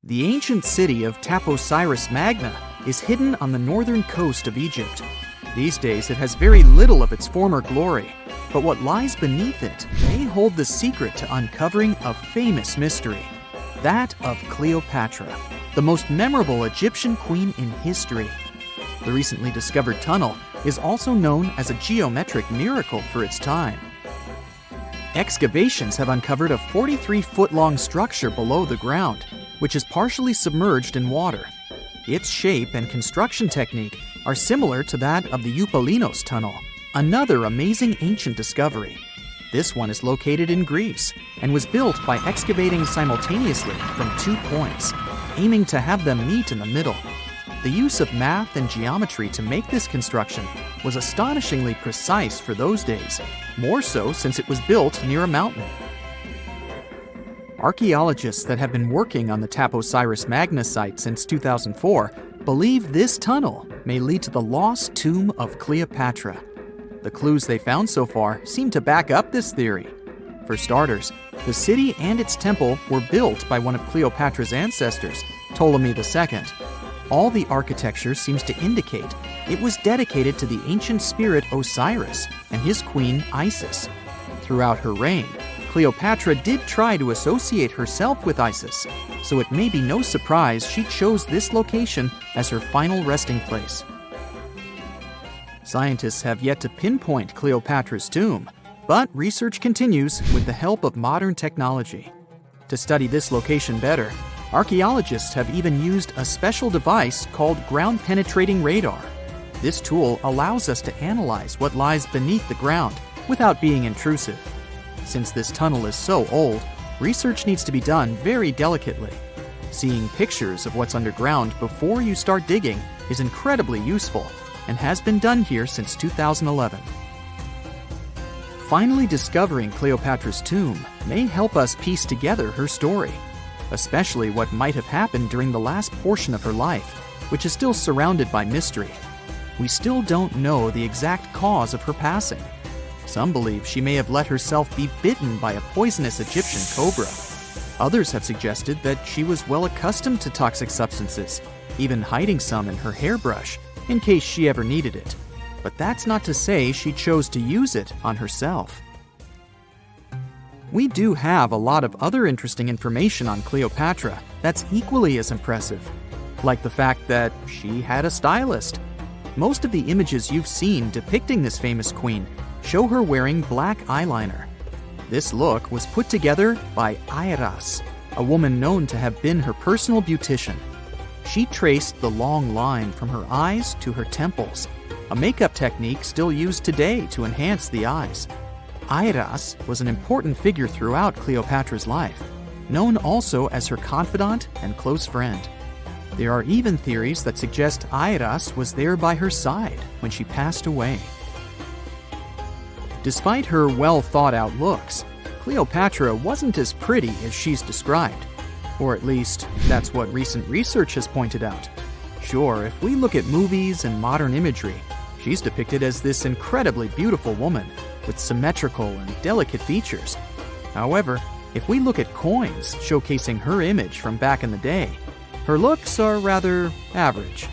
The ancient city of Taposiris Magna is hidden on the northern coast of Egypt. These days it has very little of its former glory, but what lies beneath it may hold the secret to uncovering a famous mystery, that of Cleopatra, the most memorable Egyptian queen in history. The recently discovered tunnel is also known as a geometric miracle for its time. Excavations have uncovered a 43-foot-long structure below the ground, which is partially submerged in water. Its shape and construction technique are similar to that of the Eupalinos tunnel, another amazing ancient discovery. This one is located in Greece and was built by excavating simultaneously from 2 points, aiming to have them meet in the middle. The use of math and geometry to make this construction was astonishingly precise for those days, more so since it was built near a mountain. Archaeologists that have been working on the Taposiris Magna site since 2004 believe this tunnel may lead to the lost tomb of Cleopatra. The clues they found so far seem to back up this theory. For starters, the city and its temple were built by one of Cleopatra's ancestors, Ptolemy II. All the architecture seems to indicate it was dedicated to the ancient spirit Osiris and his queen Isis. Throughout her reign, Cleopatra did try to associate herself with Isis, so it may be no surprise she chose this location as her final resting place. Scientists have yet to pinpoint Cleopatra's tomb, but research continues with the help of modern technology. To study this location better, archaeologists have even used a special device called ground-penetrating radar. This tool allows us to analyze what lies beneath the ground without being intrusive. Since this tunnel is so old, research needs to be done very delicately. Seeing pictures of what's underground before you start digging is incredibly useful and has been done here since 2011. Finally discovering Cleopatra's tomb may help us piece together her story, especially what might have happened during the last portion of her life, which is still surrounded by mystery. We still don't know the exact cause of her passing. Some believe she may have let herself be bitten by a poisonous Egyptian cobra. Others have suggested that she was well accustomed to toxic substances, even hiding some in her hairbrush in case she ever needed it. But that's not to say she chose to use it on herself. We do have a lot of other interesting information on Cleopatra that's equally as impressive, like the fact that she had a stylist. Most of the images you've seen depicting this famous queen show her wearing black eyeliner. This look was put together by Airas, a woman known to have been her personal beautician. She traced the long line from her eyes to her temples, a makeup technique still used today to enhance the eyes. Airas was an important figure throughout Cleopatra's life, known also as her confidant and close friend. There are even theories that suggest Airas was there by her side when she passed away. Despite her well-thought-out looks, Cleopatra wasn't as pretty as she's described. Or at least, that's what recent research has pointed out. Sure, if we look at movies and modern imagery, she's depicted as this incredibly beautiful woman with symmetrical and delicate features. However, if we look at coins showcasing her image from back in the day, her looks are rather average.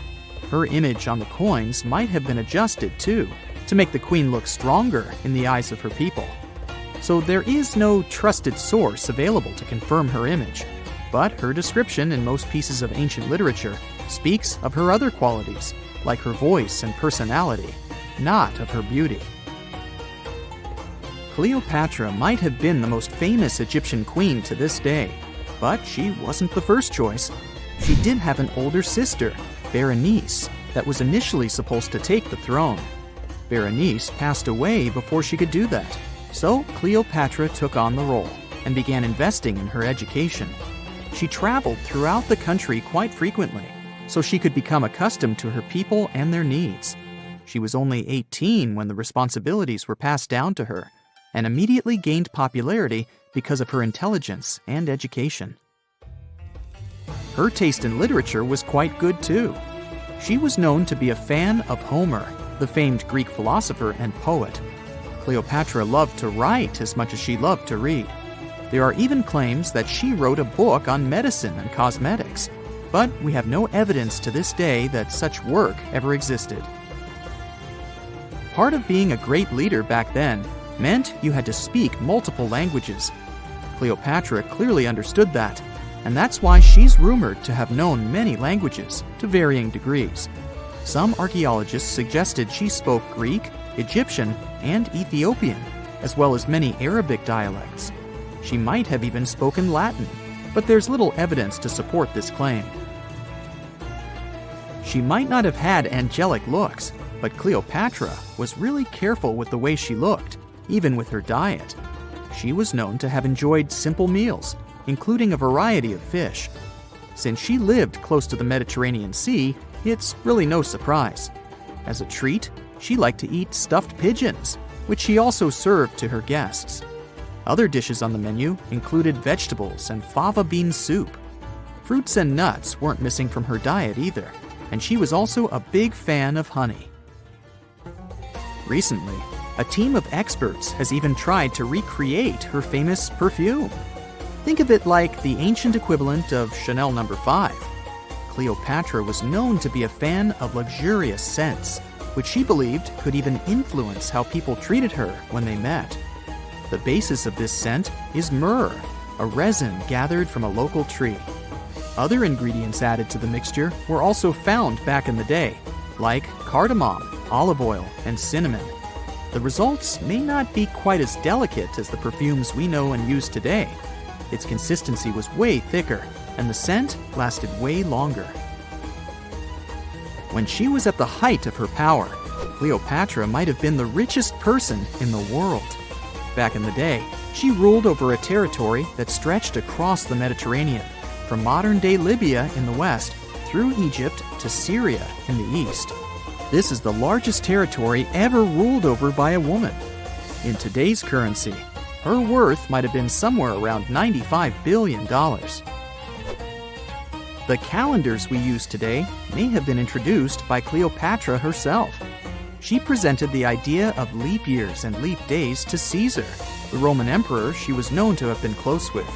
Her image on the coins might have been adjusted, too, to make the queen look stronger in the eyes of her people. So there is no trusted source available to confirm her image, but her description in most pieces of ancient literature speaks of her other qualities, like her voice and personality, not of her beauty. Cleopatra might have been the most famous Egyptian queen to this day, but she wasn't the first choice. She did have an older sister, Berenice, that was initially supposed to take the throne. Berenice passed away before she could do that, so Cleopatra took on the role and began investing in her education. She traveled throughout the country quite frequently, so she could become accustomed to her people and their needs. She was only 18 when the responsibilities were passed down to her, and immediately gained popularity because of her intelligence and education. Her taste in literature was quite good too. She was known to be a fan of Homer, the famed Greek philosopher and poet. Cleopatra loved to write as much as she loved to read. There are even claims that she wrote a book on medicine and cosmetics, but we have no evidence to this day that such work ever existed. Part of being a great leader back then meant you had to speak multiple languages. Cleopatra clearly understood that, and that's why she's rumored to have known many languages to varying degrees. Some archaeologists suggested she spoke Greek, Egyptian, and Ethiopian, as well as many Arabic dialects. She might have even spoken Latin, but there's little evidence to support this claim. She might not have had angelic looks, but Cleopatra was really careful with the way she looked, even with her diet. She was known to have enjoyed simple meals, including a variety of fish. Since she lived close to the Mediterranean Sea, it's really no surprise. As a treat, she liked to eat stuffed pigeons, which she also served to her guests. Other dishes on the menu included vegetables and fava bean soup. Fruits and nuts weren't missing from her diet either, and she was also a big fan of honey. Recently, a team of experts has even tried to recreate her famous perfume. Think of it like the ancient equivalent of Chanel No. 5. Cleopatra was known to be a fan of luxurious scents, which she believed could even influence how people treated her when they met. The basis of this scent is myrrh, a resin gathered from a local tree. Other ingredients added to the mixture were also found back in the day, like cardamom, olive oil, and cinnamon. The results may not be quite as delicate as the perfumes we know and use today. Its consistency was way thicker, and the scent lasted way longer. When she was at the height of her power, Cleopatra might have been the richest person in the world. Back in the day, she ruled over a territory that stretched across the Mediterranean, from modern-day Libya in the west through Egypt to Syria in the east. This is the largest territory ever ruled over by a woman. In today's currency, her worth might have been somewhere around $95 billion. The calendars we use today may have been introduced by Cleopatra herself. She presented the idea of leap years and leap days to Caesar, the Roman emperor she was known to have been close with.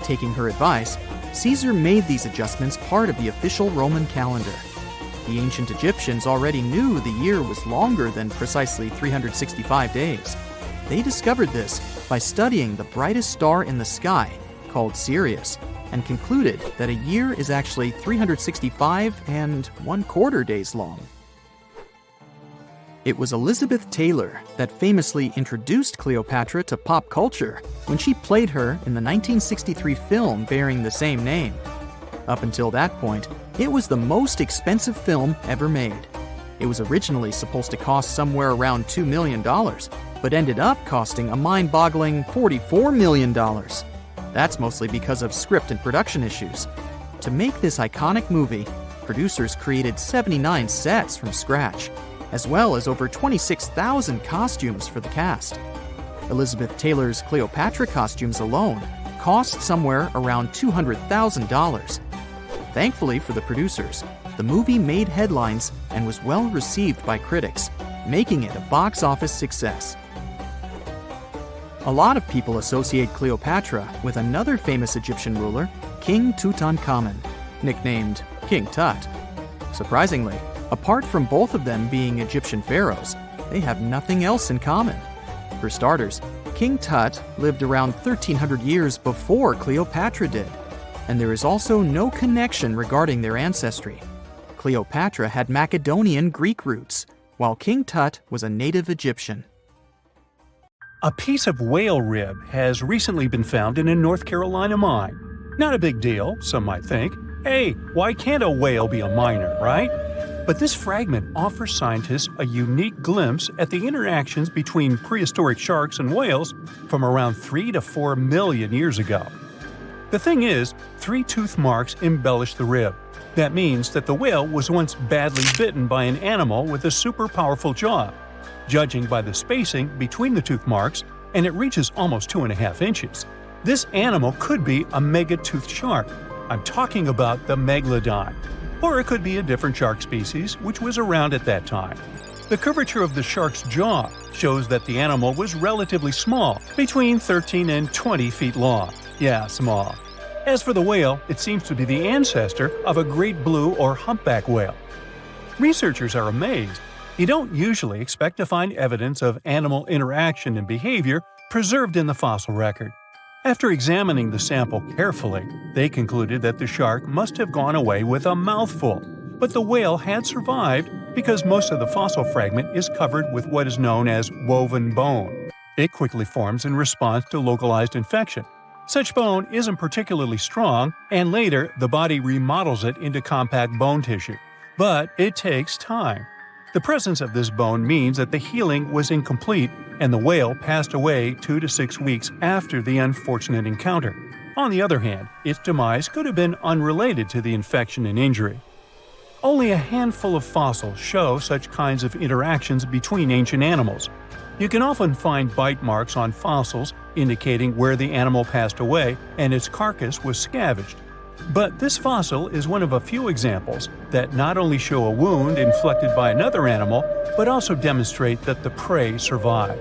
Taking her advice, Caesar made these adjustments part of the official Roman calendar. The ancient Egyptians already knew the year was longer than precisely 365 days. They discovered this by studying the brightest star in the sky, called Sirius, and concluded that a year is actually 365 1/4 days long. It was Elizabeth Taylor that famously introduced Cleopatra to pop culture when she played her in the 1963 film bearing the same name. Up until that point, it was the most expensive film ever made. It was originally supposed to cost somewhere around $2 million, but ended up costing a mind-boggling $44 million. That's mostly because of script and production issues. To make this iconic movie, producers created 79 sets from scratch, as well as over 26,000 costumes for the cast. Elizabeth Taylor's Cleopatra costumes alone cost somewhere around $200,000. Thankfully for the producers, the movie made headlines and was well received by critics, making it a box office success. A lot of people associate Cleopatra with another famous Egyptian ruler, King Tutankhamun, nicknamed King Tut. Surprisingly, apart from both of them being Egyptian pharaohs, they have nothing else in common. For starters, King Tut lived around 1,300 years before Cleopatra did, and there is also no connection regarding their ancestry. Cleopatra had Macedonian Greek roots, while King Tut was a native Egyptian. A piece of whale rib has recently been found in a North Carolina mine. Not a big deal, some might think. Hey, why can't a whale be a miner, right? But this fragment offers scientists a unique glimpse at the interactions between prehistoric sharks and whales from around 3 to 4 million years ago. The thing is, 3 tooth marks embellish the rib. That means that the whale was once badly bitten by an animal with a super powerful jaw. Judging by the spacing between the tooth marks, and it reaches almost 2.5 inches. This animal could be a mega-toothed shark. I'm talking about the megalodon. Or it could be a different shark species which was around at that time. The curvature of the shark's jaw shows that the animal was relatively small, between 13 and 20 feet long. Yeah, small. As for the whale, it seems to be the ancestor of a great blue or humpback whale. Researchers are amazed. You don't usually expect to find evidence of animal interaction and behavior preserved in the fossil record. After examining the sample carefully, they concluded that the shark must have gone away with a mouthful, but the whale had survived because most of the fossil fragment is covered with what is known as woven bone. It quickly forms in response to localized infection. Such bone isn't particularly strong, and later the body remodels it into compact bone tissue. But it takes time. The presence of this bone means that the healing was incomplete and the whale passed away 2 to 6 weeks after the unfortunate encounter. On the other hand, its demise could have been unrelated to the infection and injury. Only a handful of fossils show such kinds of interactions between ancient animals. You can often find bite marks on fossils indicating where the animal passed away and its carcass was scavenged. But this fossil is one of a few examples that not only show a wound inflicted by another animal, but also demonstrate that the prey survived.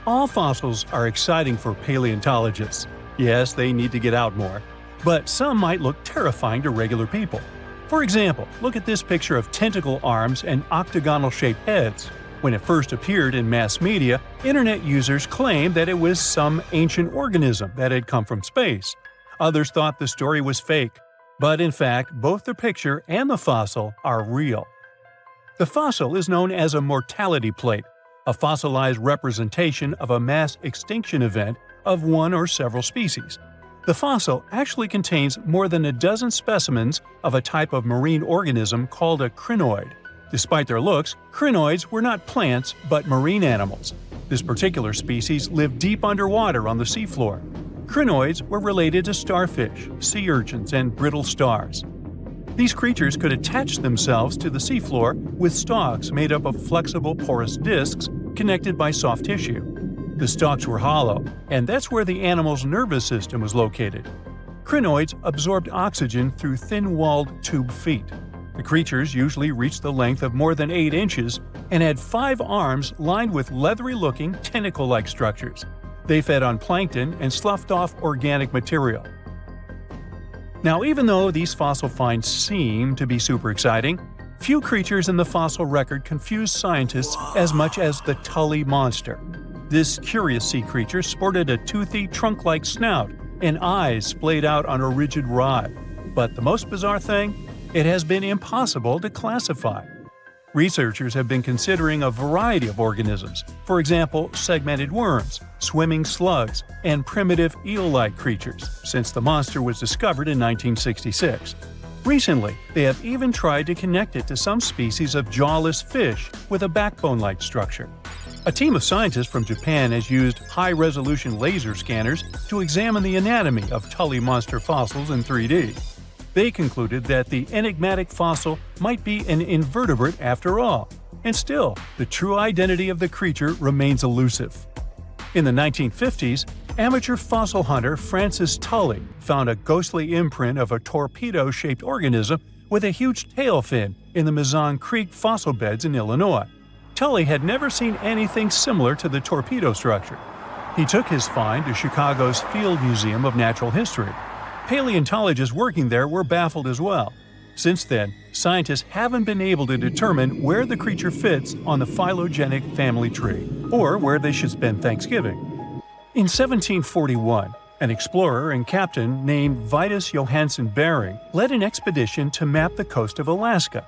All fossils are exciting for paleontologists. Yes, they need to get out more. But some might look terrifying to regular people. For example, look at this picture of tentacle arms and octagonal-shaped heads. When it first appeared in mass media, internet users claimed that it was some ancient organism that had come from space. Others thought the story was fake, but in fact, both the picture and the fossil are real. The fossil is known as a mortality plate, a fossilized representation of a mass extinction event of one or several species. The fossil actually contains more than a dozen specimens of a type of marine organism called a crinoid. Despite their looks, crinoids were not plants but marine animals. This particular species lived deep underwater on the seafloor. Crinoids were related to starfish, sea urchins, and brittle stars. These creatures could attach themselves to the seafloor with stalks made up of flexible porous discs connected by soft tissue. The stalks were hollow, and that's where the animal's nervous system was located. Crinoids absorbed oxygen through thin-walled tube feet. The creatures usually reached the length of more than 8 inches and had 5 arms lined with leathery-looking tentacle-like structures. They fed on plankton and sloughed off organic material. Now, even though these fossil finds seem to be super exciting, few creatures in the fossil record confuse scientists as much as the Tully monster. This curious sea creature sported a toothy, trunk-like snout and eyes splayed out on a rigid rod. But the most bizarre thing? It has been impossible to classify. Researchers have been considering a variety of organisms, for example, segmented worms, swimming slugs, and primitive eel-like creatures, since the monster was discovered in 1966. Recently, they have even tried to connect it to some species of jawless fish with a backbone-like structure. A team of scientists from Japan has used high-resolution laser scanners to examine the anatomy of Tully monster fossils in 3D. They concluded that the enigmatic fossil might be an invertebrate after all, and still, the true identity of the creature remains elusive. In the 1950s, amateur fossil hunter Francis Tully found a ghostly imprint of a torpedo-shaped organism with a huge tail fin in the Mizon Creek fossil beds in Illinois. Tully had never seen anything similar to the torpedo structure. He took his find to Chicago's Field Museum of Natural History. Paleontologists working there were baffled as well. Since then, scientists haven't been able to determine where the creature fits on the phylogenetic family tree, or where they should spend Thanksgiving. In 1741, an explorer and captain named Vitus Johansen Bering led an expedition to map the coast of Alaska.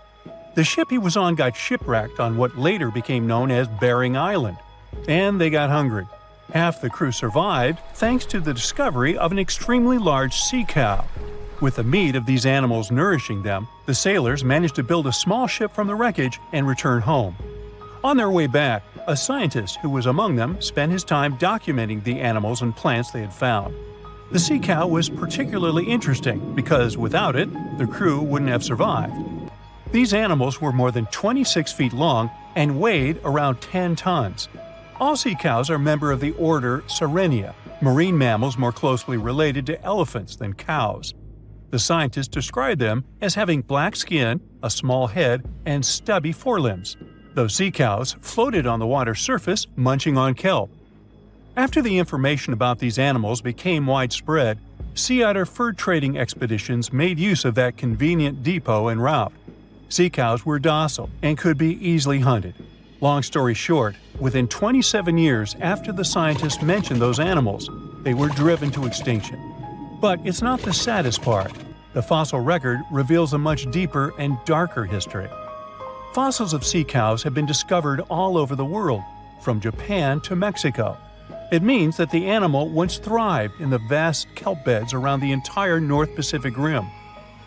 The ship he was on got shipwrecked on what later became known as Bering Island, and they got hungry. Half the crew survived thanks to the discovery of an extremely large sea cow. With the meat of these animals nourishing them, the sailors managed to build a small ship from the wreckage and return home. On their way back, a scientist who was among them spent his time documenting the animals and plants they had found. The sea cow was particularly interesting because without it, the crew wouldn't have survived. These animals were more than 26 feet long and weighed around 10 tons. All sea cows are members of the order Sirenia, marine mammals more closely related to elephants than cows. The scientists described them as having black skin, a small head, and stubby forelimbs. Those sea cows floated on the water's surface, munching on kelp. After the information about these animals became widespread, sea otter fur trading expeditions made use of that convenient depot en route. Sea cows were docile and could be easily hunted. Long story short, within 27 years after the scientists mentioned those animals, they were driven to extinction. But it's not the saddest part. The fossil record reveals a much deeper and darker history. Fossils of sea cows have been discovered all over the world, from Japan to Mexico. It means that the animal once thrived in the vast kelp beds around the entire North Pacific Rim.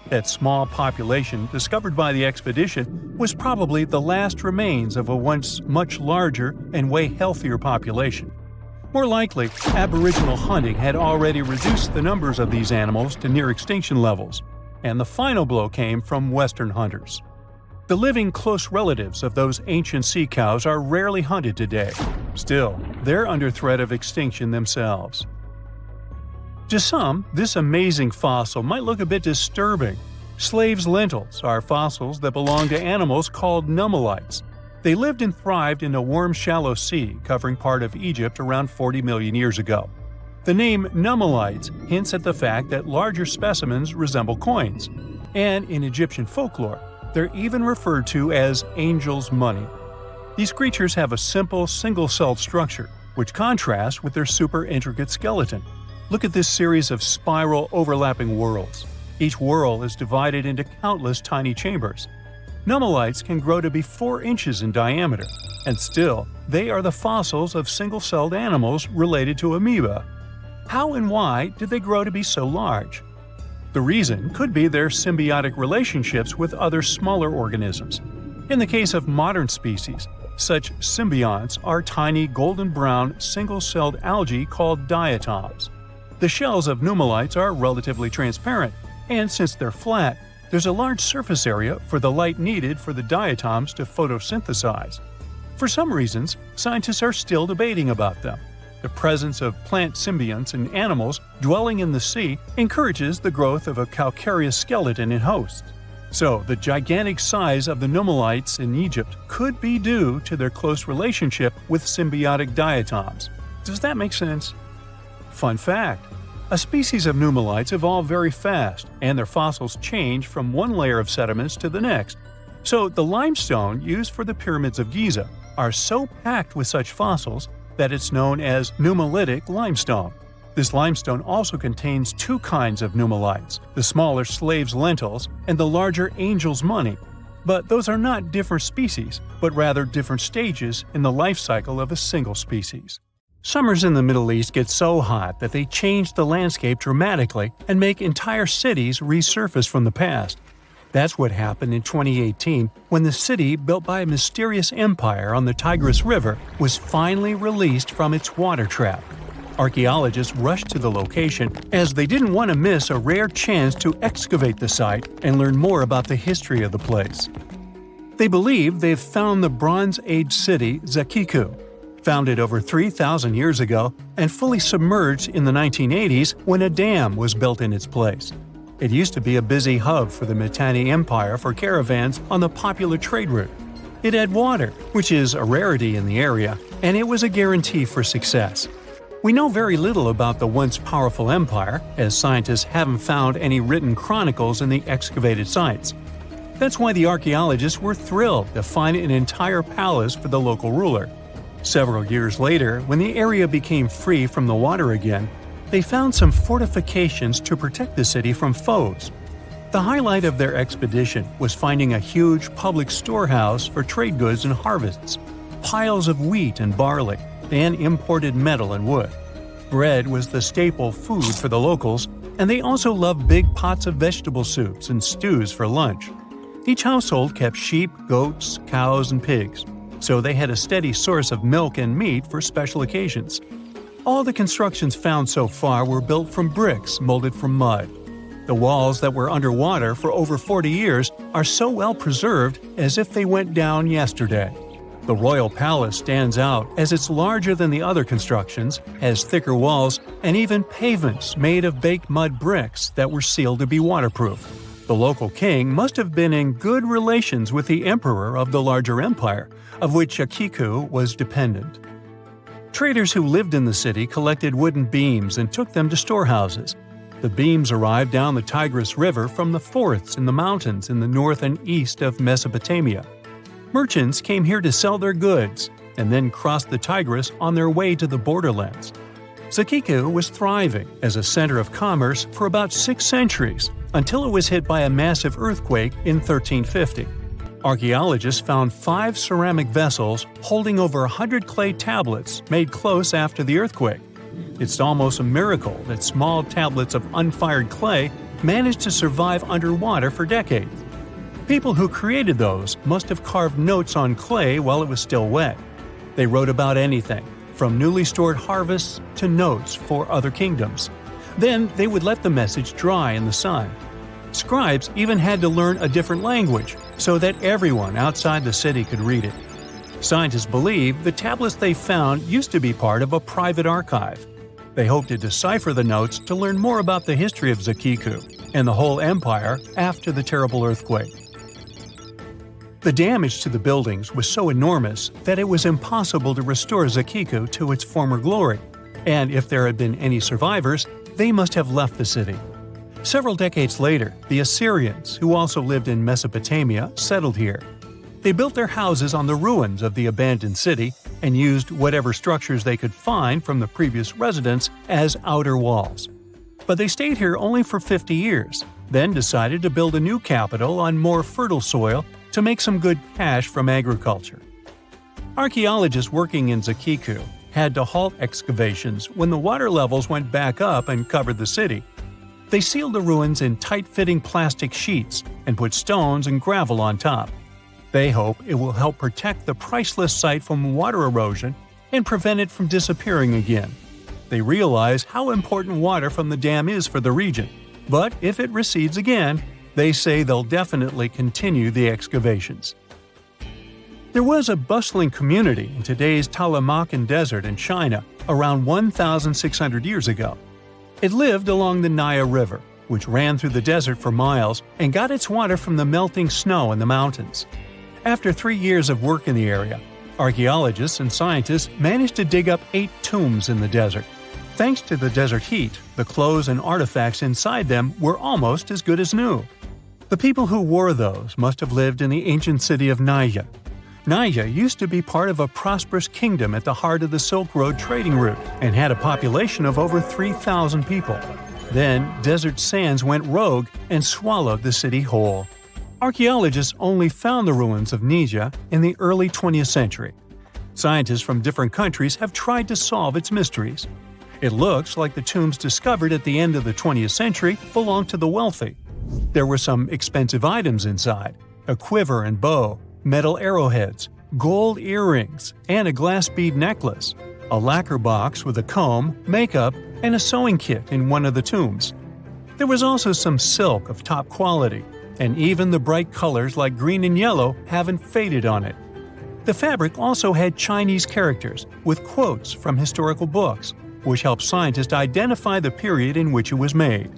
That small population discovered by the expedition was probably the last remains of a once much larger and way healthier population. More likely, Aboriginal hunting had already reduced the numbers of these animals to near extinction levels, and the final blow came from Western hunters. The living close relatives of those ancient sea cows are rarely hunted today. Still, they're under threat of extinction themselves. To some, this amazing fossil might look a bit disturbing. Slaves' lentils are fossils that belong to animals called nummalites. They lived and thrived in a warm, shallow sea covering part of Egypt around 40 million years ago. The name nummalites hints at the fact that larger specimens resemble coins, and in Egyptian folklore, they're even referred to as angel's money. These creatures have a simple, single-celled structure, which contrasts with their super intricate skeleton. Look at this series of spiral overlapping whorls. Each whorl is divided into countless tiny chambers. Nummalites can grow to be 4 inches in diameter, and still, they are the fossils of single-celled animals related to amoeba. How and why did they grow to be so large? The reason could be their symbiotic relationships with other smaller organisms. In the case of modern species, such symbionts are tiny golden-brown single-celled algae called diatoms. The shells of nummalites are relatively transparent, and since they're flat, there's a large surface area for the light needed for the diatoms to photosynthesize. For some reasons, scientists are still debating about them. The presence of plant symbionts in animals dwelling in the sea encourages the growth of a calcareous skeleton in hosts. So, the gigantic size of the nummalites in Egypt could be due to their close relationship with symbiotic diatoms. Does that make sense? Fun fact: a species of nummalites evolve very fast, and their fossils change from one layer of sediments to the next. So, the limestone used for the pyramids of Giza are so packed with such fossils that it's known as nummulitic limestone. This limestone also contains 2 kinds of nummalites, the smaller slave's lentils and the larger angel's money. But those are not different species, but rather different stages in the life cycle of a single species. Summers in the Middle East get so hot that they change the landscape dramatically and make entire cities resurface from the past. That's what happened in 2018 when the city, built by a mysterious empire on the Tigris River, was finally released from its water trap. Archaeologists rushed to the location as they didn't want to miss a rare chance to excavate the site and learn more about the history of the place. They believe they've found the Bronze Age city Zaku, founded over 3,000 years ago and fully submerged in the 1980s when a dam was built in its place. It used to be a busy hub for the Mitanni Empire for caravans on the popular trade route. It had water, which is a rarity in the area, and it was a guarantee for success. We know very little about the once powerful empire, as scientists haven't found any written chronicles in the excavated sites. That's why the archaeologists were thrilled to find an entire palace for the local ruler. Several years later, when the area became free from the water again, they found some fortifications to protect the city from foes. The highlight of their expedition was finding a huge public storehouse for trade goods and harvests, piles of wheat and barley, and imported metal and wood. Bread was the staple food for the locals, and they also loved big pots of vegetable soups and stews for lunch. Each household kept sheep, goats, cows, and pigs, so they had a steady source of milk and meat for special occasions. All the constructions found so far were built from bricks molded from mud. The walls that were underwater for over 40 years are so well preserved as if they went down yesterday. The royal palace stands out as it's larger than the other constructions, has thicker walls, and even pavements made of baked mud bricks that were sealed to be waterproof. The local king must have been in good relations with the emperor of the larger empire, of which Akiku was dependent. Traders who lived in the city collected wooden beams and took them to storehouses. The beams arrived down the Tigris River from the forests in the mountains in the north and east of Mesopotamia. Merchants came here to sell their goods and then crossed the Tigris on their way to the borderlands. Zaku was thriving as a center of commerce for about 6 centuries until it was hit by a massive earthquake in 1350. Archaeologists found 5 ceramic vessels holding over 100 clay tablets made close after the earthquake. It's almost a miracle that small tablets of unfired clay managed to survive underwater for decades. People who created those must have carved notes on clay while it was still wet. They wrote about anything, from newly stored harvests to notes for other kingdoms. Then they would let the message dry in the sun. Scribes even had to learn a different language so that everyone outside the city could read it. Scientists believe the tablets they found used to be part of a private archive. They hoped to decipher the notes to learn more about the history of Zaku and the whole empire after the terrible earthquake. The damage to the buildings was so enormous that it was impossible to restore Zaku to its former glory, and if there had been any survivors, they must have left the city. Several decades later, the Assyrians, who also lived in Mesopotamia, settled here. They built their houses on the ruins of the abandoned city and used whatever structures they could find from the previous residents as outer walls. But they stayed here only for 50 years, then decided to build a new capital on more fertile soil to make some good cash from agriculture. Archaeologists working in Zaku had to halt excavations when the water levels went back up and covered the city. They sealed the ruins in tight-fitting plastic sheets and put stones and gravel on top. They hope it will help protect the priceless site from water erosion and prevent it from disappearing again. They realize how important water from the dam is for the region, but if it recedes again, they say they'll definitely continue the excavations. There was a bustling community in today's Taklamakan Desert in China around 1,600 years ago. It lived along the Naya River, which ran through the desert for miles and got its water from the melting snow in the mountains. After 3 years of work in the area, archaeologists and scientists managed to dig up 8 tombs in the desert. Thanks to the desert heat, the clothes and artifacts inside them were almost as good as new. The people who wore those must have lived in the ancient city of Naya. Naya used to be part of a prosperous kingdom at the heart of the Silk Road trading route and had a population of over 3,000 people. Then, desert sands went rogue and swallowed the city whole. Archaeologists only found the ruins of Nija in the early 20th century. Scientists from different countries have tried to solve its mysteries. It looks like the tombs discovered at the end of the 20th century belonged to the wealthy. There were some expensive items inside: a quiver and bow, metal arrowheads, gold earrings, and a glass bead necklace, a lacquer box with a comb, makeup, and a sewing kit in one of the tombs. There was also some silk of top quality, and even the bright colors like green and yellow haven't faded on it. The fabric also had Chinese characters with quotes from historical books, which helped scientists identify the period in which it was made.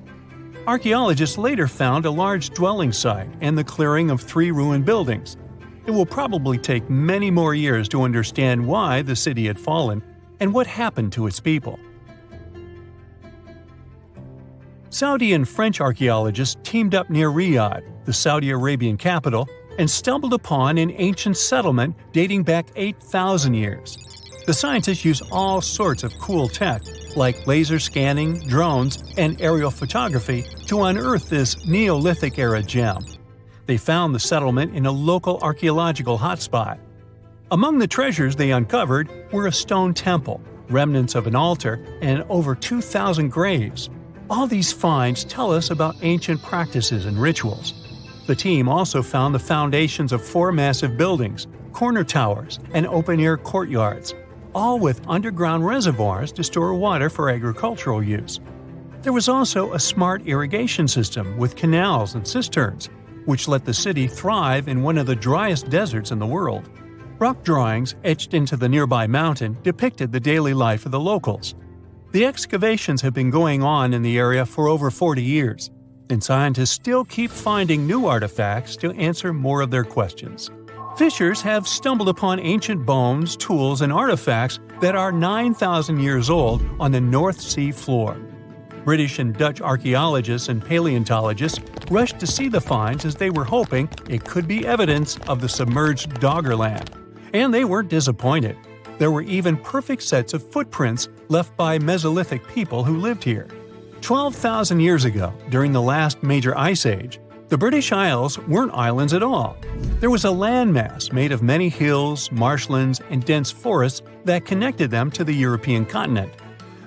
Archaeologists later found a large dwelling site and the clearing of 3 ruined buildings. It will probably take many more years to understand why the city had fallen and what happened to its people. Saudi and French archaeologists teamed up near Riyadh, the Saudi Arabian capital, and stumbled upon an ancient settlement dating back 8,000 years. The scientists used all sorts of cool tech, like laser scanning, drones, and aerial photography, to unearth this Neolithic-era gem. They found the settlement in a local archaeological hotspot. Among the treasures they uncovered were a stone temple, remnants of an altar, and over 2,000 graves. All these finds tell us about ancient practices and rituals. The team also found the foundations of 4 massive buildings, corner towers, and open-air courtyards, all with underground reservoirs to store water for agricultural use. There was also a smart irrigation system with canals and cisterns, which let the city thrive in one of the driest deserts in the world. Rock drawings etched into the nearby mountain depicted the daily life of the locals. The excavations have been going on in the area for over 40 years. and scientists still keep finding new artifacts to answer more of their questions. Fishers have stumbled upon ancient bones, tools, and artifacts that are 9,000 years old on the North Sea floor. British and Dutch archaeologists and paleontologists rushed to see the finds as they were hoping it could be evidence of the submerged Doggerland. And they weren't disappointed. There were even perfect sets of footprints left by Mesolithic people who lived here. 12,000 years ago, during the last major ice age, the British Isles weren't islands at all. There was a landmass made of many hills, marshlands, and dense forests that connected them to the European continent.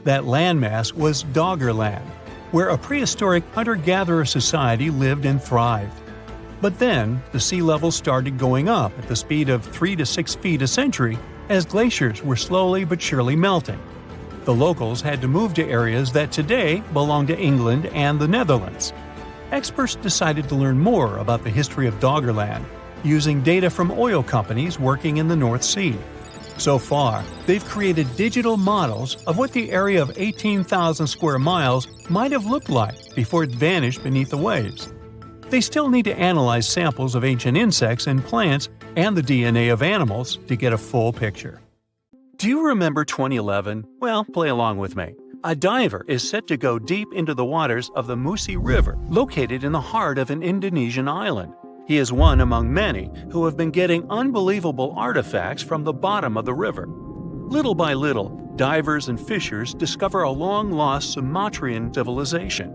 That landmass was Doggerland, where a prehistoric hunter-gatherer society lived and thrived. But then, the sea level started going up at the speed of 3 to 6 feet a century as glaciers were slowly but surely melting. The locals had to move to areas that today belong to England and the Netherlands. Experts decided to learn more about the history of Doggerland, using data from oil companies working in the North Sea. So far, they've created digital models of what the area of 18,000 square miles might have looked like before it vanished beneath the waves. They still need to analyze samples of ancient insects and plants and the DNA of animals to get a full picture. Do you remember 2011? Well, play along with me. A diver is set to go deep into the waters of the Musi River, located in the heart of an Indonesian island. He is one among many who have been getting unbelievable artifacts from the bottom of the river. Little by little, divers and fishers discover a long-lost Sumatran civilization.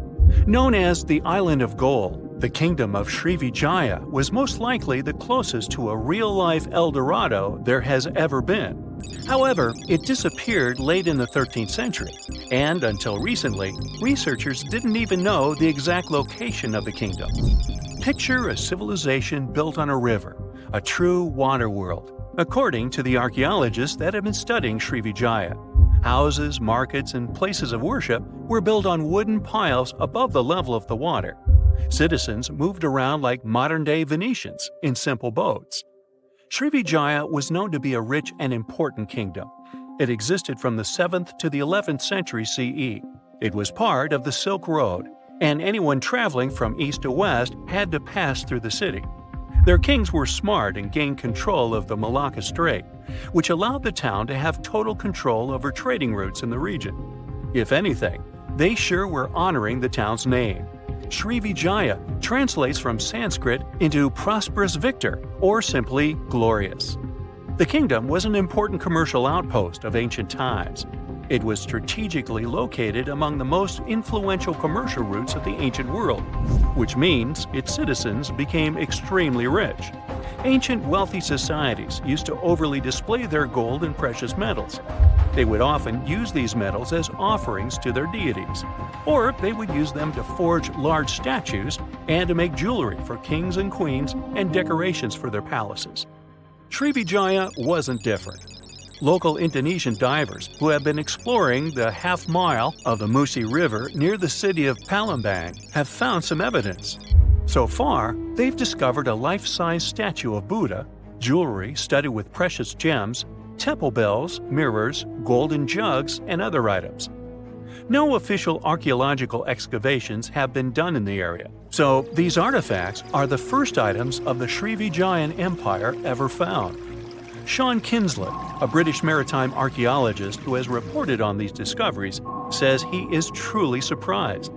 Known as the Island of Gold, the kingdom of Srivijaya was most likely the closest to a real-life El Dorado there has ever been. However, it disappeared late in the 13th century, and until recently, researchers didn't even know the exact location of the kingdom. Picture a civilization built on a river, a true water world, according to the archaeologists that have been studying Srivijaya. Houses, markets, and places of worship were built on wooden piles above the level of the water. Citizens moved around like modern-day Venetians in simple boats. Srivijaya was known to be a rich and important kingdom. It existed from the 7th to the 11th century CE. It was part of the Silk Road, and anyone traveling from east to west had to pass through the city. Their kings were smart and gained control of the Malacca Strait, which allowed the town to have total control over trading routes in the region. If anything, they sure were honoring the town's name. Srivijaya translates from Sanskrit into prosperous victor, or simply glorious. The kingdom was an important commercial outpost of ancient times. It was strategically located among the most influential commercial routes of the ancient world, which means its citizens became extremely rich. Ancient wealthy societies used to overly display their gold and precious metals. They would often use these metals as offerings to their deities, or they would use them to forge large statues and to make jewelry for kings and queens and decorations for their palaces. Srivijaya wasn't different. Local Indonesian divers who have been exploring the half-mile of the Musi River near the city of Palembang have found some evidence. So far, they've discovered a life-size statue of Buddha, jewelry studded with precious gems, temple bells, mirrors, golden jugs, and other items. No official archaeological excavations have been done in the area, so these artifacts are the first items of the Srivijayan Empire ever found. Sean Kinslett, a British maritime archaeologist who has reported on these discoveries, says he is truly surprised.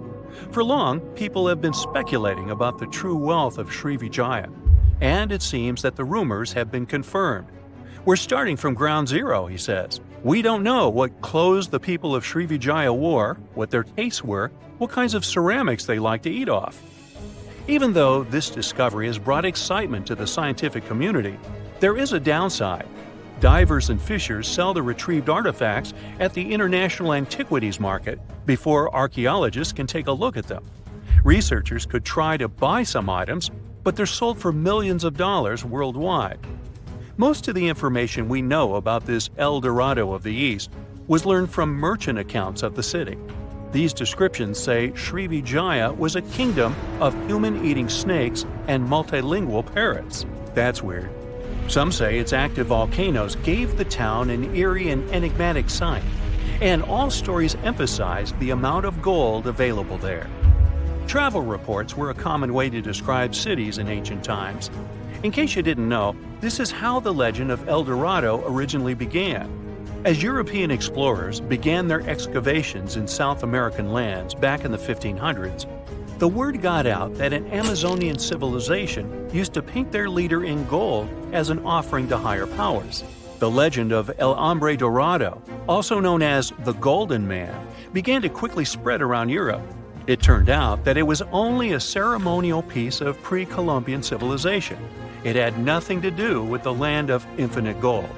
For long, people have been speculating about the true wealth of Srivijaya, and it seems that the rumors have been confirmed. We're starting from ground zero, he says. We don't know what clothes the people of Srivijaya wore, what their tastes were, what kinds of ceramics they like to eat off. Even though this discovery has brought excitement to the scientific community, there is a downside. Divers and fishers sell the retrieved artifacts at the International Antiquities Market before archaeologists can take a look at them. Researchers could try to buy some items, but they're sold for millions of dollars worldwide. Most of the information we know about this El Dorado of the East was learned from merchant accounts of the city. These descriptions say Srivijaya was a kingdom of human-eating snakes and multilingual parrots. That's weird. Some say its active volcanoes gave the town an eerie and enigmatic sight, and all stories emphasize the amount of gold available there. Travel reports were a common way to describe cities in ancient times. In case you didn't know, this is how the legend of El Dorado originally began. As European explorers began their excavations in South American lands back in the 1500s, the word got out that an Amazonian civilization used to paint their leader in gold as an offering to higher powers. The legend of El Hombre Dorado, also known as the Golden Man, began to quickly spread around Europe. It turned out that it was only a ceremonial piece of pre-Columbian civilization. It had nothing to do with the land of infinite gold.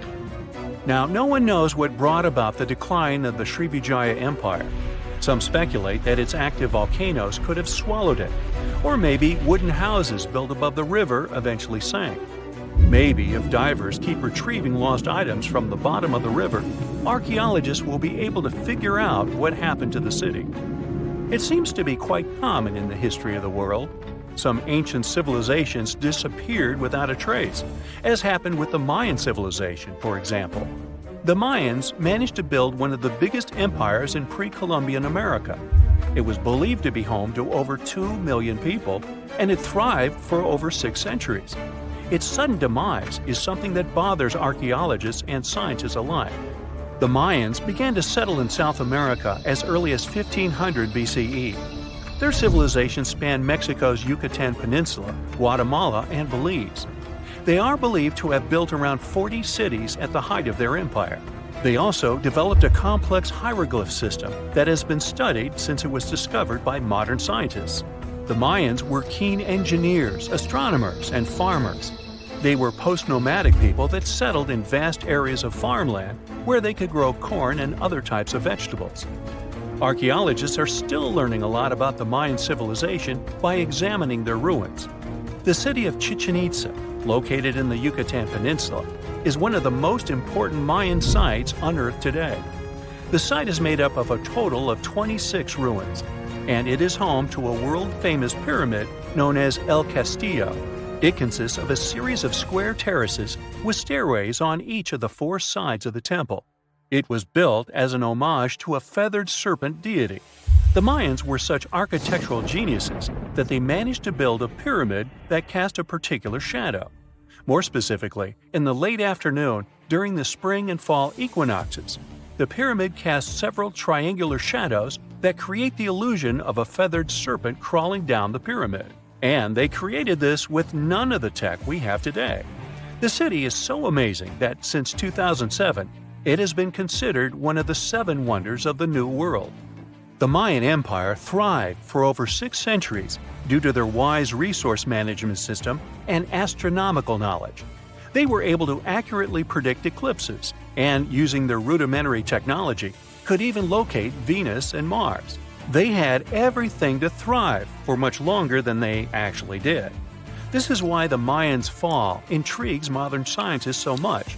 Now, no one knows what brought about the decline of the Srivijaya Empire. Some speculate that its active volcanoes could have swallowed it, or maybe wooden houses built above the river eventually sank. Maybe if divers keep retrieving lost items from the bottom of the river, archaeologists will be able to figure out what happened to the city. It seems to be quite common in the history of the world. Some ancient civilizations disappeared without a trace, as happened with the Mayan civilization, for example. The Mayans managed to build one of the biggest empires in pre-Columbian America. It was believed to be home to over 2 million people, and it thrived for over 6 centuries. Its sudden demise is something that bothers archaeologists and scientists alike. The Mayans began to settle in South America as early as 1500 BCE. Their civilization spanned Mexico's Yucatan Peninsula, Guatemala, and Belize. They are believed to have built around 40 cities at the height of their empire. They also developed a complex hieroglyph system that has been studied since it was discovered by modern scientists. The Mayans were keen engineers, astronomers, and farmers. They were post-nomadic people that settled in vast areas of farmland where they could grow corn and other types of vegetables. Archaeologists are still learning a lot about the Mayan civilization by examining their ruins. The city of Chichen Itza, located in the Yucatan Peninsula, is one of the most important Mayan sites unearthed today. The site is made up of a total of 26 ruins, and it is home to a world-famous pyramid known as El Castillo. It consists of a series of square terraces with stairways on each of the 4 sides of the temple. It was built as an homage to a feathered serpent deity. The Mayans were such architectural geniuses that they managed to build a pyramid that cast a particular shadow. More specifically, in the late afternoon during the spring and fall equinoxes, the pyramid casts several triangular shadows that create the illusion of a feathered serpent crawling down the pyramid. And they created this with none of the tech we have today. The city is so amazing that since 2007, it has been considered one of the 7 wonders of the New World. The Mayan Empire thrived for over 6 centuries due to their wise resource management system and astronomical knowledge. They were able to accurately predict eclipses and, using their rudimentary technology, could even locate Venus and Mars. They had everything to thrive for much longer than they actually did. This is why the Mayans' fall intrigues modern scientists so much.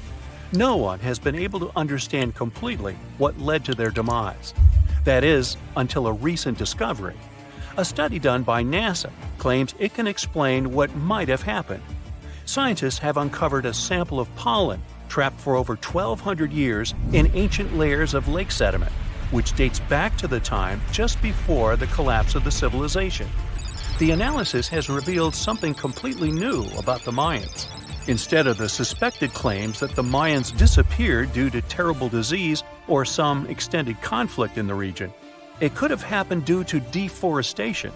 No one has been able to understand completely what led to their demise. That is, until a recent discovery. A study done by NASA claims it can explain what might have happened. Scientists have uncovered a sample of pollen trapped for over 1,200 years in ancient layers of lake sediment, which dates back to the time just before the collapse of the civilization. The analysis has revealed something completely new about the Mayans. Instead of the suspected claims that the Mayans disappeared due to terrible disease or some extended conflict in the region, it could have happened due to deforestation.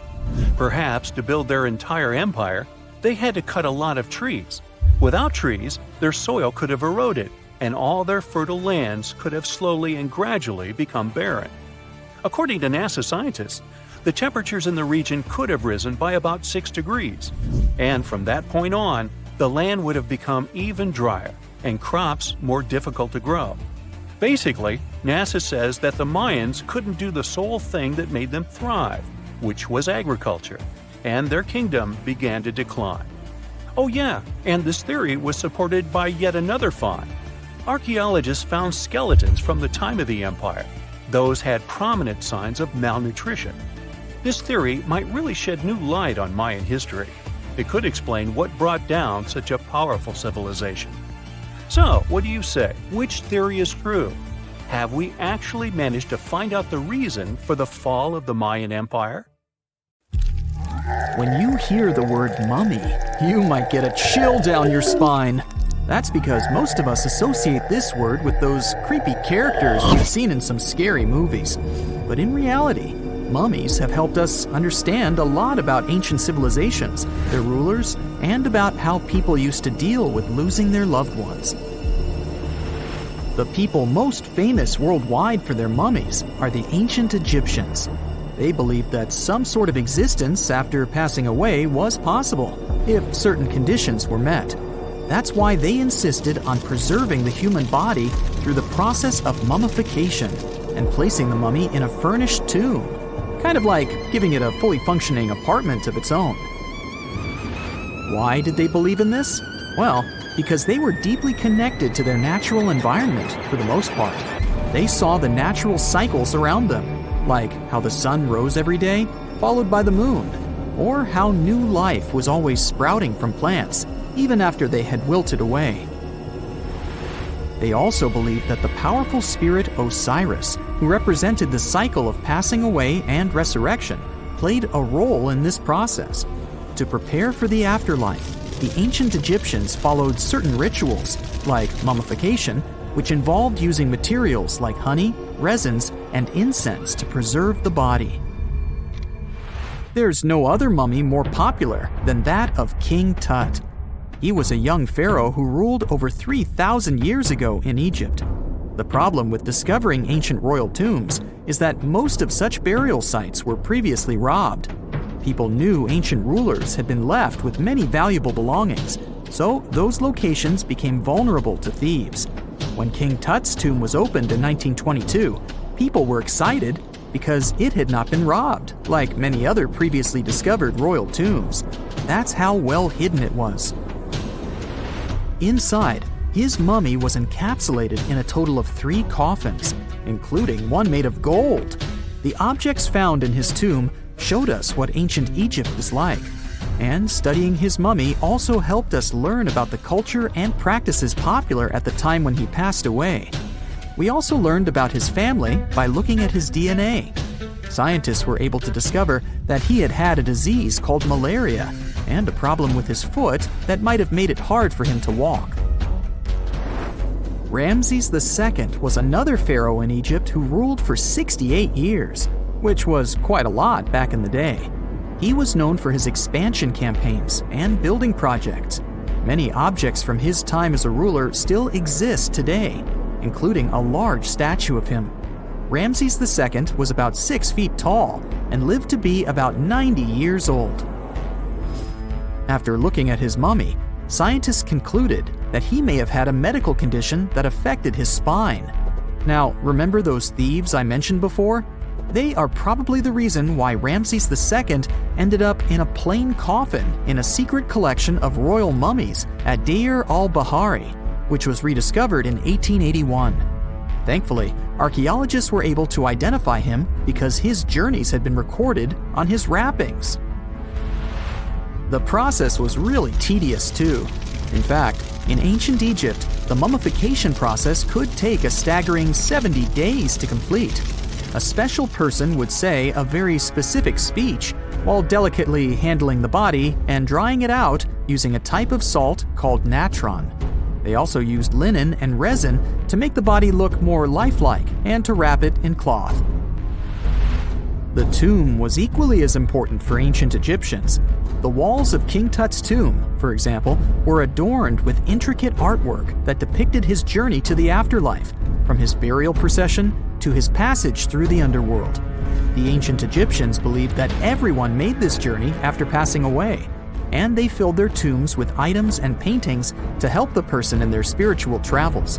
Perhaps to build their entire empire, they had to cut a lot of trees. Without trees, their soil could have eroded, and all their fertile lands could have slowly and gradually become barren. According to NASA scientists, the temperatures in the region could have risen by about 6 degrees, and from that point on, the land would have become even drier and crops more difficult to grow. Basically, NASA says that the Mayans couldn't do the sole thing that made them thrive, which was agriculture, and their kingdom began to decline. Oh yeah, and this theory was supported by yet another find. Archaeologists found skeletons from the time of the empire. Those had prominent signs of malnutrition. This theory might really shed new light on Mayan history. It could explain what brought down such a powerful civilization. So, what do you say? Which theory is true? Have we actually managed to find out the reason for the fall of the Mayan Empire? When you hear the word mummy, you might get a chill down your spine. That's because most of us associate this word with those creepy characters we've seen in some scary movies. But in reality, mummies have helped us understand a lot about ancient civilizations, their rulers, and about how people used to deal with losing their loved ones. The people most famous worldwide for their mummies are the ancient Egyptians. They believed that some sort of existence after passing away was possible, if certain conditions were met. That's why they insisted on preserving the human body through the process of mummification and placing the mummy in a furnished tomb, kind of like giving it a fully functioning apartment of its own. Why did they believe in this? Well, because they were deeply connected to their natural environment for the most part. They saw the natural cycles around them, like how the sun rose every day, followed by the moon, or how new life was always sprouting from plants, even after they had wilted away. They also believed that the powerful spirit Osiris, who represented the cycle of passing away and resurrection, played a role in this process. To prepare for the afterlife, the ancient Egyptians followed certain rituals, like mummification, which involved using materials like honey, resins, and incense to preserve the body. There's no other mummy more popular than that of King Tut. He was a young pharaoh who ruled over 3,000 years ago in Egypt. The problem with discovering ancient royal tombs is that most of such burial sites were previously robbed. People knew ancient rulers had been left with many valuable belongings, so those locations became vulnerable to thieves. When King Tut's tomb was opened in 1922, people were excited because it had not been robbed, like many other previously discovered royal tombs. That's how well hidden it was. Inside, his mummy was encapsulated in a total of 3 coffins, including one made of gold. The objects found in his tomb showed us what ancient Egypt was like. And studying his mummy also helped us learn about the culture and practices popular at the time when he passed away. We also learned about his family by looking at his DNA. Scientists were able to discover that he had had a disease called malaria and a problem with his foot that might have made it hard for him to walk. Ramses II was another pharaoh in Egypt who ruled for 68 years, which was quite a lot back in the day. He was known for his expansion campaigns and building projects. Many objects from his time as a ruler still exist today, including a large statue of him. Ramses II was about 6 feet tall and lived to be about 90 years old. After looking at his mummy, scientists concluded that he may have had a medical condition that affected his spine. Now, remember those thieves I mentioned before? They are probably the reason why Ramses II ended up in a plain coffin in a secret collection of royal mummies at Deir al-Bahari, which was rediscovered in 1881. Thankfully, archaeologists were able to identify him because his journeys had been recorded on his wrappings. The process was really tedious too. In fact, in ancient Egypt, the mummification process could take a staggering 70 days to complete. A special person would say a very specific speech while delicately handling the body and drying it out using a type of salt called natron. They also used linen and resin to make the body look more lifelike and to wrap it in cloth. The tomb was equally as important for ancient Egyptians. The walls of King Tut's tomb, for example, were adorned with intricate artwork that depicted his journey to the afterlife, from his burial procession to his passage through the underworld. The ancient Egyptians believed that everyone made this journey after passing away, and they filled their tombs with items and paintings to help the person in their spiritual travels.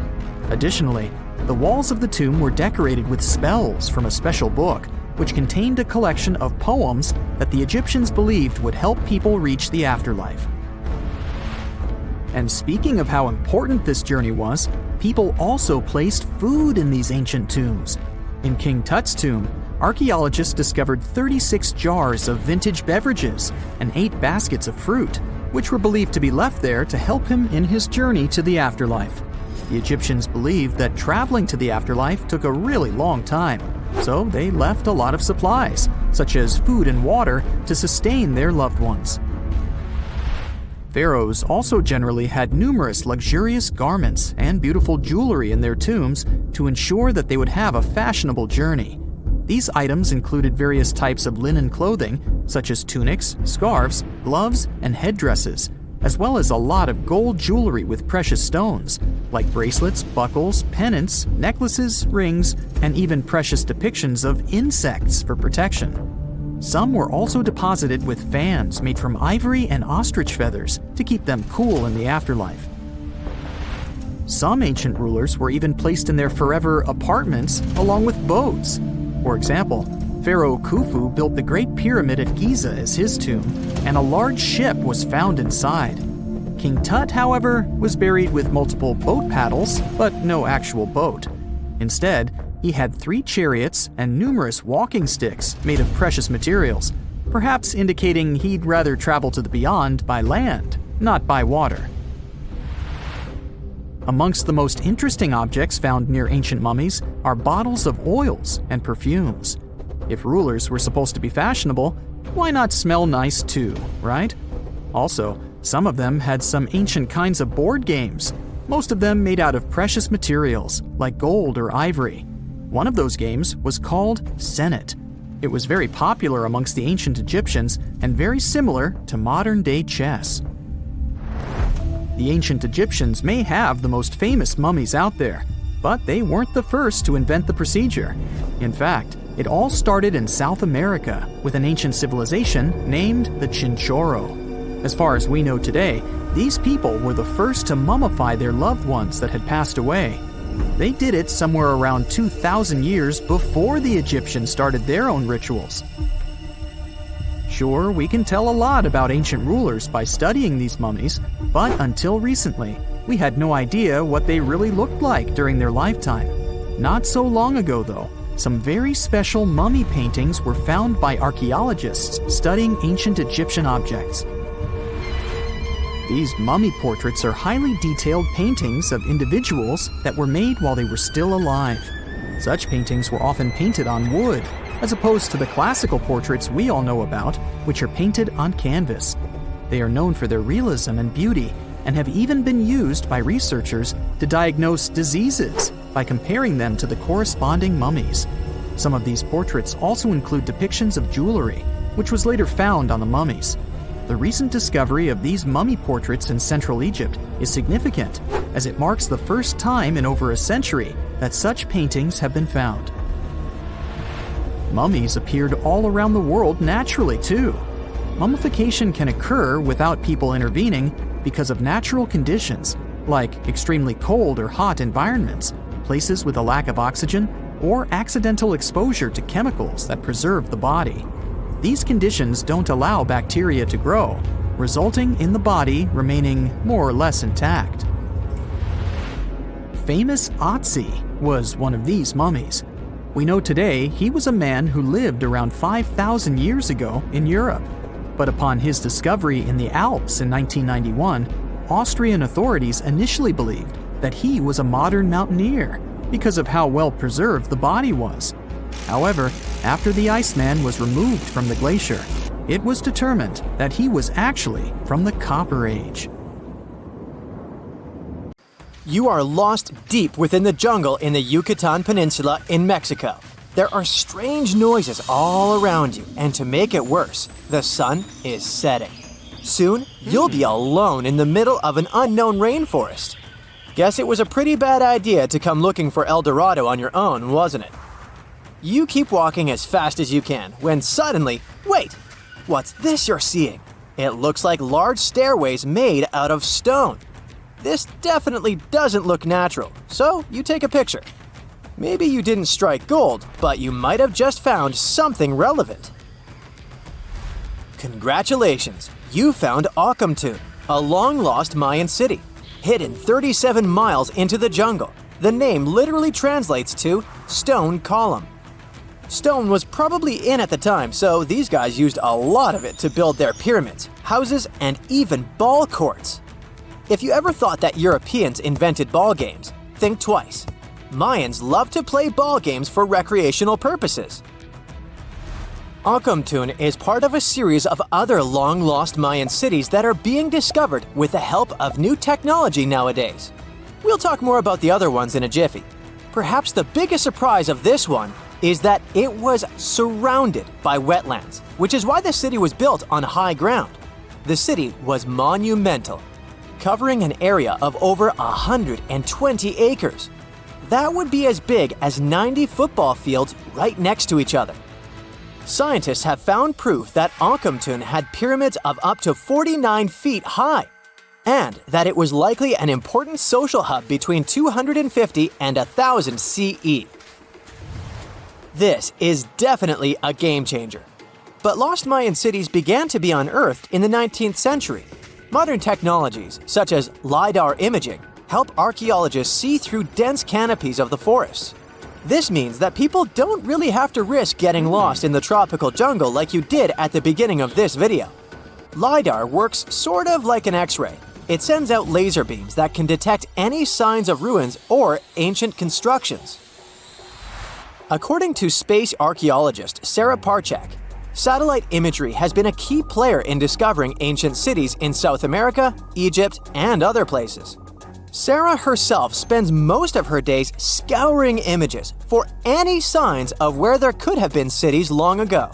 Additionally, the walls of the tomb were decorated with spells from a special book, which contained a collection of poems that the Egyptians believed would help people reach the afterlife. And speaking of how important this journey was, people also placed food in these ancient tombs. In King Tut's tomb, archaeologists discovered 36 jars of vintage beverages and 8 baskets of fruit, which were believed to be left there to help him in his journey to the afterlife. The Egyptians believed that traveling to the afterlife took a really long time, so they left a lot of supplies, such as food and water, to sustain their loved ones. Pharaohs also generally had numerous luxurious garments and beautiful jewelry in their tombs to ensure that they would have a fashionable journey. These items included various types of linen clothing, such as tunics, scarves, gloves, and headdresses, as well as a lot of gold jewelry with precious stones, like bracelets, buckles, pendants, necklaces, rings, and even precious depictions of insects for protection. Some were also deposited with fans made from ivory and ostrich feathers to keep them cool in the afterlife. Some ancient rulers were even placed in their forever apartments along with boats. For example, Pharaoh Khufu built the Great Pyramid at Giza as his tomb, and a large ship was found inside. King Tut, however, was buried with multiple boat paddles, but no actual boat. Instead, he had 3 chariots and numerous walking sticks made of precious materials, perhaps indicating he'd rather travel to the beyond by land, not by water. Amongst the most interesting objects found near ancient mummies are bottles of oils and perfumes. If rulers were supposed to be fashionable, why not smell nice too, right? Also, some of them had some ancient kinds of board games, most of them made out of precious materials like gold or ivory. One of those games was called Senet. It was very popular amongst the ancient Egyptians and very similar to modern-day chess. The ancient Egyptians may have the most famous mummies out there, but they weren't the first to invent the procedure. In fact, it all started in South America with an ancient civilization named the Chinchorro. As far as we know today, these people were the first to mummify their loved ones that had passed away. They did it somewhere around 2,000 years before the Egyptians started their own rituals. Sure, we can tell a lot about ancient rulers by studying these mummies, but until recently, we had no idea what they really looked like during their lifetime. Not so long ago, though, some very special mummy paintings were found by archaeologists studying ancient Egyptian objects. These mummy portraits are highly detailed paintings of individuals that were made while they were still alive. Such paintings were often painted on wood, as opposed to the classical portraits we all know about, which are painted on canvas. They are known for their realism and beauty, and have even been used by researchers to diagnose diseases by comparing them to the corresponding mummies. Some of these portraits also include depictions of jewelry, which was later found on the mummies. The recent discovery of these mummy portraits in Central Egypt is significant, as it marks the first time in over a century that such paintings have been found. Mummies appeared all around the world naturally, too. Mummification can occur without people intervening because of natural conditions, like extremely cold or hot environments, places with a lack of oxygen, or accidental exposure to chemicals that preserve the body. These conditions don't allow bacteria to grow, resulting in the body remaining more or less intact. Famous Ötzi was one of these mummies. We know today he was a man who lived around 5,000 years ago in Europe. But upon his discovery in the Alps in 1991, Austrian authorities initially believed that he was a modern mountaineer because of how well preserved the body was. However, after the Iceman was removed from the glacier, it was determined that he was actually from the Copper Age. You are lost deep within the jungle in the Yucatan Peninsula in Mexico. There are strange noises all around you, and to make it worse, the sun is setting. Soon, you'll be alone in the middle of an unknown rainforest. Guess it was a pretty bad idea to come looking for El Dorado on your own, wasn't it? You keep walking as fast as you can, when suddenly, wait! What's this you're seeing? It looks like large stairways made out of stone. This definitely doesn't look natural, so you take a picture. Maybe you didn't strike gold, but you might have just found something relevant. Congratulations! You found Akamtun, a long-lost Mayan city, hidden 37 miles into the jungle. The name literally translates to stone column. Stone was probably in at the time, so these guys used a lot of it to build their pyramids, houses, and even ball courts. If you ever thought that Europeans invented ball games, think twice. Mayans loved to play ball games for recreational purposes. Akamtun is part of a series of other long-lost Mayan cities that are being discovered with the help of new technology nowadays. We'll talk more about the other ones in a jiffy. Perhaps the biggest surprise of this one is that it was surrounded by wetlands, which is why the city was built on high ground. The city was monumental, covering an area of over 120 acres. That would be as big as 90 football fields right next to each other. Scientists have found proof that Akamtun had pyramids of up to 49 feet high, and that it was likely an important social hub between 250 and 1000 CE. This is definitely a game changer. But lost Mayan cities began to be unearthed in the 19th century. Modern technologies, such as LiDAR imaging, help archaeologists see through dense canopies of the forests. This means that people don't really have to risk getting lost in the tropical jungle like you did at the beginning of this video. LiDAR works sort of like an X-ray. It sends out laser beams that can detect any signs of ruins or ancient constructions. According to space archaeologist Sarah Parchak, satellite imagery has been a key player in discovering ancient cities in South America, Egypt, and other places. Sarah herself spends most of her days scouring images for any signs of where there could have been cities long ago.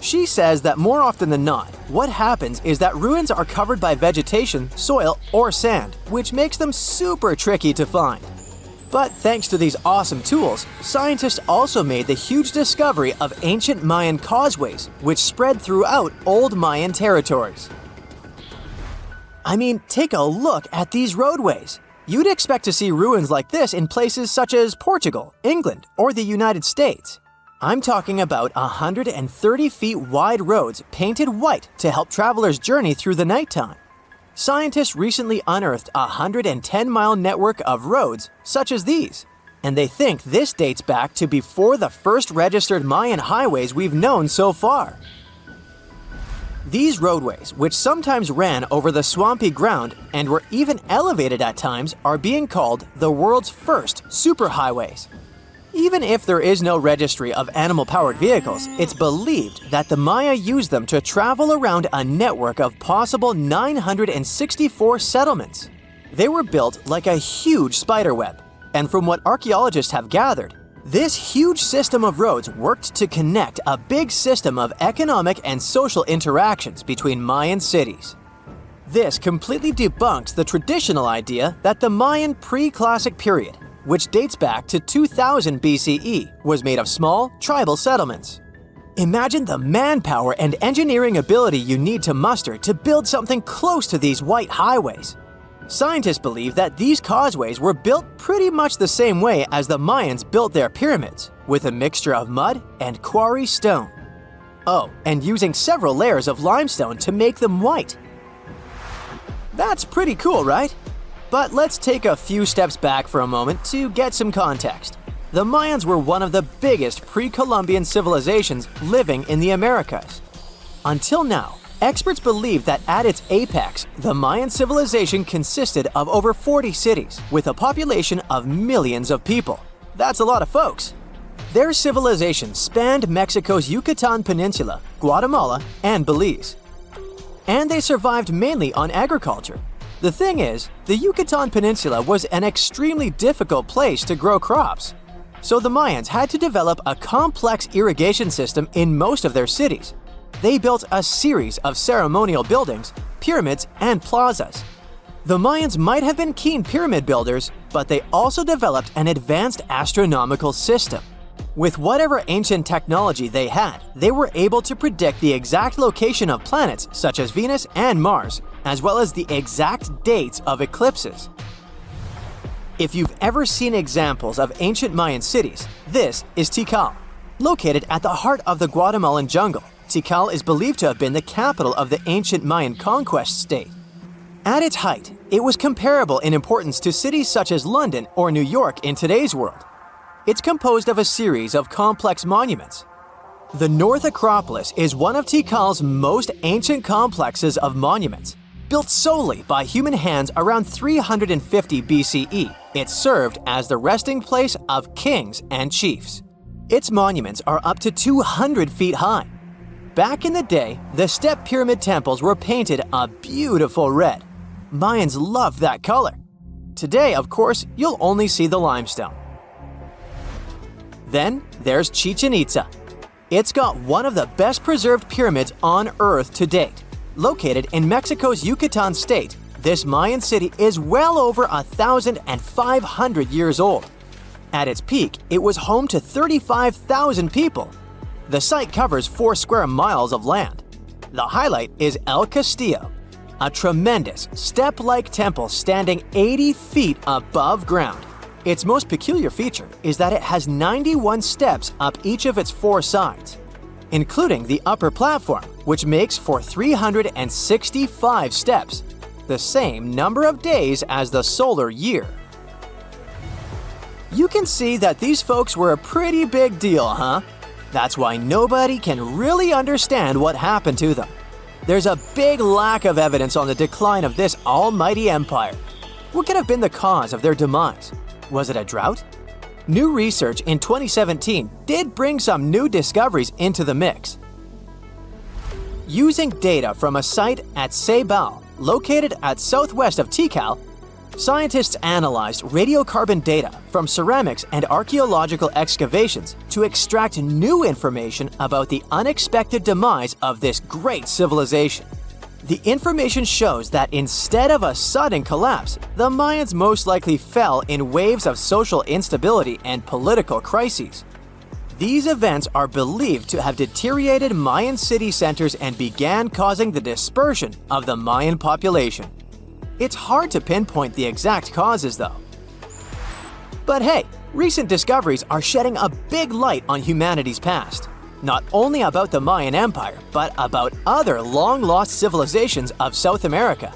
She says that more often than not, what happens is that ruins are covered by vegetation, soil, or sand, which makes them super tricky to find. But thanks to these awesome tools, scientists also made the huge discovery of ancient Mayan causeways, which spread throughout old Mayan territories. I mean, take a look at these roadways. You'd expect to see ruins like this in places such as Portugal, England, or the United States. I'm talking about 130 feet wide roads painted white to help travelers journey through the nighttime. Scientists recently unearthed a 110-mile network of roads such as these, and they think this dates back to before the first registered Mayan highways we've known so far. These roadways, which sometimes ran over the swampy ground and were even elevated at times, are being called the world's first superhighways. Even if there is no registry of animal-powered vehicles, it's believed that the Maya used them to travel around a network of possible 964 settlements. They were built like a huge spiderweb, and from what archaeologists have gathered, this huge system of roads worked to connect a big system of economic and social interactions between Mayan cities. This completely debunks the traditional idea that the Mayan pre-classic period, which dates back to 2000 BCE, was made of small, tribal settlements. Imagine the manpower and engineering ability you need to muster to build something close to these white highways. Scientists believe that these causeways were built pretty much the same way as the Mayans built their pyramids, with a mixture of mud and quarry stone. Oh, and using several layers of limestone to make them white. That's pretty cool, right? But let's take a few steps back for a moment to get some context. The Mayans were one of the biggest pre-Columbian civilizations living in the Americas. Until now, experts believe that at its apex, the Mayan civilization consisted of over 40 cities, with a population of millions of people. That's a lot of folks. Their civilization spanned Mexico's Yucatan Peninsula, Guatemala, and Belize. And they survived mainly on agriculture. The thing is, the Yucatan Peninsula was an extremely difficult place to grow crops. So the Mayans had to develop a complex irrigation system in most of their cities. They built a series of ceremonial buildings, pyramids, and plazas. The Mayans might have been keen pyramid builders, but they also developed an advanced astronomical system. With whatever ancient technology they had, they were able to predict the exact location of planets such as Venus and Mars, as well as the exact dates of eclipses. If you've ever seen examples of ancient Mayan cities, this is Tikal. Located at the heart of the Guatemalan jungle, Tikal is believed to have been the capital of the ancient Mayan conquest state. At its height, it was comparable in importance to cities such as London or New York in today's world. It's composed of a series of complex monuments. The North Acropolis is one of Tikal's most ancient complexes of monuments. Built solely by human hands around 350 BCE, it served as the resting place of kings and chiefs. Its monuments are up to 200 feet high. Back in the day, the step pyramid temples were painted a beautiful red. Mayans loved that color. Today, of course, you'll only see the limestone. Then there's Chichen Itza. It's got one of the best preserved pyramids on Earth to date. Located in Mexico's Yucatan state, this Mayan city is well over 1,500 years old. At its peak, it was home to 35,000 people. The site covers 4 square miles of land. The highlight is El Castillo, a tremendous step-like temple standing 80 feet above ground. Its most peculiar feature is that it has 91 steps up each of its 4 sides, including the upper platform, which makes for 365 steps, the same number of days as the solar year. You can see that these folks were a pretty big deal, huh? That's why nobody can really understand what happened to them. There's a big lack of evidence on the decline of this almighty empire. What could have been the cause of their demise? Was it a drought? New research in 2017 did bring some new discoveries into the mix. Using data from a site at Ceibal, located at southwest of Tikal, scientists analyzed radiocarbon data from ceramics and archaeological excavations to extract new information about the unexpected demise of this great civilization. The information shows that instead of a sudden collapse, the Mayans most likely fell in waves of social instability and political crises. These events are believed to have deteriorated Mayan city centers and began causing the dispersion of the Mayan population. It's hard to pinpoint the exact causes, though. But hey, recent discoveries are shedding a big light on humanity's past. Not only about the Mayan Empire, but about other long-lost civilizations of South America.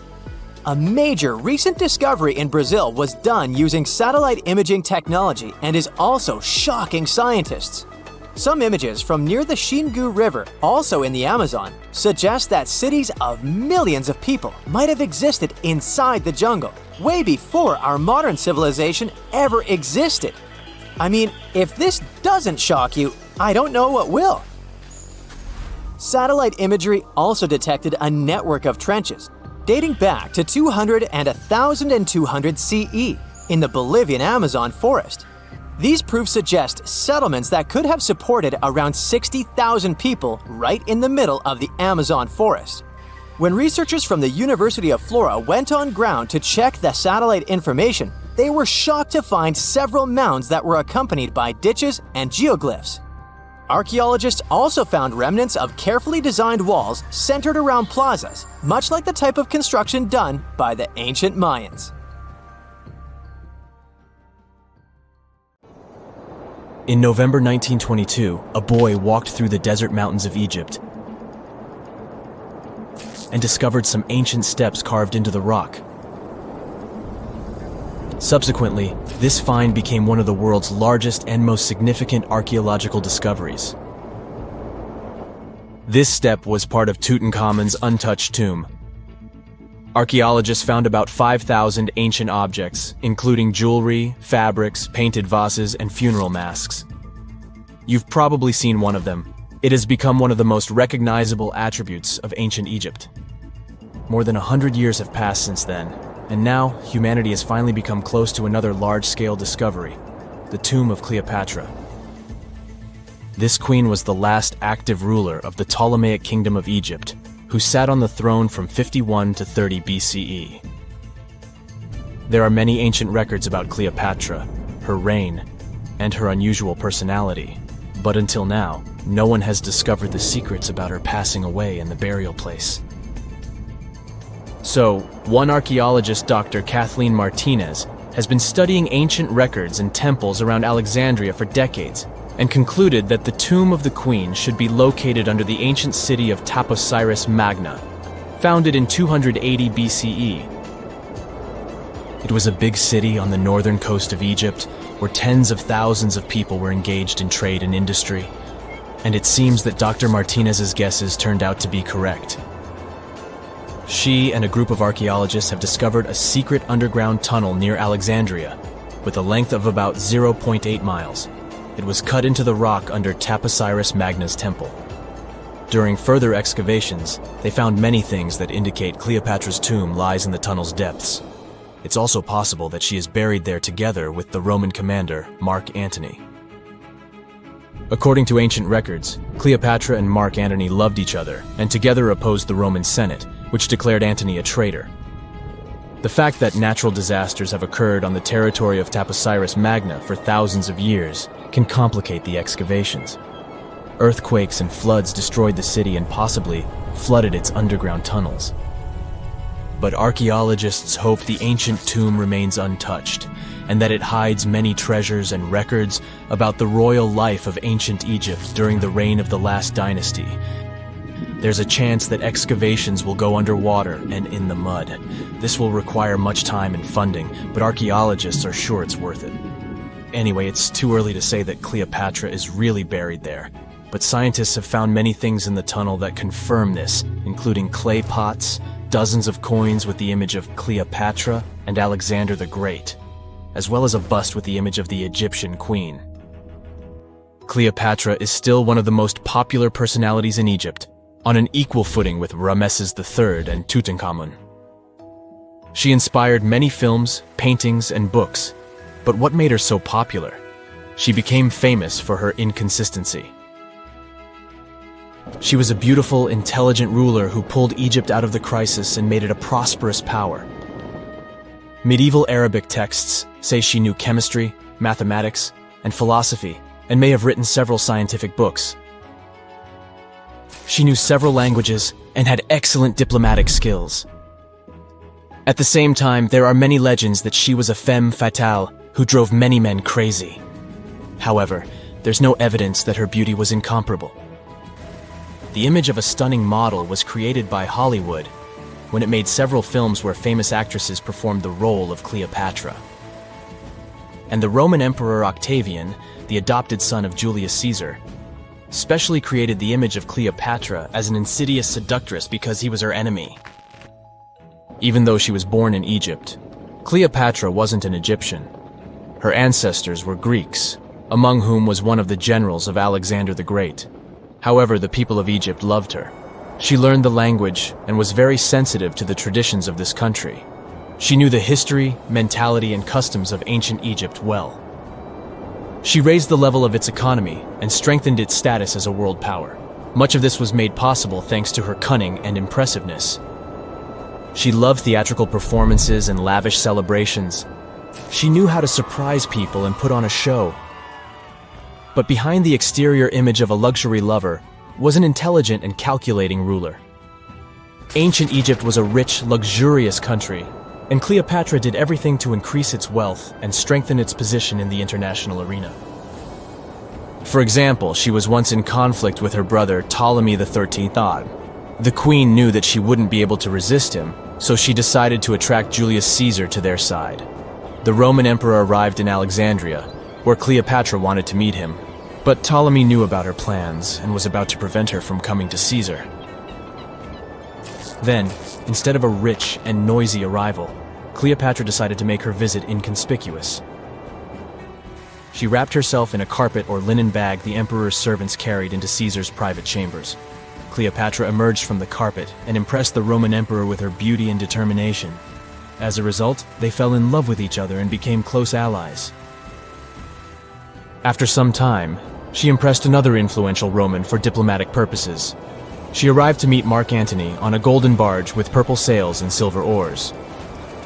A major recent discovery in Brazil was done using satellite imaging technology and is also shocking scientists. Some images from near the Xingu River, also in the Amazon, suggest that cities of millions of people might have existed inside the jungle, way before our modern civilization ever existed. I mean, if this doesn't shock you, I don't know what will. Satellite imagery also detected a network of trenches dating back to 200 and 1200 CE in the Bolivian Amazon forest. These proofs suggest settlements that could have supported around 60,000 people right in the middle of the Amazon forest. When researchers from the University of Florida went on ground to check the satellite information, they were shocked to find several mounds that were accompanied by ditches and geoglyphs. Archaeologists also found remnants of carefully designed walls centered around plazas, much like the type of construction done by the ancient Mayans. In November 1922, a boy walked through the desert mountains of Egypt and discovered some ancient steps carved into the rock. Subsequently, this find became one of the world's largest and most significant archaeological discoveries. This step was part of Tutankhamun's untouched tomb. Archaeologists found about 5,000 ancient objects, including jewelry, fabrics, painted vases, and funeral masks. You've probably seen one of them. It has become one of the most recognizable attributes of ancient Egypt. More than 100 years have passed since then, and now humanity has finally become close to another large-scale discovery, the tomb of Cleopatra. This queen was the last active ruler of the Ptolemaic Kingdom of Egypt, who sat on the throne from 51 to 30 BCE. There are many ancient records about Cleopatra, her reign, and her unusual personality, but until now, no one has discovered the secrets about her passing away in the burial place. So, one archaeologist, Dr. Kathleen Martinez, has been studying ancient records and temples around Alexandria for decades, and concluded that the tomb of the queen should be located under the ancient city of Taposiris Magna, founded in 280 BCE. It was a big city on the northern coast of Egypt, where tens of thousands of people were engaged in trade and industry, and it seems that Dr. Martinez's guesses turned out to be correct. She and a group of archaeologists have discovered a secret underground tunnel near Alexandria, with a length of about 0.8 miles. It was cut into the rock under Taposiris Magna's temple. During further excavations, they found many things that indicate Cleopatra's tomb lies in the tunnel's depths. It's also possible that she is buried there together with the Roman commander, Mark Antony. According to ancient records, Cleopatra and Mark Antony loved each other and together opposed the Roman Senate, which declared Antony a traitor. The fact that natural disasters have occurred on the territory of Taposiris Magna for thousands of years can complicate the excavations. Earthquakes and floods destroyed the city and possibly flooded its underground tunnels. But archaeologists hope the ancient tomb remains untouched, and that it hides many treasures and records about the royal life of ancient Egypt during the reign of the last dynasty. There's a chance that excavations will go underwater and in the mud. This will require much time and funding, but archaeologists are sure it's worth it. Anyway, it's too early to say that Cleopatra is really buried there, but scientists have found many things in the tunnel that confirm this, including clay pots, dozens of coins with the image of Cleopatra and Alexander the Great, as well as a bust with the image of the Egyptian queen. Cleopatra is still one of the most popular personalities in Egypt, on an equal footing with Ramesses III and Tutankhamun. She inspired many films, paintings, and books, but what made her so popular? She became famous for her inconsistency. She was a beautiful, intelligent ruler who pulled Egypt out of the crisis and made it a prosperous power. Medieval Arabic texts say she knew chemistry, mathematics, and philosophy, and may have written several scientific books. She knew several languages and had excellent diplomatic skills. At the same time, there are many legends that she was a femme fatale who drove many men crazy. However, there's no evidence that her beauty was incomparable. The image of a stunning model was created by Hollywood when it made several films where famous actresses performed the role of Cleopatra. And the Roman Emperor Octavian, the adopted son of Julius Caesar, specially created the image of Cleopatra as an insidious seductress because he was her enemy. Even though she was born in Egypt, Cleopatra wasn't an Egyptian. Her ancestors were Greeks, among whom was one of the generals of Alexander the Great. However, the people of Egypt loved her. She learned the language and was very sensitive to the traditions of this country. She knew the history, mentality, and customs of ancient Egypt well. She raised the level of its economy and strengthened its status as a world power. Much of this was made possible thanks to her cunning and impressiveness. She loved theatrical performances and lavish celebrations. She knew how to surprise people and put on a show. But behind the exterior image of a luxury lover was an intelligent and calculating ruler. Ancient Egypt was a rich, luxurious country, and Cleopatra did everything to increase its wealth and strengthen its position in the international arena. For example, she was once in conflict with her brother Ptolemy XIII Odd. The queen knew that she wouldn't be able to resist him, so she decided to attract Julius Caesar to their side. The Roman emperor arrived in Alexandria, where Cleopatra wanted to meet him, but Ptolemy knew about her plans and was about to prevent her from coming to Caesar. Then, instead of a rich and noisy arrival, Cleopatra decided to make her visit inconspicuous. She wrapped herself in a carpet or linen bag the emperor's servants carried into Caesar's private chambers. Cleopatra emerged from the carpet and impressed the Roman emperor with her beauty and determination. As a result, they fell in love with each other and became close allies. After some time, she impressed another influential Roman for diplomatic purposes. She arrived to meet Mark Antony on a golden barge with purple sails and silver oars.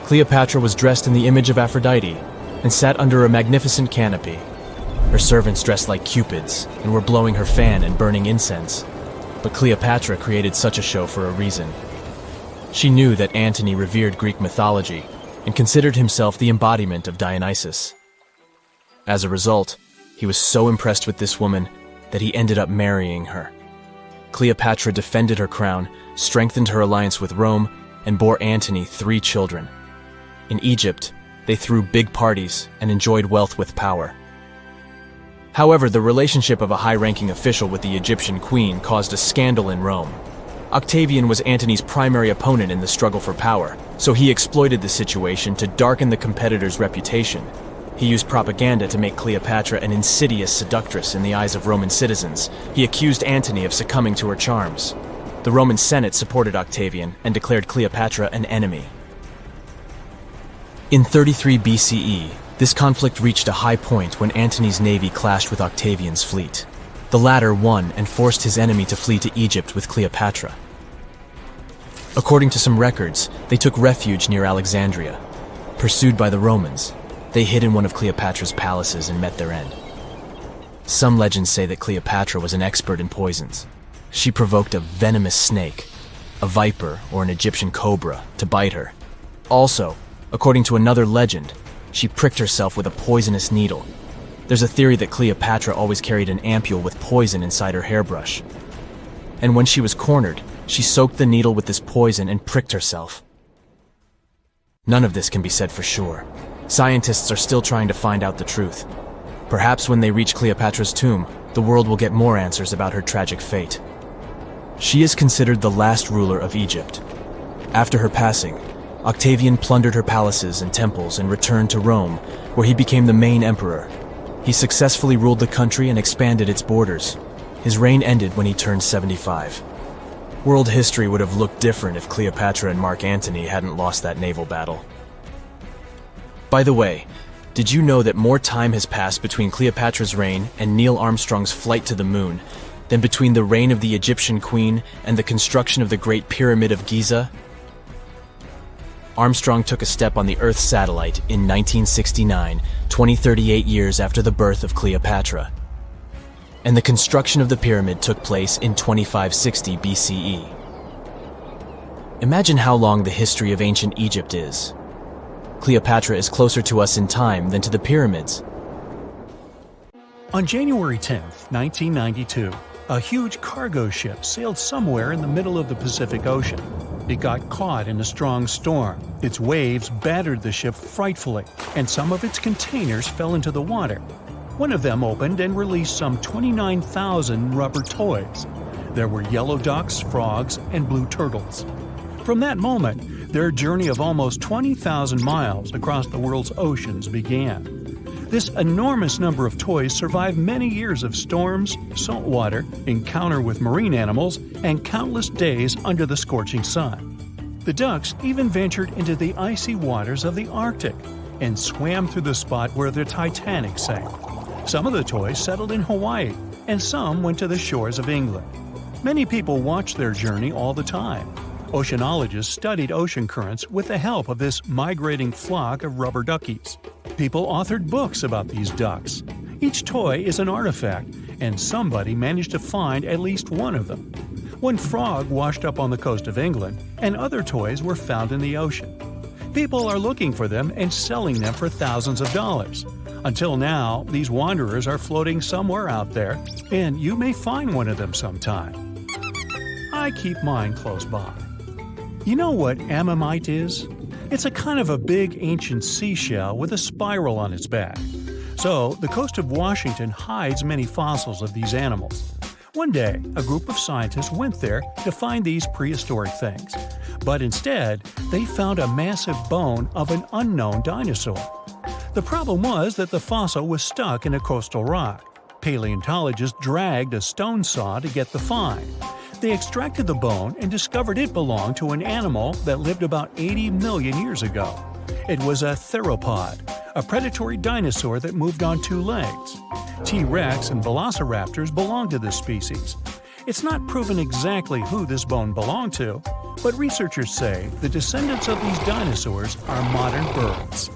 Cleopatra was dressed in the image of Aphrodite and sat under a magnificent canopy. Her servants dressed like cupids and were blowing her fan and burning incense. But Cleopatra created such a show for a reason. She knew that Antony revered Greek mythology and considered himself the embodiment of Dionysus. As a result, he was so impressed with this woman that he ended up marrying her. Cleopatra defended her crown, strengthened her alliance with Rome, and bore Antony 3 children. In Egypt, they threw big parties and enjoyed wealth with power. However, the relationship of a high-ranking official with the Egyptian queen caused a scandal in Rome. Octavian was Antony's primary opponent in the struggle for power, so he exploited the situation to darken the competitor's reputation. He used propaganda to make Cleopatra an insidious seductress in the eyes of Roman citizens. He accused Antony of succumbing to her charms. The Roman Senate supported Octavian and declared Cleopatra an enemy. In 33 BCE, this conflict reached a high point when Antony's navy clashed with Octavian's fleet. The latter won and forced his enemy to flee to Egypt with Cleopatra. According to some records, they took refuge near Alexandria. Pursued by the Romans, they hid in one of Cleopatra's palaces and met their end. Some legends say that Cleopatra was an expert in poisons. She provoked a venomous snake, a viper or an Egyptian cobra, to bite her. Also, according to another legend, she pricked herself with a poisonous needle. There's a theory that Cleopatra always carried an ampule with poison inside her hairbrush. And when she was cornered, she soaked the needle with this poison and pricked herself. None of this can be said for sure. Scientists are still trying to find out the truth. Perhaps when they reach Cleopatra's tomb, the world will get more answers about her tragic fate. She is considered the last ruler of Egypt. After her passing, Octavian plundered her palaces and temples and returned to Rome, where he became the main emperor. He successfully ruled the country and expanded its borders. His reign ended when he turned 75. World history would have looked different if Cleopatra and Mark Antony hadn't lost that naval battle. By the way, did you know that more time has passed between Cleopatra's reign and Neil Armstrong's flight to the moon than between the reign of the Egyptian queen and the construction of the Great Pyramid of Giza? Armstrong took a step on the Earth satellite in 1969, 38 years after the birth of Cleopatra. And the construction of the pyramid took place in 2560 BCE. Imagine how long the history of ancient Egypt is. Cleopatra is closer to us in time than to the pyramids. On January 10, 1992, a huge cargo ship sailed somewhere in the middle of the Pacific Ocean. It got caught in a strong storm. Its waves battered the ship frightfully, and some of its containers fell into the water. One of them opened and released some 29,000 rubber toys. There were yellow ducks, frogs, and blue turtles. From that moment, their journey of almost 20,000 miles across the world's oceans began. This enormous number of toys survived many years of storms, salt water, encounter with marine animals, and countless days under the scorching sun. The ducks even ventured into the icy waters of the Arctic and swam through the spot where the Titanic sank. Some of the toys settled in Hawaii, and some went to the shores of England. Many people watched their journey all the time. Oceanologists studied ocean currents with the help of this migrating flock of rubber duckies. People authored books about these ducks. Each toy is an artifact, and somebody managed to find at least one of them. One frog washed up on the coast of England, and other toys were found in the ocean. People are looking for them and selling them for thousands of dollars. Until now, these wanderers are floating somewhere out there, and you may find one of them sometime. I keep mine close by. You know what ammonite is? It's a kind of a big ancient seashell with a spiral on its back. So, the coast of Washington hides many fossils of these animals. One day, a group of scientists went there to find these prehistoric things. But instead, they found a massive bone of an unknown dinosaur. The problem was that the fossil was stuck in a coastal rock. Paleontologists dragged a stone saw to get the find. They extracted the bone and discovered it belonged to an animal that lived about 80 million years ago. It was a theropod, a predatory dinosaur that moved on two legs. T-Rex and velociraptors belonged to this species. It's not proven exactly who this bone belonged to, but researchers say the descendants of these dinosaurs are modern birds.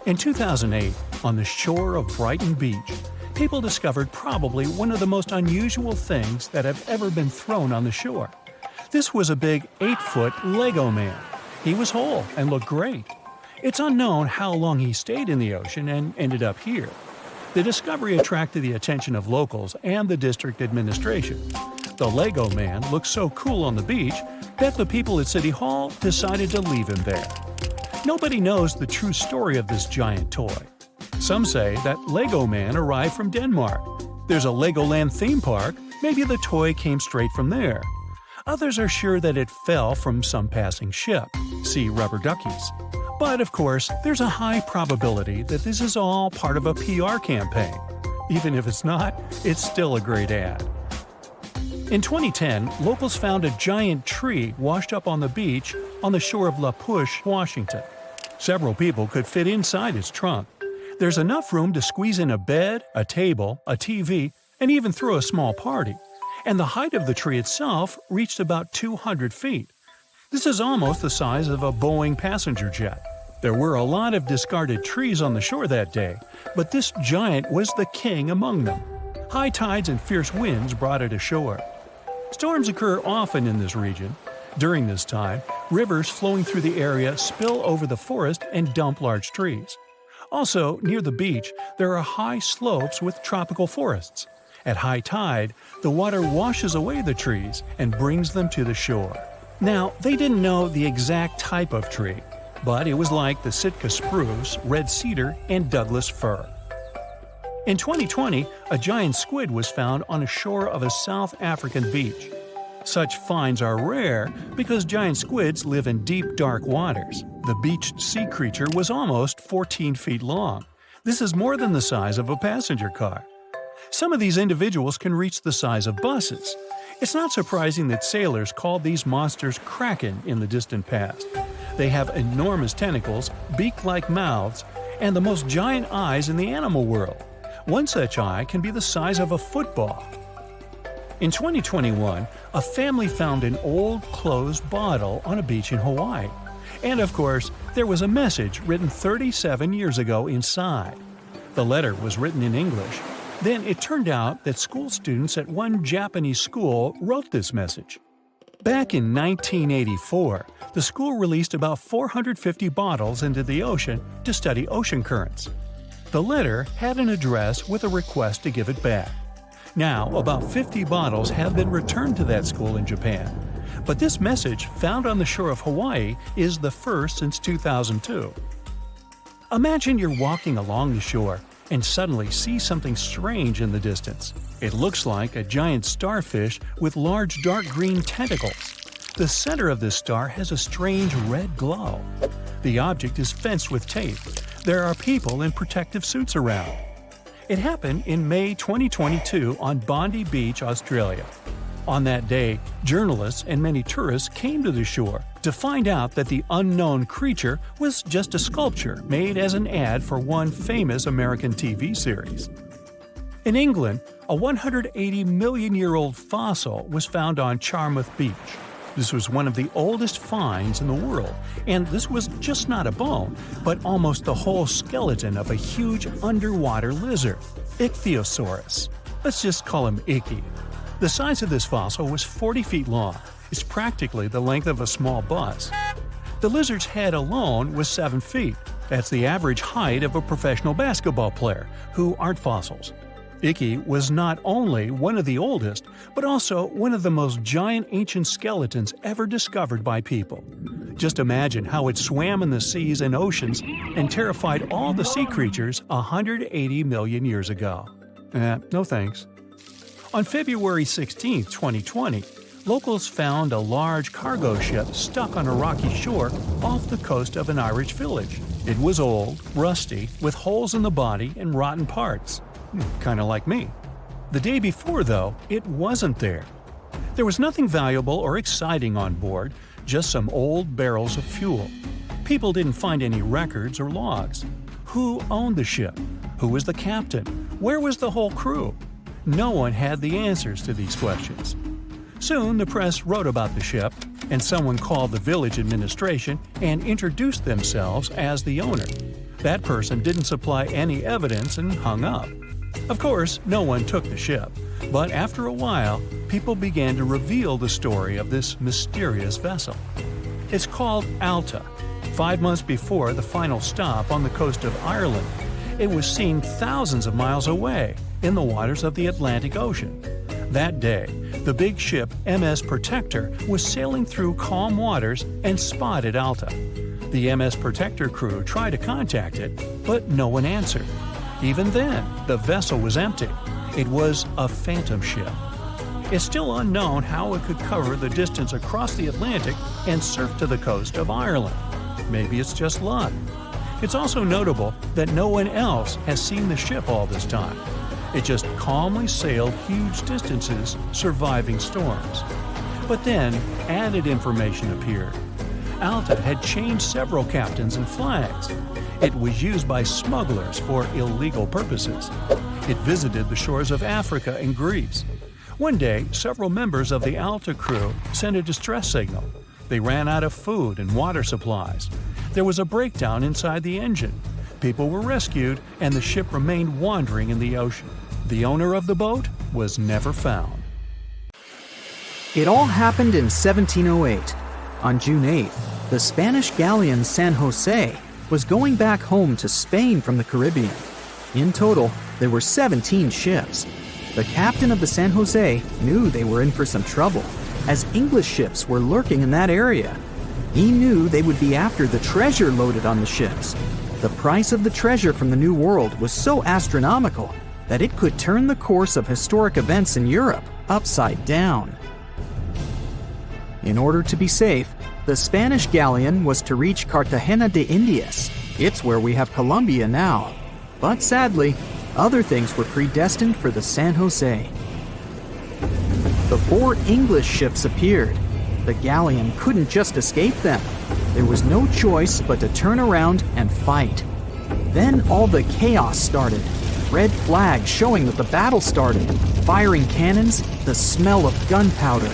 In 2008, on the shore of Brighton Beach, people discovered probably one of the most unusual things that have ever been thrown on the shore. This was a big 8-foot Lego man. He was whole and looked great. It's unknown how long he stayed in the ocean and ended up here. The discovery attracted the attention of locals and the district administration. The Lego man looked so cool on the beach that the people at City Hall decided to leave him there. Nobody knows the true story of this giant toy. Some say that Lego Man arrived from Denmark. There's a Legoland theme park. Maybe the toy came straight from there. Others are sure that it fell from some passing ship. See rubber duckies. But of course, there's a high probability that this is all part of a PR campaign. Even if it's not, it's still a great ad. In 2010, locals found a giant tree washed up on the beach on the shore of La Push, Washington. Several people could fit inside its trunk. There's enough room to squeeze in a bed, a table, a TV, and even throw a small party. And the height of the tree itself reached about 200 feet. This is almost the size of a Boeing passenger jet. There were a lot of discarded trees on the shore that day, but this giant was the king among them. High tides and fierce winds brought it ashore. Storms occur often in this region. During this time, rivers flowing through the area spill over the forest and dump large trees. Also, near the beach, there are high slopes with tropical forests. At high tide, the water washes away the trees and brings them to the shore. Now, they didn't know the exact type of tree, but it was like the Sitka spruce, red cedar, and Douglas fir. In 2020, a giant squid was found on a shore of a South African beach. Such finds are rare because giant squids live in deep, dark waters. The beached sea creature was almost 14 feet long. This is more than the size of a passenger car. Some of these individuals can reach the size of buses. It's not surprising that sailors called these monsters kraken in the distant past. They have enormous tentacles, beak-like mouths, and the most giant eyes in the animal world. One such eye can be the size of a football. In 2021, a family found an old closed bottle on a beach in Hawaii. And of course, there was a message written 37 years ago inside. The letter was written in English. Then it turned out that school students at one Japanese school wrote this message. Back in 1984, the school released about 450 bottles into the ocean to study ocean currents. The letter had an address with a request to give it back. Now, about 50 bottles have been returned to that school in Japan. But this message, found on the shore of Hawaii, is the first since 2002. Imagine you're walking along the shore and suddenly see something strange in the distance. It looks like a giant starfish with large dark green tentacles. The center of this star has a strange red glow. The object is fenced with tape. There are people in protective suits around. It happened in May 2022 on Bondi Beach, Australia. On that day, journalists and many tourists came to the shore to find out that the unknown creature was just a sculpture made as an ad for one famous American TV series. In England, a 180-million-year-old fossil was found on Charmouth Beach. This was one of the oldest finds in the world, and this was just not a bone, but almost the whole skeleton of a huge underwater lizard, Ichthyosaurus. Let's just call him Icky. The size of this fossil was 40 feet long. It's practically the length of a small bus. The lizard's head alone was 7 feet. That's the average height of a professional basketball player, who aren't fossils. Icky was not only one of the oldest, but also one of the most giant ancient skeletons ever discovered by people. Just imagine how it swam in the seas and oceans and terrified all the sea creatures 180 million years ago. No thanks. On February 16, 2020, locals found a large cargo ship stuck on a rocky shore off the coast of an Irish village. It was old, rusty, with holes in the body and rotten parts. Kinda like me. The day before, though, it wasn't there. There was nothing valuable or exciting on board, just some old barrels of fuel. People didn't find any records or logs. Who owned the ship? Who was the captain? Where was the whole crew? No one had the answers to these questions. Soon, the press wrote about the ship, and someone called the village administration and introduced themselves as the owner. That person didn't supply any evidence and hung up. Of course, no one took the ship, but after a while, people began to reveal the story of this mysterious vessel. It's called Alta. 5 months before the final stop on the coast of Ireland, it was seen thousands of miles away in the waters of the Atlantic Ocean. That day, the big ship MS Protector was sailing through calm waters and spotted Alta. The MS Protector crew tried to contact it, but no one answered. Even then, the vessel was empty. It was a phantom ship. It's still unknown how it could cover the distance across the Atlantic and surf to the coast of Ireland. maybe it's just luck. It's also notable that no one else has seen the ship all this time. It just calmly sailed huge distances, surviving storms. But then, added information appeared. Alta had changed several captains and flags. It was used by smugglers for illegal purposes. It visited the shores of Africa and Greece. One day, several members of the Alta crew sent a distress signal. They ran out of food and water supplies. There was a breakdown inside the engine. People were rescued, and the ship remained wandering in the ocean. The owner of the boat was never found. It all happened in 1708. On June 8th, the Spanish galleon San Jose was going back home to Spain from the Caribbean. In total, there were 17 ships. The captain of the San Jose knew they were in for some trouble, as English ships were lurking in that area. He knew they would be after the treasure loaded on the ships. The price of the treasure from the New World was so astronomical that it could turn the course of historic events in Europe upside down. In order to be safe, the Spanish galleon was to reach Cartagena de Indias. It's where we have Colombia now. But sadly, other things were predestined for the San Jose. The 4 English ships appeared. The galleon couldn't just escape them. There was no choice but to turn around and fight. Then all the chaos started. Red flags showing that the battle started. Firing cannons, the smell of gunpowder.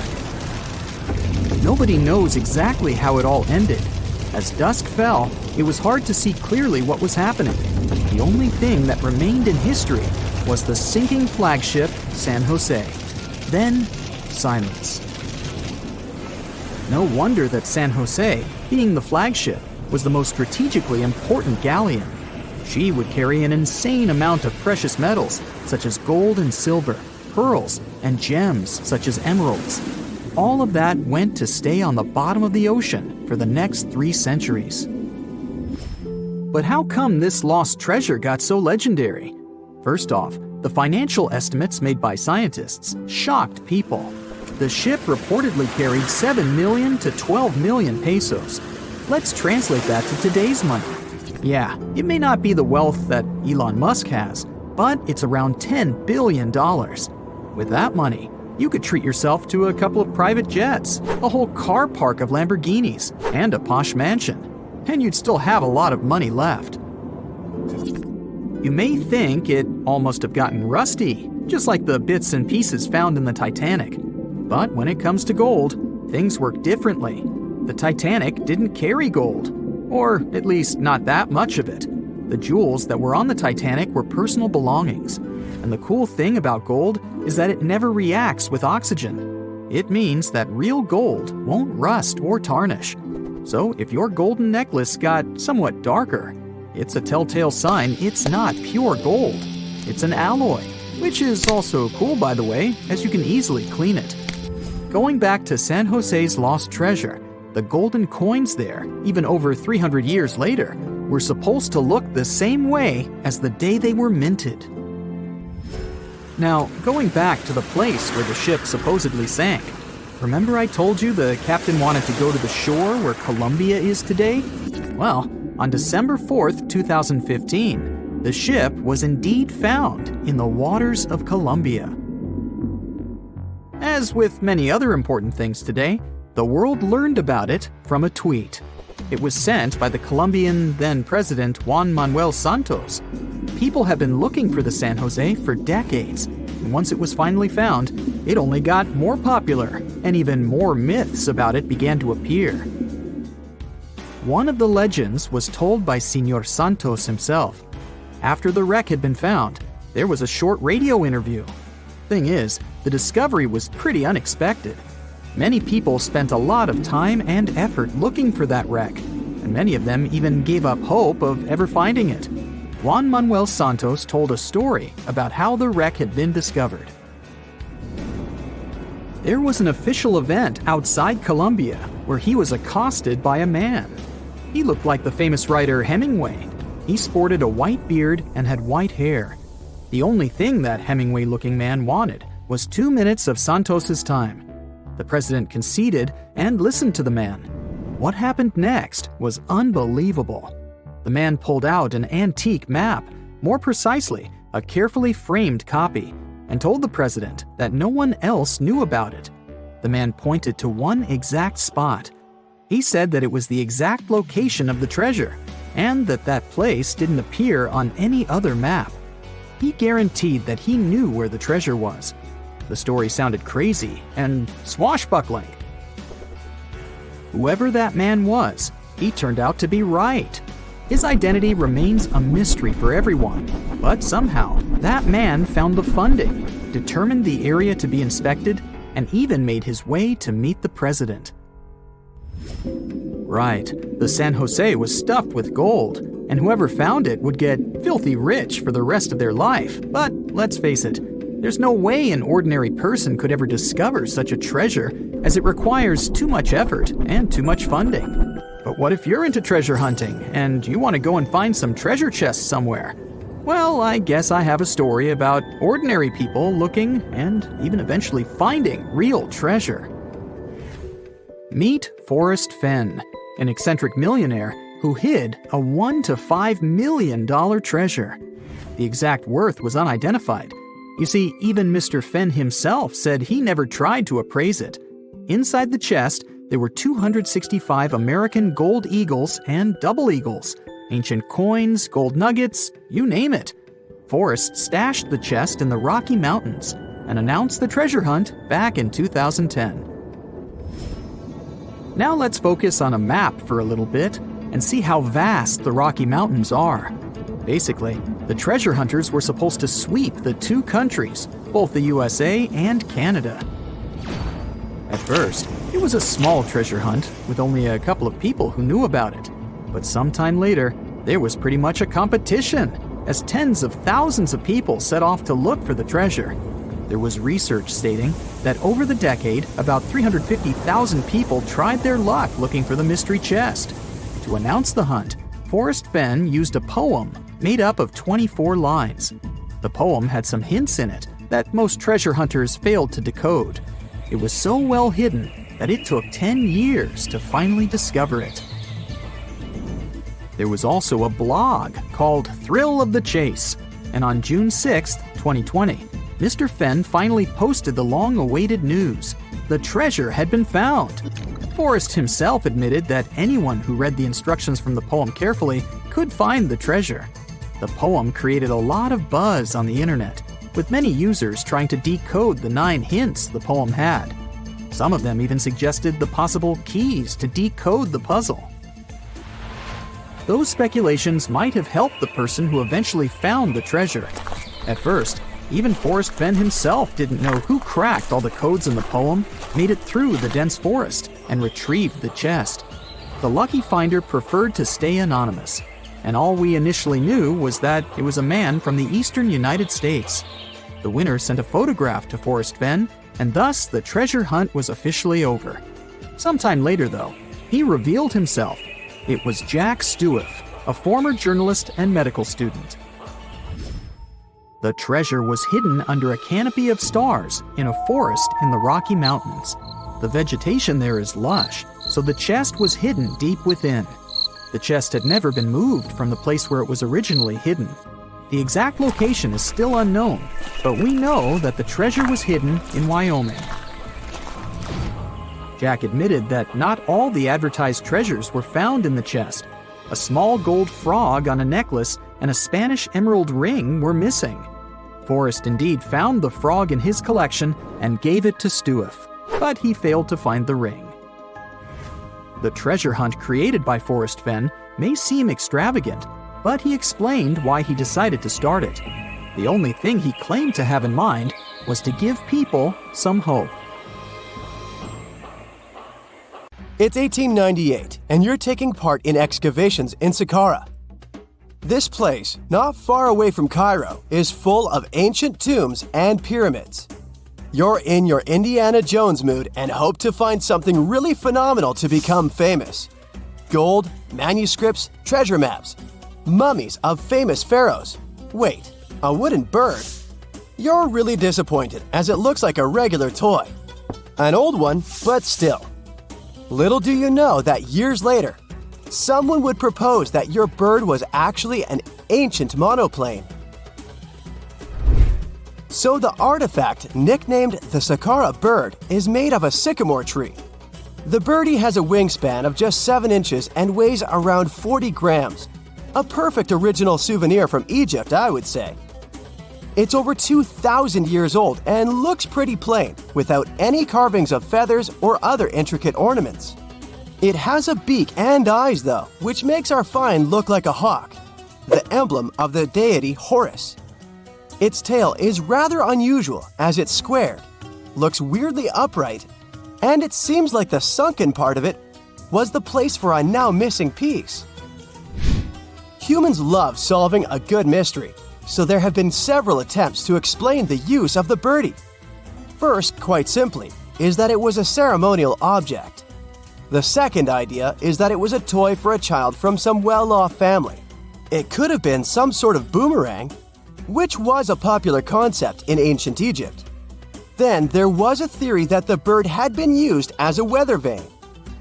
Nobody knows exactly how it all ended. As dusk fell, it was hard to see clearly what was happening. The only thing that remained in history was the sinking flagship San Jose. Then, silence. No wonder that San Jose, being the flagship, was the most strategically important galleon. She would carry an insane amount of precious metals, such as gold and silver, pearls, and gems, such as emeralds. All of that went to stay on the bottom of the ocean for the next 3 centuries. But how come this lost treasure got so legendary? First off, the financial estimates made by scientists shocked people. The ship reportedly carried 7 million to 12 million pesos. Let's translate that to today's money. Yeah, it may not be the wealth that Elon Musk has, but it's around $10 billion. With that money, you could treat yourself to a couple of private jets, a whole car park of Lamborghinis, and a posh mansion. And you'd still have a lot of money left. You may think it all must have gotten rusty, just like the bits and pieces found in the Titanic. But when it comes to gold, things work differently. The Titanic didn't carry gold, or at least not that much of it. The jewels that were on the Titanic were personal belongings. And the cool thing about gold is that it never reacts with oxygen. It means that real gold won't rust or tarnish. So if your golden necklace got somewhat darker, it's a telltale sign it's not pure gold. It's an alloy, which is also cool, by the way, as you can easily clean it. Going back to San Jose's lost treasure, the golden coins there, even over 300 years later, were supposed to look the same way as the day they were minted. Now, going back to the place where the ship supposedly sank, remember I told you the captain wanted to go to the shore where Colombia is today? Well, on December 4th, 2015, the ship was indeed found in the waters of Colombia. As with many other important things today, the world learned about it from a tweet. It was sent by the Colombian then-president Juan Manuel Santos. People have been looking for the San Jose for decades, and once it was finally found, it only got more popular, and even more myths about it began to appear. One of the legends was told by Señor Santos himself. After the wreck had been found, there was a short radio interview. Thing is, the discovery was pretty unexpected. Many people spent a lot of time and effort looking for that wreck, and many of them even gave up hope of ever finding it. Juan Manuel Santos told a story about how the wreck had been discovered. There was an official event outside Colombia where he was accosted by a man. He looked like the famous writer Hemingway. He sported a white beard and had white hair. The only thing that Hemingway-looking man wanted was 2 minutes of Santos's time. The president conceded and listened to the man. What happened next was unbelievable. The man pulled out an antique map, more precisely, a carefully framed copy, and told the president that no one else knew about it. The man pointed to one exact spot. He said that it was the exact location of the treasure, and that place didn't appear on any other map. He guaranteed that he knew where the treasure was. The story sounded crazy and swashbuckling. Whoever that man was, he turned out to be right. His identity remains a mystery for everyone, but somehow that man found the funding, determined the area to be inspected, and even made his way to meet the president. Right, the San Jose was stuffed with gold, and whoever found it would get filthy rich for the rest of their life. But let's face it, there's no way an ordinary person could ever discover such a treasure, as it requires too much effort and too much funding. But what if you're into treasure hunting and you want to go and find some treasure chests somewhere? Well, I guess I have a story about ordinary people looking and even eventually finding real treasure. Meet Forrest Fenn, an eccentric millionaire who hid a $1 to $5 million treasure. The exact worth was unidentified. You see, even Mr. Fenn himself said he never tried to appraise it. Inside the chest, there were 265 American gold eagles and double eagles, ancient coins, gold nuggets, you name it. Forrest stashed the chest in the Rocky Mountains and announced the treasure hunt back in 2010. Now let's focus on a map for a little bit and see how vast the Rocky Mountains are. Basically, the treasure hunters were supposed to sweep the two countries, both the USA and Canada. At first, it was a small treasure hunt with only a couple of people who knew about it. But sometime later, there was pretty much a competition, as tens of thousands of people set off to look for the treasure. There was research stating that over the decade, about 350,000 people tried their luck looking for the mystery chest. To announce the hunt, Forrest Fenn used a poem made up of 24 lines. The poem had some hints in it that most treasure hunters failed to decode. It was so well hidden that it took 10 years to finally discover it. There was also a blog called Thrill of the Chase, and on June 6, 2020, Mr. Fenn finally posted the long-awaited news. The treasure had been found. Forrest himself admitted that anyone who read the instructions from the poem carefully could find the treasure. The poem created a lot of buzz on the internet, with many users trying to decode the 9 hints the poem had. Some of them even suggested the possible keys to decode the puzzle. Those speculations might have helped the person who eventually found the treasure. At first, even Forrest Fenn himself didn't know who cracked all the codes in the poem, made it through the dense forest, and retrieved the chest. The lucky finder preferred to stay anonymous, and all we initially knew was that it was a man from the eastern United States. The winner sent a photograph to Forrest Fenn, and thus the treasure hunt was officially over. Sometime later, though, he revealed himself. It was Jack Stewart, a former journalist and medical student. The treasure was hidden under a canopy of stars in a forest in the Rocky Mountains. The vegetation there is lush, so the chest was hidden deep within. The chest had never been moved from the place where it was originally hidden. The exact location is still unknown, but we know that the treasure was hidden in Wyoming. Jack admitted that not all the advertised treasures were found in the chest. A small gold frog on a necklace and a Spanish emerald ring were missing. Forrest indeed found the frog in his collection and gave it to Stewart, but he failed to find the ring. The treasure hunt created by Forrest Fenn may seem extravagant, but he explained why he decided to start it. The only thing he claimed to have in mind was to give people some hope. It's 1898, and you're taking part in excavations in Saqqara. This place, not far away from Cairo, is full of ancient tombs and pyramids. You're in your Indiana Jones mood and hope to find something really phenomenal to become famous. Gold, manuscripts, treasure maps, mummies of famous pharaohs. Wait, a wooden bird? You're really disappointed as it looks like a regular toy. An old one, but still. Little do you know that years later, someone would propose that your bird was actually an ancient monoplane. So the artifact, nicknamed the Saqqara bird, is made of a sycamore tree. The birdie has a wingspan of just 7 inches and weighs around 40 grams. A perfect original souvenir from Egypt, I would say. It's over 2,000 years old and looks pretty plain, without any carvings of feathers or other intricate ornaments. It has a beak and eyes though, which makes our find look like a hawk, the emblem of the deity Horus. Its tail is rather unusual as it's squared, looks weirdly upright, and it seems like the sunken part of it was the place for a now missing piece. Humans love solving a good mystery, so there have been several attempts to explain the use of the birdie. First, quite simply, is that it was a ceremonial object. The second idea is that it was a toy for a child from some well-off family. It could have been some sort of boomerang, which was a popular concept in ancient Egypt. Then there was a theory that the bird had been used as a weather vane.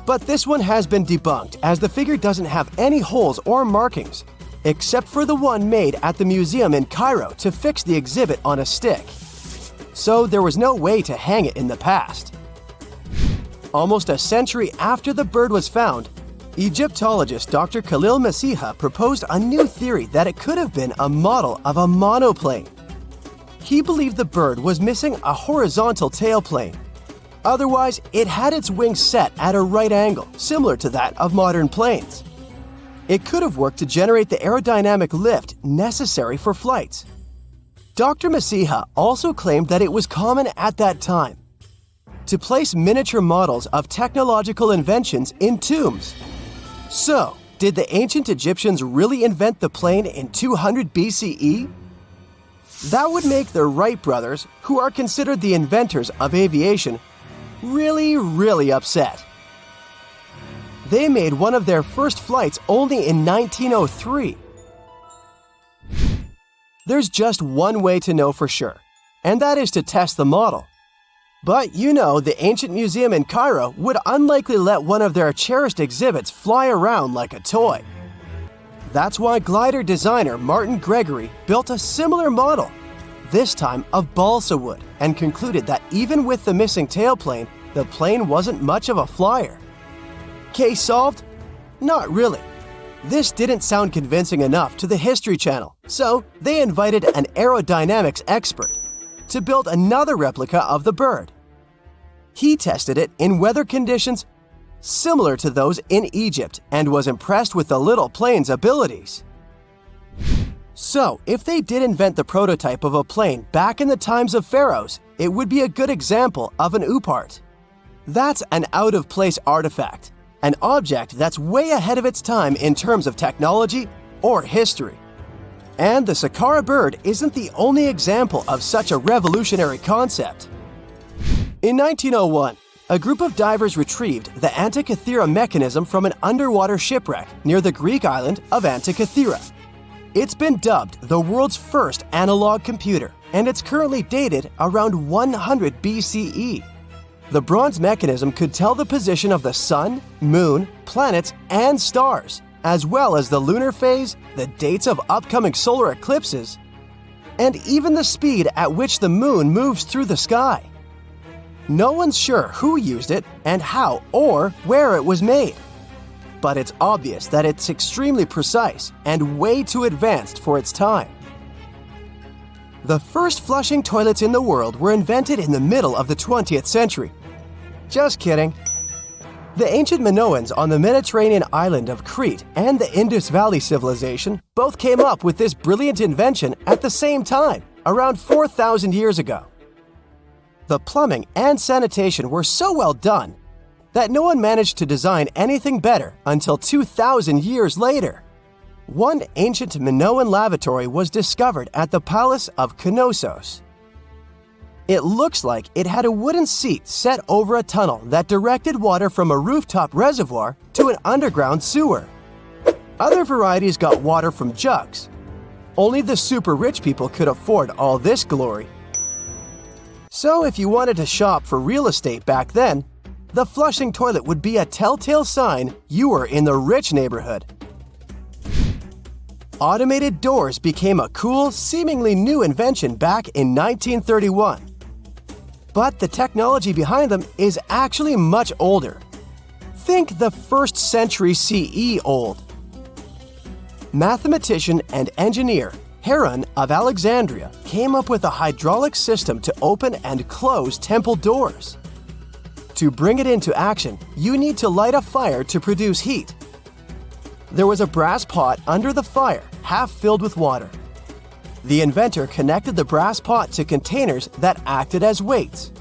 But this one has been debunked as the figure doesn't have any holes or markings, except for the one made at the museum in Cairo to fix the exhibit on a stick. So there was no way to hang it in the past. Almost a century after the bird was found, Egyptologist Dr. Khalil Masiha proposed a new theory that it could have been a model of a monoplane. He believed the bird was missing a horizontal tailplane. Otherwise, it had its wings set at a right angle, similar to that of modern planes. It could have worked to generate the aerodynamic lift necessary for flights. Dr. Masiha also claimed that it was common at that time to place miniature models of technological inventions in tombs. So, did the ancient Egyptians really invent the plane in 200 BCE? That would make the Wright brothers, who are considered the inventors of aviation, really upset. They made one of their first flights only in 1903. There's just one way to know for sure, and that is to test the model. But you know, the ancient museum in Cairo would unlikely let one of their cherished exhibits fly around like a toy. That's why glider designer Martin Gregory built a similar model, this time of balsa wood, and concluded that even with the missing tailplane, the plane wasn't much of a flyer. Case solved? Not really. This didn't sound convincing enough to the History Channel, so they invited an aerodynamics expert to build another replica of the bird. He tested it in weather conditions similar to those in Egypt and was impressed with the little plane's abilities. So, if they did invent the prototype of a plane back in the times of pharaohs, it would be a good example of an oupart. That's an out-of-place artifact, an object that's way ahead of its time in terms of technology or history. And the Saqqara bird isn't the only example of such a revolutionary concept. In 1901, a group of divers retrieved the Antikythera mechanism from an underwater shipwreck near the Greek island of Antikythera. It's been dubbed the world's first analog computer, and it's currently dated around 100 BCE. The bronze mechanism could tell the position of the sun, moon, planets, and stars, as well as the lunar phase, the dates of upcoming solar eclipses, and even the speed at which the moon moves through the sky. No one's sure who used it and how or where it was made. But it's obvious that it's extremely precise and way too advanced for its time. The first flushing toilets in the world were invented in the middle of the 20th century. Just kidding. The ancient Minoans on the Mediterranean island of Crete and the Indus Valley civilization both came up with this brilliant invention at the same time, around 4,000 years ago. The plumbing and sanitation were so well done that no one managed to design anything better until 2,000 years later. One ancient Minoan lavatory was discovered at the Palace of Knossos. It looks like it had a wooden seat set over a tunnel that directed water from a rooftop reservoir to an underground sewer. Other varieties got water from jugs. Only the super rich people could afford all this glory. So if you wanted to shop for real estate back then, the flushing toilet would be a telltale sign you were in the rich neighborhood. Automated doors became a cool, seemingly new invention back in 1931. But the technology behind them is actually much older. Think the 1st century CE old. Mathematician and engineer Heron of Alexandria came up with a hydraulic system to open and close temple doors. To bring it into action, you need to light a fire to produce heat. There was a brass pot under the fire, half filled with water. The inventor connected the brass pot to containers that acted as weights.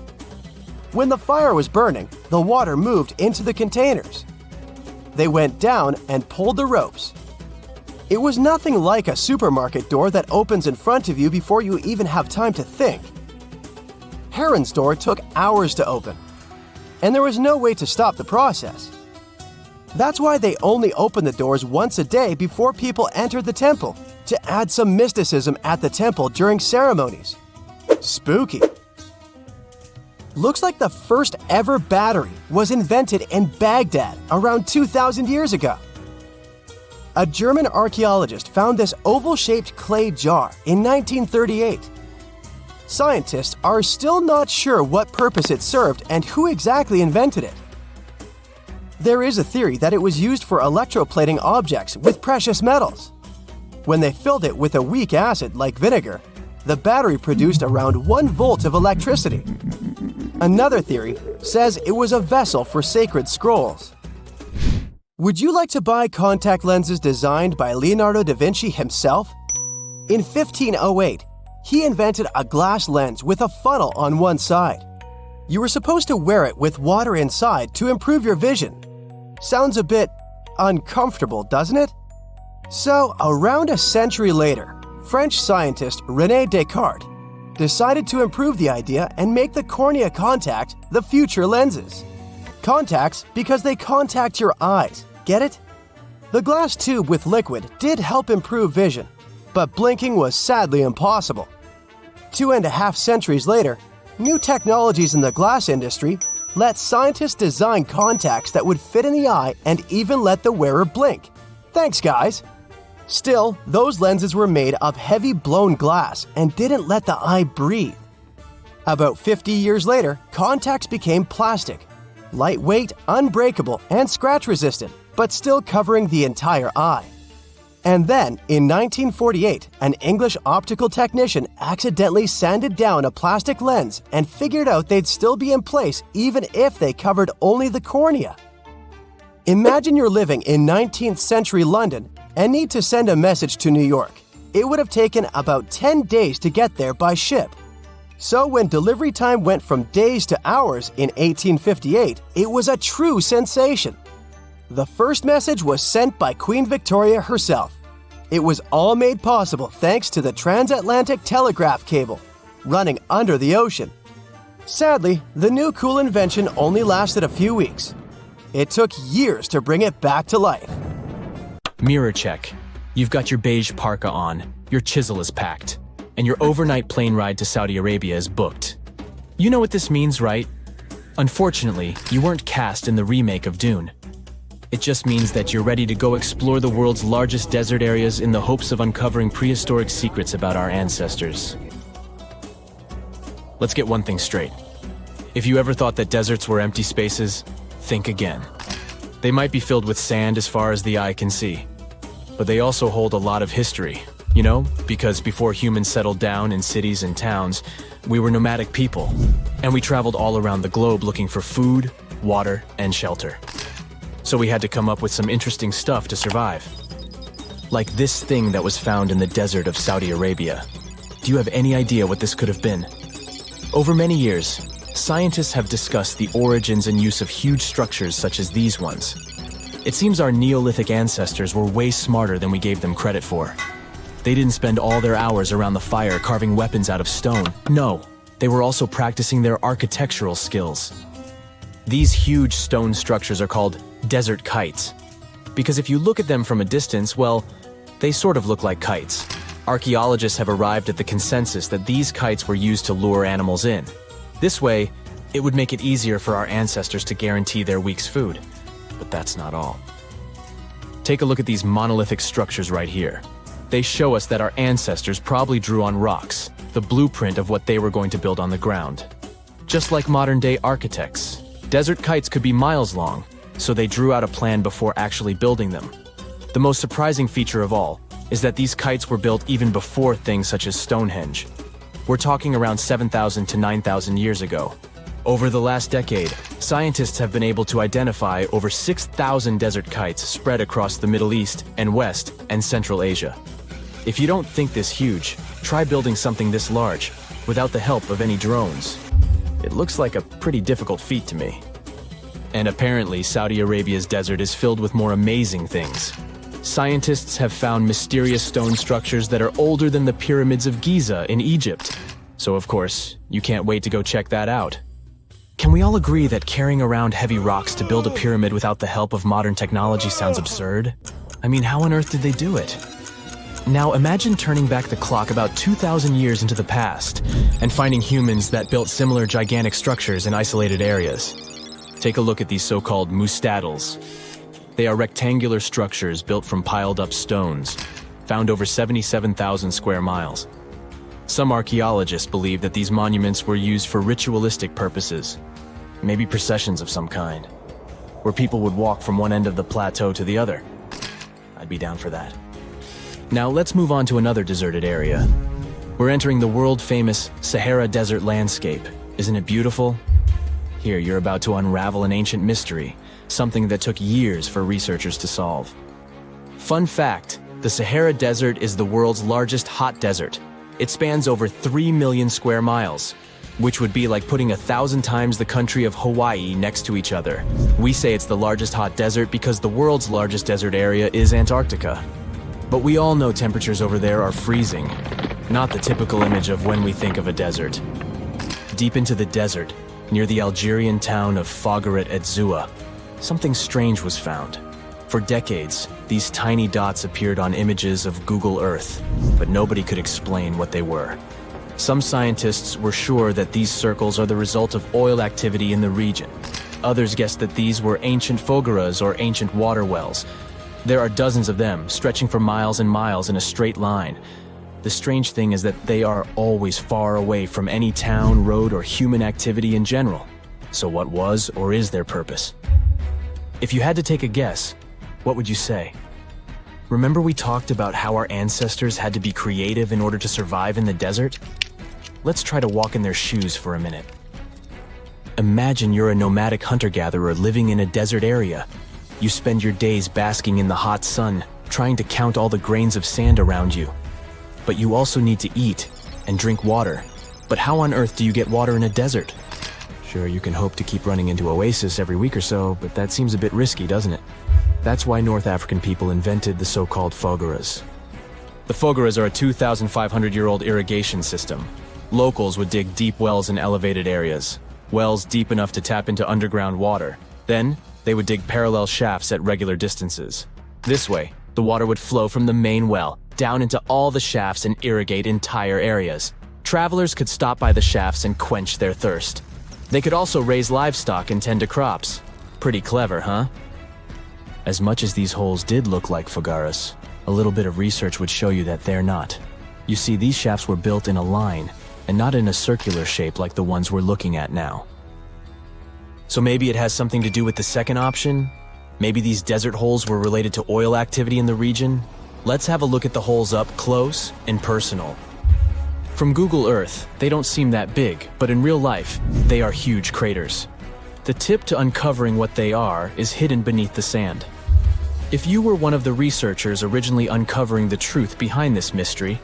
When the fire was burning, the water moved into the containers. They went down and pulled the ropes. It was nothing like a supermarket door that opens in front of you before you even have time to think. Heron's door took hours to open, and there was no way to stop the process. That's why they only opened the doors once a day before people entered the temple, to add some mysticism at the temple during ceremonies. Spooky. Looks like the first ever battery was invented in Baghdad around 2,000 years ago. A German archaeologist found this oval-shaped clay jar in 1938. Scientists are still not sure what purpose it served and who exactly invented it. There is a theory that it was used for electroplating objects with precious metals. When they filled it with a weak acid like vinegar, the battery produced around 1 volt of electricity. Another theory says it was a vessel for sacred scrolls. Would you like to buy contact lenses designed by Leonardo da Vinci himself? In 1508, he invented a glass lens with a funnel on one side. You were supposed to wear it with water inside to improve your vision. Sounds a bit uncomfortable, doesn't it? So, around a century later, French scientist René Descartes decided to improve the idea and make the cornea contact the future lenses. Contacts because they contact your eyes, get it? The glass tube with liquid did help improve vision, but blinking was sadly impossible. 2.5 centuries later, new technologies in the glass industry let scientists design contacts that would fit in the eye and even let the wearer blink. Thanks, guys! Still, those lenses were made of heavy blown glass and didn't let the eye breathe. About 50 years later, contacts became plastic, lightweight, unbreakable, and scratch-resistant, but still covering the entire eye. And then, in 1948, an English optical technician accidentally sanded down a plastic lens and figured out they'd still be in place even if they covered only the cornea. Imagine you're living in 19th century London and need to send a message to New York. It would have taken about 10 days to get there by ship. So when delivery time went from days to hours in 1858, it was a true sensation. The first message was sent by Queen Victoria herself. It was all made possible thanks to the transatlantic telegraph cable, running under the ocean. Sadly, the new cool invention only lasted a few weeks. It took years to bring it back to life. Mirror check. You've got your beige parka on, your chisel is packed, and your overnight plane ride to Saudi Arabia is booked. You know what this means, right? Unfortunately, you weren't cast in the remake of Dune. It just means that you're ready to go explore the world's largest desert areas in the hopes of uncovering prehistoric secrets about our ancestors. Let's get one thing straight. If you ever thought that deserts were empty spaces, think again. They might be filled with sand as far as the eye can see, but they also hold a lot of history, you know, because before humans settled down in cities and towns, we were nomadic people, and we traveled all around the globe looking for food, water, and shelter. So we had to come up with some interesting stuff to survive. Like this thing that was found in the desert of Saudi Arabia. Do you have any idea what this could have been? Over many years, scientists have discussed the origins and use of huge structures such as these ones. It seems our Neolithic ancestors were way smarter than we gave them credit for. They didn't spend all their hours around the fire carving weapons out of stone. No, they were also practicing their architectural skills. These huge stone structures are called desert kites, because if you look at them from a distance, well, they sort of look like kites. Archaeologists have arrived at the consensus that these kites were used to lure animals in. This way, It would make it easier for our ancestors to guarantee their week's food. But that's not all. Take a look at these monolithic structures right here. They show us that our ancestors probably drew on rocks, the blueprint of what they were going to build on the ground. Just like modern-day architects, desert kites could be miles long, so they drew out a plan before actually building them. The most surprising feature of all is that these kites were built even before things such as Stonehenge. We're talking around 7,000 to 9,000 years ago. Over the last decade, scientists have been able to identify over 6,000 desert kites spread across the Middle East and West and Central Asia. If you don't think this huge, try building something this large without the help of any drones. It looks like a pretty difficult feat to me. And apparently, Saudi Arabia's desert is filled with more amazing things. Scientists have found mysterious stone structures that are older than the pyramids of Giza in Egypt. So of course, you can't wait to go check that out. Can we all agree that carrying around heavy rocks to build a pyramid without the help of modern technology sounds absurd? I mean, how on earth did they do it? Now imagine turning back the clock about 2,000 years into the past and finding humans that built similar gigantic structures in isolated areas. Take a look at these so-called mustadils. They are rectangular structures built from piled-up stones, found over 77,000 square miles. Some archaeologists believe that these monuments were used for ritualistic purposes, maybe processions of some kind, where people would walk from one end of the plateau to the other. I'd be down for that. Now let's move on to another deserted area. We're entering the world-famous Sahara Desert landscape. Isn't it beautiful? Here, you're about to unravel an ancient mystery, something that took years for researchers to solve. Fun fact, the Sahara Desert is the world's largest hot desert. It spans over 3 million square miles, which would be like putting 1,000 times the country of Hawaii next to each other. We say it's the largest hot desert because the world's largest desert area is Antarctica. But we all know temperatures over there are freezing, not the typical image of when we think of a desert. Deep into the desert, near the Algerian town of Fougeret et Zoua, something strange was found. For decades, these tiny dots appeared on images of Google Earth, but nobody could explain what they were. Some scientists were sure that these circles are the result of oil activity in the region. Others guessed that these were ancient fogeras or ancient water wells. There are dozens of them, stretching for miles and miles in a straight line. The strange thing is that they are always far away from any town, road, or human activity in general. So what was or is their purpose? If you had to take a guess, what would you say? Remember we talked about how our ancestors had to be creative in order to survive in the desert? Let's try to walk in their shoes for a minute. Imagine you're a nomadic hunter-gatherer living in a desert area. You spend your days basking in the hot sun, trying to count all the grains of sand around you. But you also need to eat and drink water. But how on earth do you get water in a desert? Sure, you can hope to keep running into oasis every week or so, but that seems a bit risky, doesn't it? That's why North African people invented the so-called fogeras. The fogeras are a 2,500-year-old irrigation system. Locals would dig deep wells in elevated areas, wells deep enough to tap into underground water. Then, they would dig parallel shafts at regular distances. This way, the water would flow from the main well down into all the shafts and irrigate entire areas. Travelers could stop by the shafts and quench their thirst. They could also raise livestock and tend to crops. Pretty clever, huh? As much as these holes did look like fogaras, a little bit of research would show you that they're not. You see, these shafts were built in a line, and not in a circular shape like the ones we're looking at now. So maybe it has something to do with the second option? Maybe these desert holes were related to oil activity in the region? Let's have a look at the holes up close and personal. From Google Earth, they don't seem that big, but in real life, they are huge craters. The tip to uncovering what they are is hidden beneath the sand. If you were one of the researchers originally uncovering the truth behind this mystery,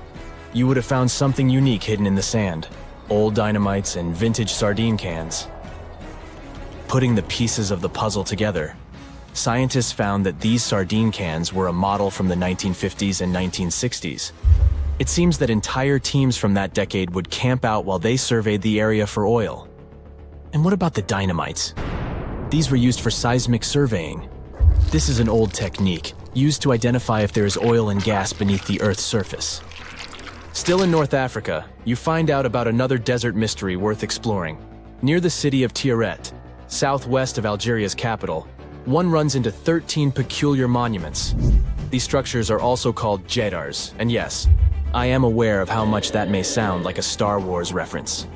you would have found something unique hidden in the sand. Old dynamites and vintage sardine cans. Putting the pieces of the puzzle together, scientists found that these sardine cans were a model from the 1950s and 1960s. It seems that entire teams from that decade would camp out while they surveyed the area for oil. And what about the dynamites? These were used for seismic surveying. This is an old technique, used to identify if there is oil and gas beneath the Earth's surface. Still in North Africa, you find out about another desert mystery worth exploring. Near the city of Tiaret, southwest of Algeria's capital, one runs into 13 peculiar monuments. These structures are also called jedars, and yes, I am aware of how much that may sound like a Star Wars reference.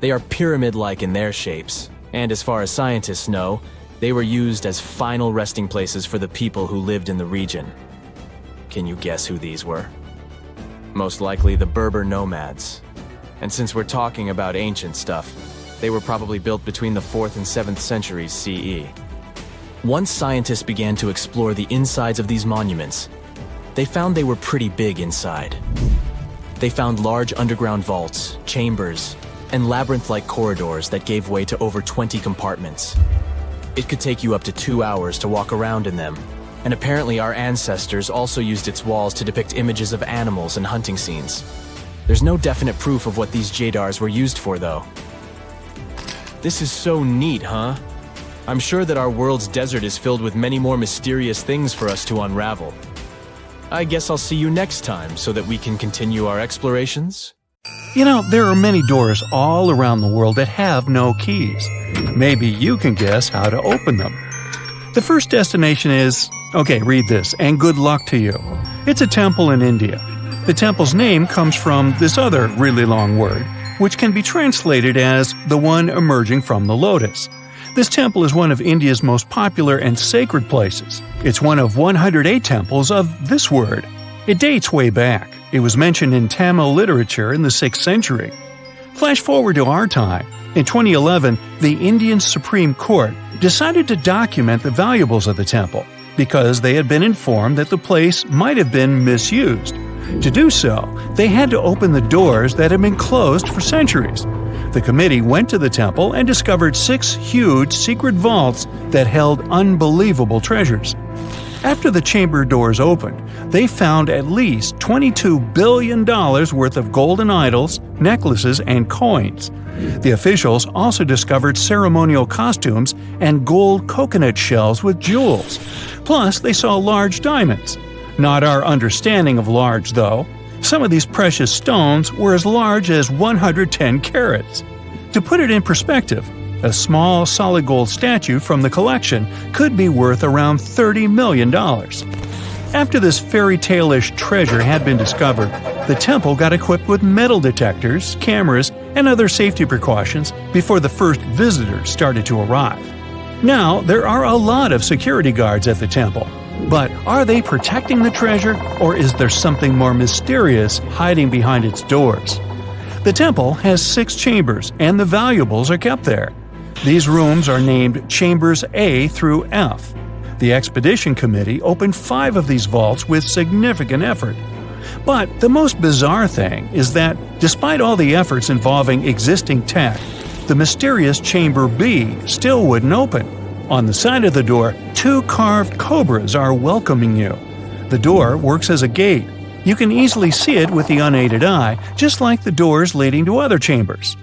They are pyramid-like in their shapes, and as far as scientists know, they were used as final resting places for the people who lived in the region. Can you guess who these were? Most likely the Berber nomads. And since we're talking about ancient stuff, they were probably built between the 4th and 7th centuries CE. Once scientists began to explore the insides of these monuments, they found they were pretty big inside. They found large underground vaults, chambers, and labyrinth-like corridors that gave way to over 20 compartments. It could take you up to 2 hours to walk around in them, and apparently our ancestors also used its walls to depict images of animals and hunting scenes. There's no definite proof of what these jedars were used for, though. This is so neat, huh? I'm sure that our world's desert is filled with many more mysterious things for us to unravel. I guess I'll see you next time so that we can continue our explorations. You know, there are many doors all around the world that have no keys. Maybe you can guess how to open them. The first destination is, okay, read this, and good luck to you. It's a temple in India. The temple's name comes from this other really long word, which can be translated as the one emerging from the lotus. This temple is one of India's most popular and sacred places. It's one of 108 temples of this word. It dates way back. It was mentioned in Tamil literature in the 6th century. Flash forward to our time. In 2011, the Indian Supreme Court decided to document the valuables of the temple because they had been informed that the place might have been misused. To do so, they had to open the doors that had been closed for centuries. The committee went to the temple and discovered 6 huge secret vaults that held unbelievable treasures. After the chamber doors opened, they found at least $22 billion worth of golden idols, necklaces, and coins. The officials also discovered ceremonial costumes and gold coconut shells with jewels. Plus, they saw large diamonds. Not our understanding of large, though. Some of these precious stones were as large as 110 carats. To put it in perspective, a small solid gold statue from the collection could be worth around $30 million. After this fairy tale-ish treasure had been discovered, the temple got equipped with metal detectors, cameras, and other safety precautions before the first visitors started to arrive. Now, there are a lot of security guards at the temple. But are they protecting the treasure, or is there something more mysterious hiding behind its doors? The temple has 6 chambers, and the valuables are kept there. These rooms are named Chambers A through F. The expedition committee opened 5 of these vaults with significant effort. But the most bizarre thing is that, despite all the efforts involving existing tech, the mysterious Chamber B still wouldn't open. On the side of the door, 2 carved cobras are welcoming you. The door works as a gate. You can easily see it with the unaided eye, just like the doors leading to other chambers.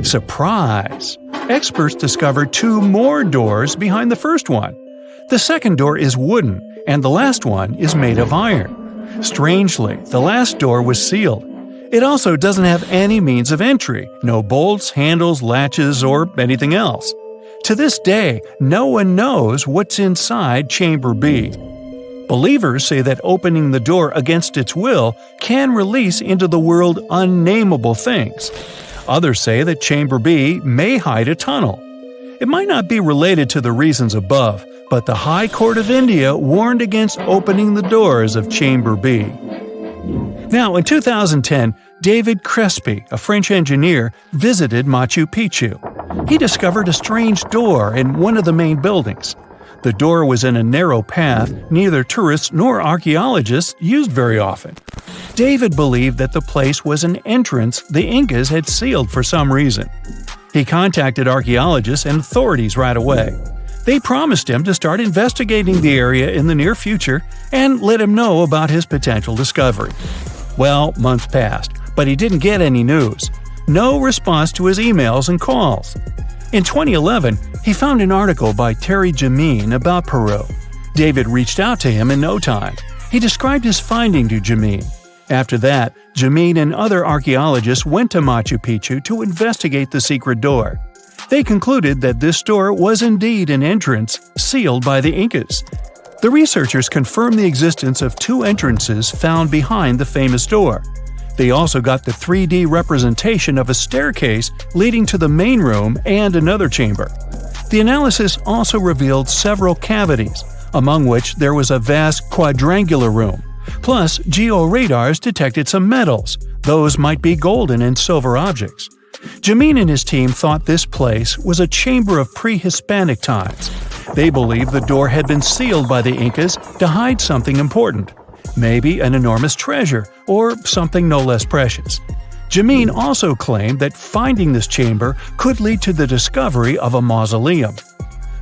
Surprise! Experts discovered 2 more doors behind the first one. The second door is wooden, and the last one is made of iron. Strangely, the last door was sealed. It also doesn't have any means of entry, no bolts, handles, latches, or anything else. To this day, no one knows what's inside Chamber B. Believers say that opening the door against its will can release into the world unnameable things. Others say that Chamber B may hide a tunnel. It might not be related to the reasons above, but the High Court of India warned against opening the doors of Chamber B. Now, in 2010, David Crespi, a French engineer, visited Machu Picchu. He discovered a strange door in one of the main buildings. The door was in a narrow path neither tourists nor archaeologists used very often. David believed that the place was an entrance the Incas had sealed for some reason. He contacted archaeologists and authorities right away. They promised him to start investigating the area in the near future and let him know about his potential discovery. Well, months passed, but he didn't get any news. No response to his emails and calls. In 2011, he found an article by Terry Jamin about Peru. David reached out to him in no time. He described his finding to Jamin. After that, Jamin and other archaeologists went to Machu Picchu to investigate the secret door. They concluded that this door was indeed an entrance sealed by the Incas. The researchers confirmed the existence of 2 entrances found behind the famous door. They also got the 3D representation of a staircase leading to the main room and another chamber. The analysis also revealed several cavities, among which there was a vast quadrangular room. Plus, georadars detected some metals. Those might be golden and silver objects. Jamin and his team thought this place was a chamber of pre-Hispanic times. They believed the door had been sealed by the Incas to hide something important. Maybe an enormous treasure, or something no less precious. Jamin also claimed that finding this chamber could lead to the discovery of a mausoleum.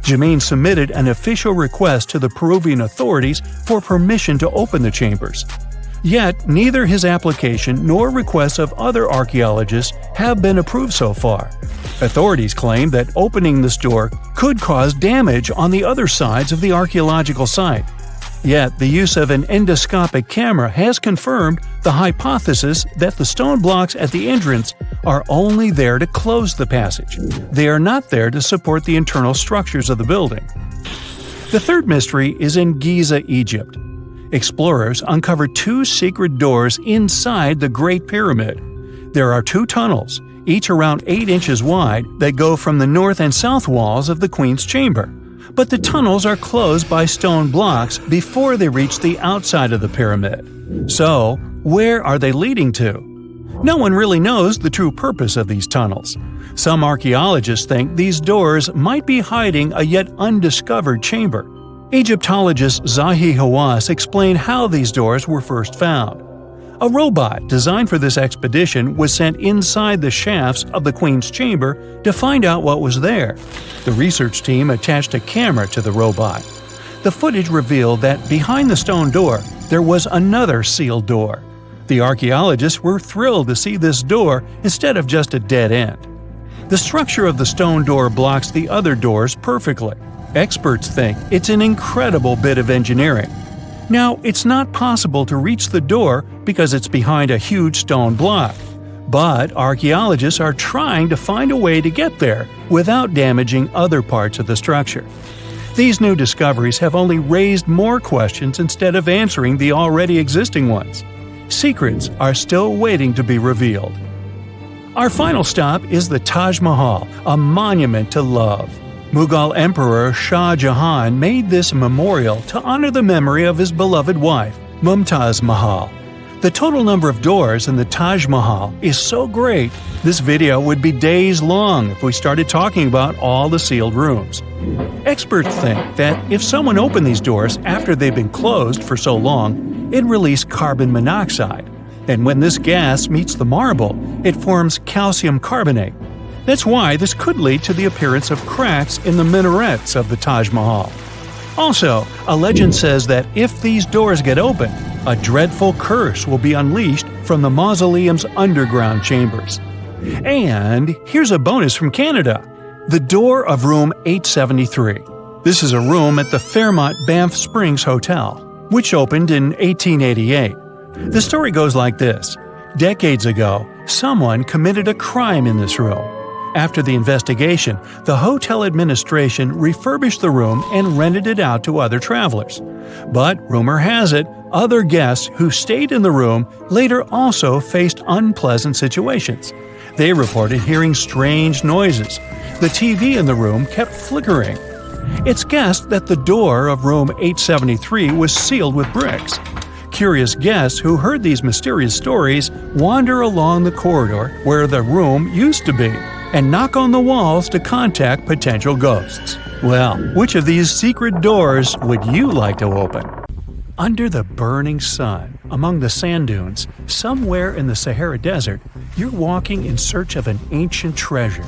Jamin submitted an official request to the Peruvian authorities for permission to open the chambers. Yet, neither his application nor requests of other archaeologists have been approved so far. Authorities claim that opening this door could cause damage on the other sides of the archaeological site. Yet, the use of an endoscopic camera has confirmed the hypothesis that the stone blocks at the entrance are only there to close the passage. They are not there to support the internal structures of the building. The third mystery is in Giza, Egypt. Explorers uncovered 2 secret doors inside the Great Pyramid. There are 2 tunnels, each around 8 inches wide, that go from the north and south walls of the Queen's Chamber. But the tunnels are closed by stone blocks before they reach the outside of the pyramid. So, where are they leading to? No one really knows the true purpose of these tunnels. Some archaeologists think these doors might be hiding a yet undiscovered chamber. Egyptologist Zahi Hawass explained how these doors were first found. A robot designed for this expedition was sent inside the shafts of the Queen's Chamber to find out what was there. The research team attached a camera to the robot. The footage revealed that behind the stone door, there was another sealed door. The archaeologists were thrilled to see this door instead of just a dead end. The structure of the stone door blocks the other doors perfectly. Experts think it's an incredible bit of engineering. Now, it's not possible to reach the door because it's behind a huge stone block. But archaeologists are trying to find a way to get there without damaging other parts of the structure. These new discoveries have only raised more questions instead of answering the already existing ones. Secrets are still waiting to be revealed. Our final stop is the Taj Mahal, a monument to love. Mughal Emperor Shah Jahan made this memorial to honor the memory of his beloved wife, Mumtaz Mahal. The total number of doors in the Taj Mahal is so great, this video would be days long if we started talking about all the sealed rooms. Experts think that if someone opened these doors after they've been closed for so long, it'd release carbon monoxide. And when this gas meets the marble, it forms calcium carbonate. That's why this could lead to the appearance of cracks in the minarets of the Taj Mahal. Also, a legend says that if these doors get open, a dreadful curse will be unleashed from the mausoleum's underground chambers. And here's a bonus from Canada: the door of room 873. This is a room at the Fairmont Banff Springs Hotel, which opened in 1888. The story goes like this. Decades ago, someone committed a crime in this room. After the investigation, the hotel administration refurbished the room and rented it out to other travelers. But rumor has it, other guests who stayed in the room later also faced unpleasant situations. They reported hearing strange noises. The TV in the room kept flickering. It's guessed that the door of room 873 was sealed with bricks. Curious guests who heard these mysterious stories wander along the corridor where the room used to be and knock on the walls to contact potential ghosts. Well, which of these secret doors would you like to open? Under the burning sun, among the sand dunes, somewhere in the Sahara Desert, you're walking in search of an ancient treasure.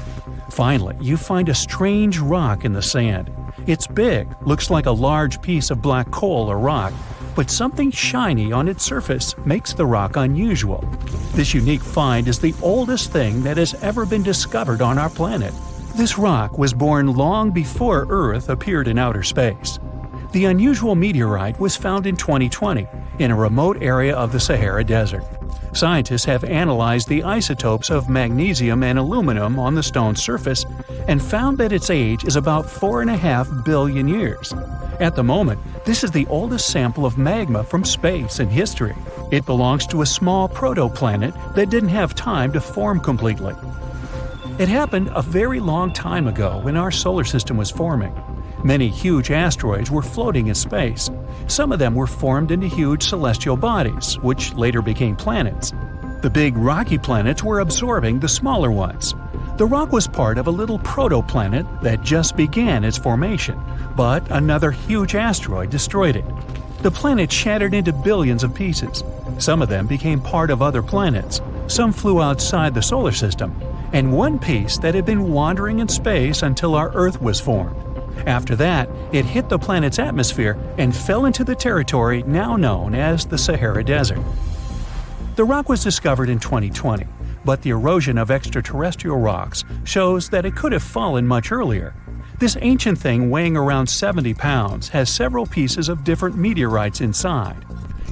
Finally, you find a strange rock in the sand. It's big, looks like a large piece of black coal or rock, but something shiny on its surface makes the rock unusual. This unique find is the oldest thing that has ever been discovered on our planet. This rock was born long before Earth appeared in outer space. The unusual meteorite was found in 2020 in a remote area of the Sahara Desert. Scientists have analyzed the isotopes of magnesium and aluminum on the stone's surface and found that its age is about 4.5 billion years. At the moment, this is the oldest sample of magma from space in history. It belongs to a small protoplanet that didn't have time to form completely. It happened a very long time ago when our solar system was forming. Many huge asteroids were floating in space. Some of them were formed into huge celestial bodies, which later became planets. The big rocky planets were absorbing the smaller ones. The rock was part of a little protoplanet that just began its formation, but another huge asteroid destroyed it. The planet shattered into billions of pieces. Some of them became part of other planets. Some flew outside the solar system, and one piece that had been wandering in space until our Earth was formed. After that, it hit the planet's atmosphere and fell into the territory now known as the Sahara Desert. The rock was discovered in 2020, but the erosion of extraterrestrial rocks shows that it could have fallen much earlier. This ancient thing weighing around 70 pounds has several pieces of different meteorites inside.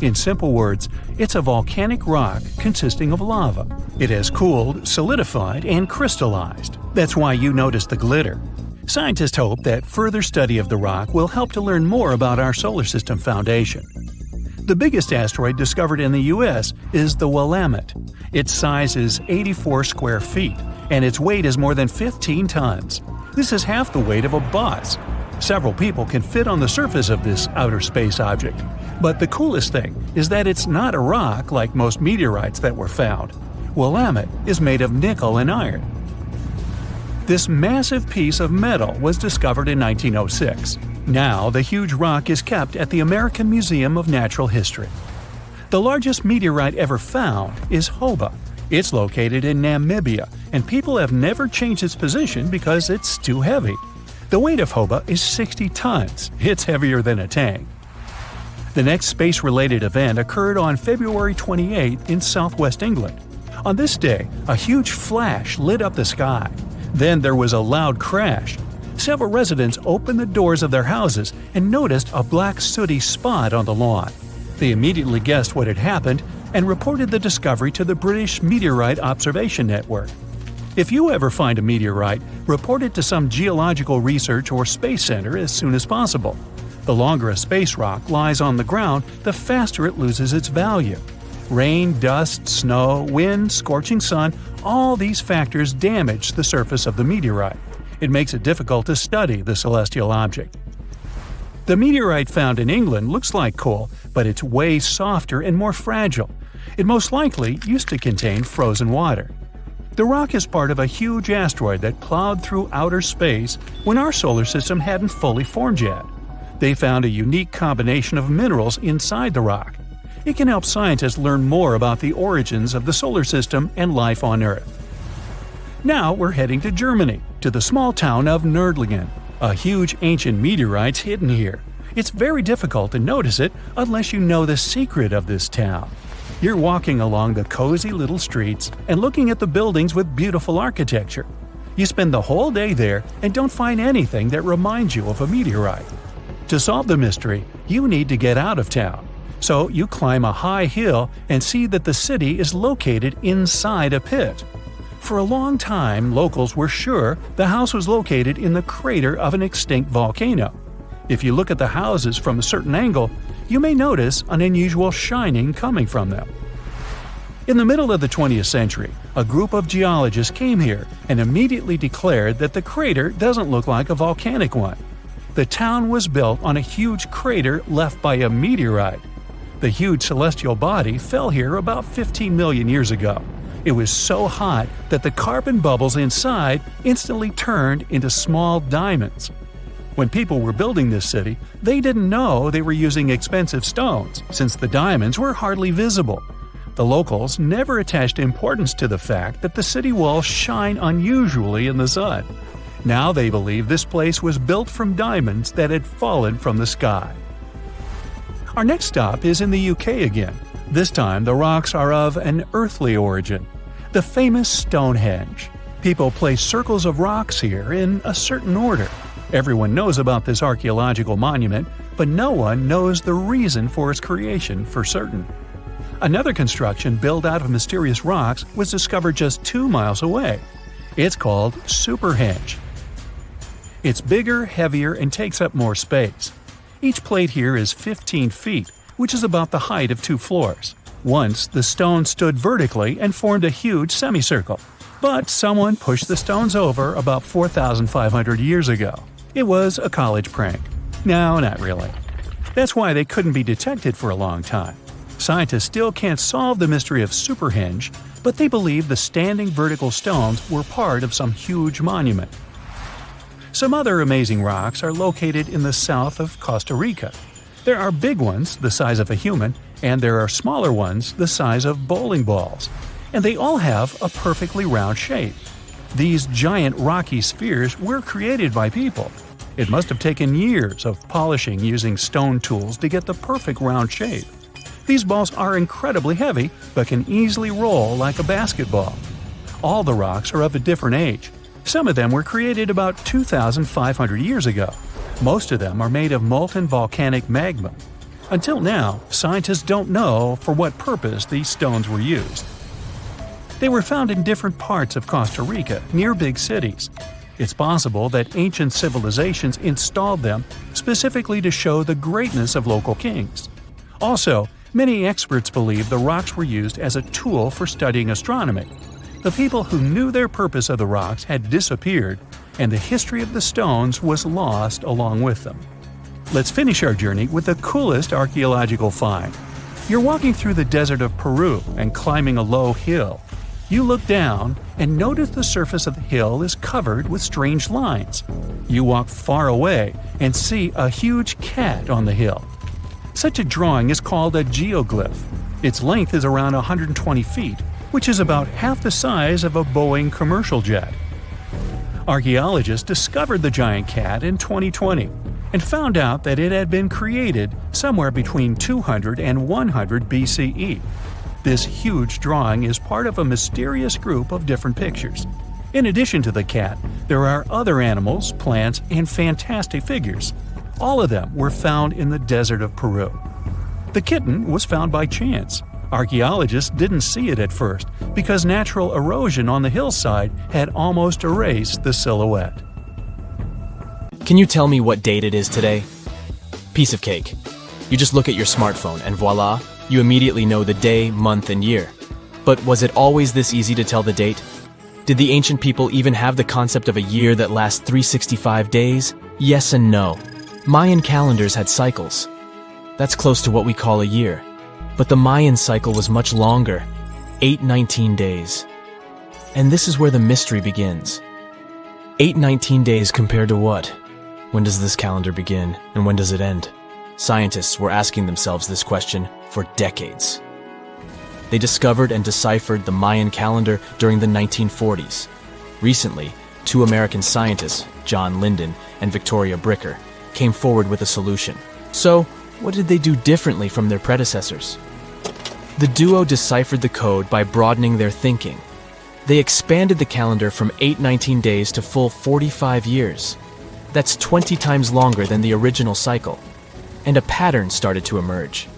In simple words, it's a volcanic rock consisting of lava. It has cooled, solidified, and crystallized. That's why you notice the glitter. Scientists hope that further study of the rock will help to learn more about our solar system foundation. The biggest asteroid discovered in the U.S. is the Willamette. Its size is 84 square feet, and its weight is more than 15 tons. This is half the weight of a bus. Several people can fit on the surface of this outer space object. But the coolest thing is that it's not a rock like most meteorites that were found. Willamette is made of nickel and iron. This massive piece of metal was discovered in 1906. Now, the huge rock is kept at the American Museum of Natural History. The largest meteorite ever found is Hoba. It's located in Namibia, and people have never changed its position because it's too heavy. The weight of Hoba is 60 tons. It's heavier than a tank. The next space-related event occurred on February 28 in southwest England. On this day, a huge flash lit up the sky. Then there was a loud crash. Several residents opened the doors of their houses and noticed a black sooty spot on the lawn. They immediately guessed what had happened and reported the discovery to the British Meteorite Observation Network. If you ever find a meteorite, report it to some geological research or space center as soon as possible. The longer a space rock lies on the ground, the faster it loses its value. Rain, dust, snow, wind, scorching sun, all these factors damage the surface of the meteorite. It makes it difficult to study the celestial object. The meteorite found in England looks like coal, but it's way softer and more fragile. It most likely used to contain frozen water. The rock is part of a huge asteroid that plowed through outer space when our solar system hadn't fully formed yet. They found a unique combination of minerals inside the rock. It can help scientists learn more about the origins of the solar system and life on Earth. Now we're heading to Germany, to the small town of Nördlingen. A huge ancient meteorite's hidden here. It's very difficult to notice it unless you know the secret of this town. You're walking along the cozy little streets and looking at the buildings with beautiful architecture. You spend the whole day there and don't find anything that reminds you of a meteorite. To solve the mystery, you need to get out of town. So you climb a high hill and see that the city is located inside a pit. For a long time, locals were sure the house was located in the crater of an extinct volcano. If you look at the houses from a certain angle, you may notice an unusual shining coming from them. In the middle of the 20th century, a group of geologists came here and immediately declared that the crater doesn't look like a volcanic one. The town was built on a huge crater left by a meteorite. The huge celestial body fell here about 15 million years ago. It was so hot that the carbon bubbles inside instantly turned into small diamonds. When people were building this city, they didn't know they were using expensive stones, since the diamonds were hardly visible. The locals never attached importance to the fact that the city walls shine unusually in the sun. Now they believe this place was built from diamonds that had fallen from the sky. Our next stop is in the UK again. This time the rocks are of an earthly origin. The famous Stonehenge. People place circles of rocks here in a certain order. Everyone knows about this archaeological monument, but no one knows the reason for its creation for certain. Another construction built out of mysterious rocks was discovered just 2 miles away. It's called Superhenge. It's bigger, heavier, and takes up more space. Each plate here is 15 feet, which is about the height of 2 floors. Once, the stone stood vertically and formed a huge semicircle. But someone pushed the stones over about 4,500 years ago. It was a college prank. No, not really. That's why they couldn't be detected for a long time. Scientists still can't solve the mystery of Superhenge, but they believe the standing vertical stones were part of some huge monument. Some other amazing rocks are located in the south of Costa Rica. There are big ones, the size of a human, and there are smaller ones, the size of bowling balls. And they all have a perfectly round shape. These giant rocky spheres were created by people. It must have taken years of polishing using stone tools to get the perfect round shape. These balls are incredibly heavy, but can easily roll like a basketball. All the rocks are of a different age. Some of them were created about 2,500 years ago. Most of them are made of molten volcanic magma. Until now, scientists don't know for what purpose these stones were used. They were found in different parts of Costa Rica, near big cities. It's possible that ancient civilizations installed them specifically to show the greatness of local kings. Also, many experts believe the rocks were used as a tool for studying astronomy. The people who knew their purpose of the rocks had disappeared, and the history of the stones was lost along with them. Let's finish our journey with the coolest archaeological find. You're walking through the desert of Peru and climbing a low hill. You look down and notice the surface of the hill is covered with strange lines. You walk far away and see a huge cat on the hill. Such a drawing is called a geoglyph. Its length is around 120 feet, which is about half the size of a Boeing commercial jet. Archaeologists discovered the giant cat in 2020 and found out that it had been created somewhere between 200 and 100 BCE. This huge drawing is part of a mysterious group of different pictures. In addition to the cat, there are other animals, plants, and fantastic figures. All of them were found in the desert of Peru. The kitten was found by chance. Archaeologists didn't see it at first because natural erosion on the hillside had almost erased the silhouette. Can you tell me what date it is today? Piece of cake. You just look at your smartphone and voila, you immediately know the day, month, and year. But was it always this easy to tell the date? Did the ancient people even have the concept of a year that lasts 365 days? Yes and no. Mayan calendars had cycles. That's close to what we call a year. But the Mayan cycle was much longer, 819 days. And this is where the mystery begins. 819 days compared to what? When does this calendar begin, and when does it end? Scientists were asking themselves this question for decades. They discovered and deciphered the Mayan calendar during the 1940s. Recently, 2 American scientists, John Linden and Victoria Bricker, came forward with a solution. So, what did they do differently from their predecessors? The duo deciphered the code by broadening their thinking. They expanded the calendar from 819 days to full 45 years. That's 20 times longer than the original cycle. And a pattern started to emerge.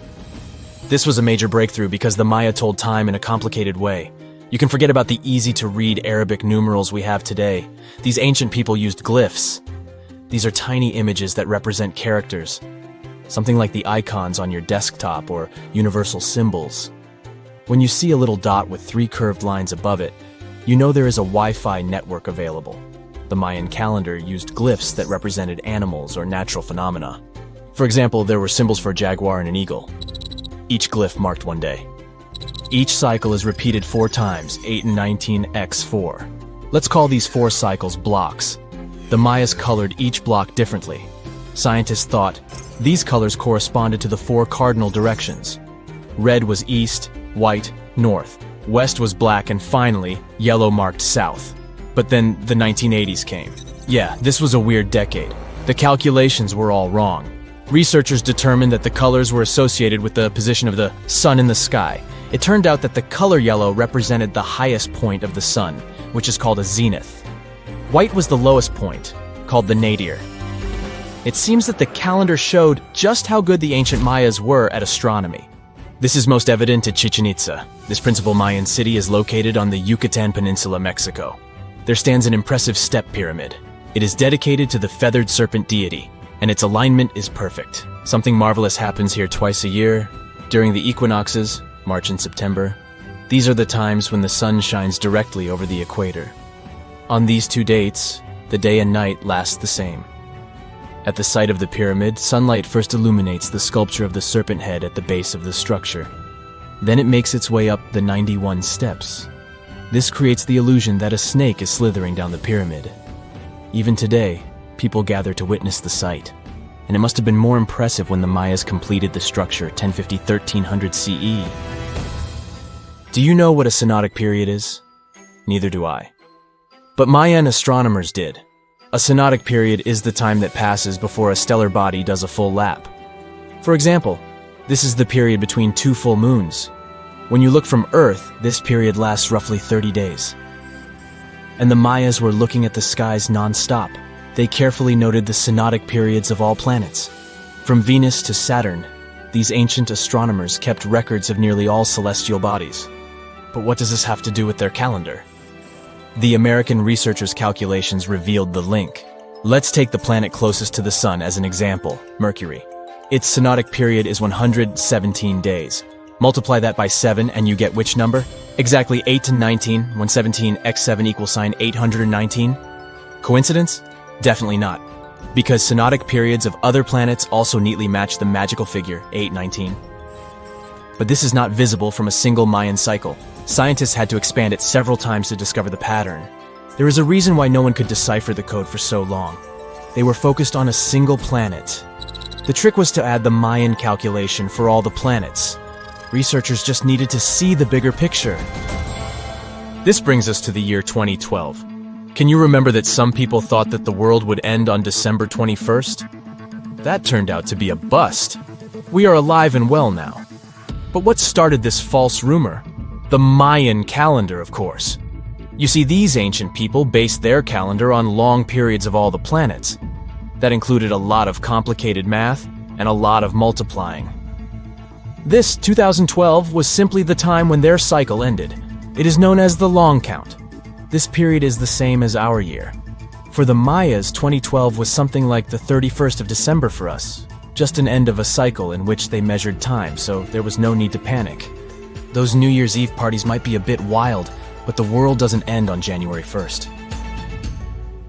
This was a major breakthrough because the Maya told time in a complicated way. You can forget about the easy-to-read Arabic numerals we have today. These ancient people used glyphs. These are tiny images that represent characters. Something like the icons on your desktop or universal symbols. When you see a little dot with 3 curved lines above it, you know there is a Wi-Fi network available. The Mayan calendar used glyphs that represented animals or natural phenomena. For example, there were symbols for a jaguar and an eagle. Each glyph marked one day. Each cycle is repeated 4 times, 8 and 19 x 4. Let's call these 4 cycles blocks. The Mayas colored each block differently. Scientists thought these colors corresponded to the 4 cardinal directions. Red was east, white, north. West was black, and finally, yellow marked south. But then the 1980s came. Yeah, this was a weird decade. The calculations were all wrong. Researchers determined that the colors were associated with the position of the sun in the sky. It turned out that the color yellow represented the highest point of the sun, which is called a zenith. White was the lowest point, called the nadir. It seems that the calendar showed just how good the ancient Mayas were at astronomy. This is most evident at Chichen Itza. This principal Mayan city is located on the Yucatan Peninsula, Mexico. There stands an impressive step pyramid. It is dedicated to the feathered serpent deity, and its alignment is perfect. Something marvelous happens here twice a year, during the equinoxes, March and September. These are the times when the sun shines directly over the equator. On these two dates, the day and night last the same. At the site of the pyramid, sunlight first illuminates the sculpture of the serpent head at the base of the structure. Then it makes its way up the 91 steps. This creates the illusion that a snake is slithering down the pyramid. Even today, people gather to witness the sight, and it must have been more impressive when the Mayas completed the structure 1050-1300 CE. Do you know what a synodic period is? Neither do I. But Mayan astronomers did. A synodic period is the time that passes before a stellar body does a full lap. For example, this is the period between two full moons. When you look from Earth, this period lasts roughly 30 days. And the Mayas were looking at the skies non-stop. They carefully noted the synodic periods of all planets. From Venus to Saturn, these ancient astronomers kept records of nearly all celestial bodies. But what does this have to do with their calendar? The American researchers' calculations revealed the link. Let's take the planet closest to the Sun as an example, Mercury. Its synodic period is 117 days. Multiply that by 7 and you get which number? Exactly 8 to 19, when 17 x 7 equals sign 819? Coincidence? Definitely not. Because synodic periods of other planets also neatly match the magical figure 819. But this is not visible from a single Mayan cycle. Scientists had to expand it several times to discover the pattern. There is a reason why no one could decipher the code for so long. They were focused on a single planet. The trick was to add the Mayan calculation for all the planets. Researchers just needed to see the bigger picture. This brings us to the year 2012. Can you remember that some people thought that the world would end on December 21st? That turned out to be a bust. We are alive and well now. But what started this false rumor? The Mayan calendar, of course. You see, these ancient people based their calendar on long periods of all the planets. That included a lot of complicated math and a lot of multiplying. This 2012 was simply the time when their cycle ended. It is known as the long count. This period is the same as our year. For the Mayas, 2012 was something like the 31st of December for us, just an end of a cycle in which they measured time, so there was no need to panic. Those New Year's Eve parties might be a bit wild, but the world doesn't end on January 1st.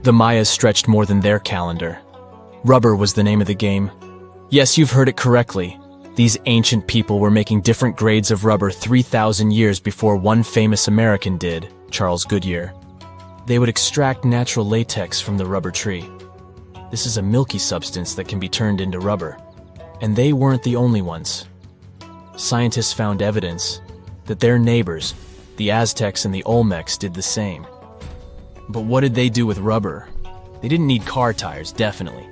The Mayas stretched more than their calendar. Rubber was the name of the game. Yes, you've heard it correctly. These ancient people were making different grades of rubber 3,000 years before one famous American did, Charles Goodyear. They would extract natural latex from the rubber tree. This is a milky substance that can be turned into rubber. And they weren't the only ones. Scientists found evidence that their neighbors, the Aztecs and the Olmecs, did the same. But what did they do with rubber? They didn't need car tires, definitely.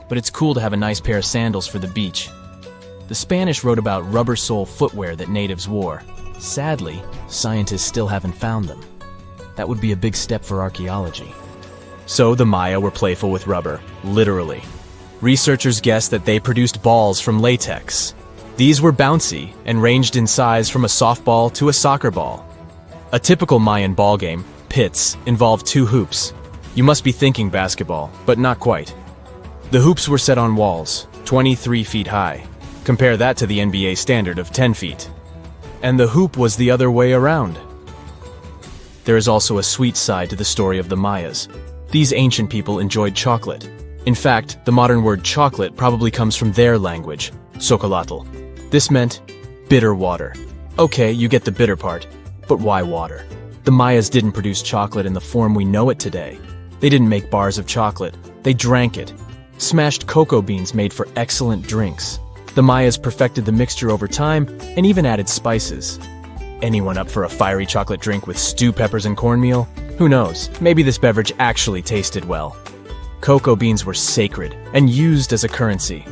But it's cool to have a nice pair of sandals for the beach. The Spanish wrote about rubber sole footwear that natives wore. Sadly, scientists still haven't found them. That would be a big step for archaeology. So the Maya were playful with rubber, literally. Researchers guessed that they produced balls from latex. These were bouncy and ranged in size from a softball to a soccer ball. A typical Mayan ball game, pits, involved 2 hoops. You must be thinking basketball, but not quite. The hoops were set on walls, 23 feet high. Compare that to the NBA standard of 10 feet. And the hoop was the other way around. There is also a sweet side to the story of the Mayas. These ancient people enjoyed chocolate. In fact, the modern word chocolate probably comes from their language, Xocolatl. This meant bitter water. Okay, you get the bitter part, but why water? The Mayas didn't produce chocolate in the form we know it today. They didn't make bars of chocolate. They drank it. Smashed cocoa beans made for excellent drinks. The Mayas perfected the mixture over time and even added spices. Anyone up for a fiery chocolate drink with stew peppers and cornmeal? Who knows, maybe this beverage actually tasted well. Cocoa beans were sacred and used as a currency.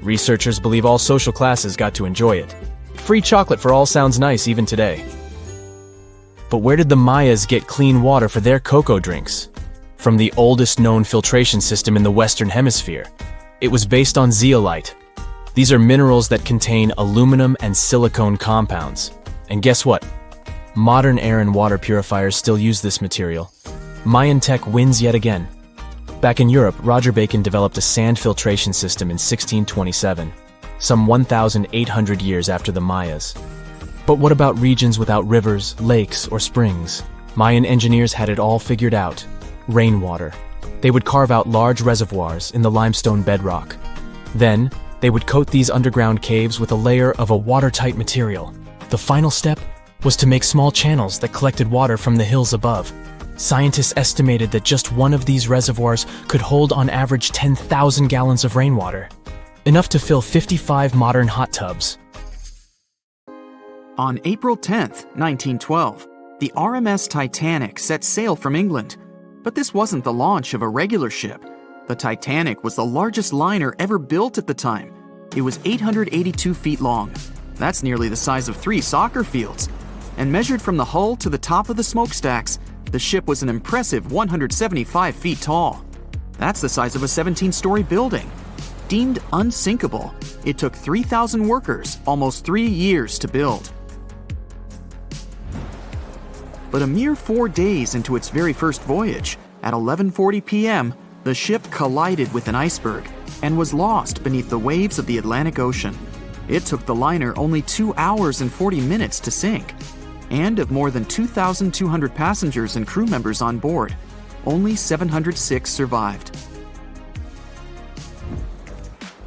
Researchers believe all social classes got to enjoy it. Free chocolate for all sounds nice even today. But where did the Mayas get clean water for their cocoa drinks? From the oldest known filtration system in the Western Hemisphere. It was based on zeolite. These are minerals that contain aluminum and silicone compounds. And guess what? Modern air and water purifiers still use this material. Mayan tech wins yet again. Back in Europe, Roger Bacon developed a sand filtration system in 1627, some 1,800 years after the Mayas. But what about regions without rivers, lakes, or springs? Mayan engineers had it all figured out: rainwater. They would carve out large reservoirs in the limestone bedrock. Then, they would coat these underground caves with a layer of a watertight material. The final step was to make small channels that collected water from the hills above. Scientists estimated that just one of these reservoirs could hold on average 10,000 gallons of rainwater, enough to fill 55 modern hot tubs. On April 10th, 1912, the RMS Titanic set sail from England. But this wasn't the launch of a regular ship. The Titanic was the largest liner ever built at the time. It was 882 feet long. That's nearly the size of 3 soccer fields. And measured from the hull to the top of the smokestacks, the ship was an impressive 175 feet tall. That's the size of a 17-story building. Deemed unsinkable, it took 3,000 workers almost 3 years to build. But a mere 4 days into its very first voyage, at 11:40 p.m., the ship collided with an iceberg and was lost beneath the waves of the Atlantic Ocean. It took the liner only 2 hours and 40 minutes to sink. And of more than 2,200 passengers and crew members on board, only 706 survived.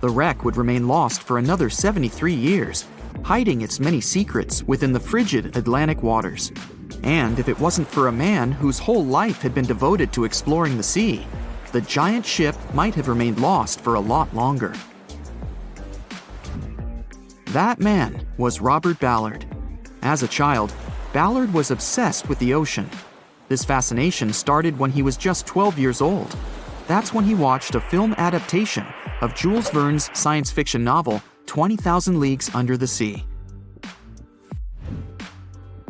The wreck would remain lost for another 73 years, hiding its many secrets within the frigid Atlantic waters. And if it wasn't for a man whose whole life had been devoted to exploring the sea, the giant ship might have remained lost for a lot longer. That man was Robert Ballard. As a child, Ballard was obsessed with the ocean. This fascination started when he was just 12 years old. That's when he watched a film adaptation of Jules Verne's science fiction novel, 20,000 Leagues Under the Sea.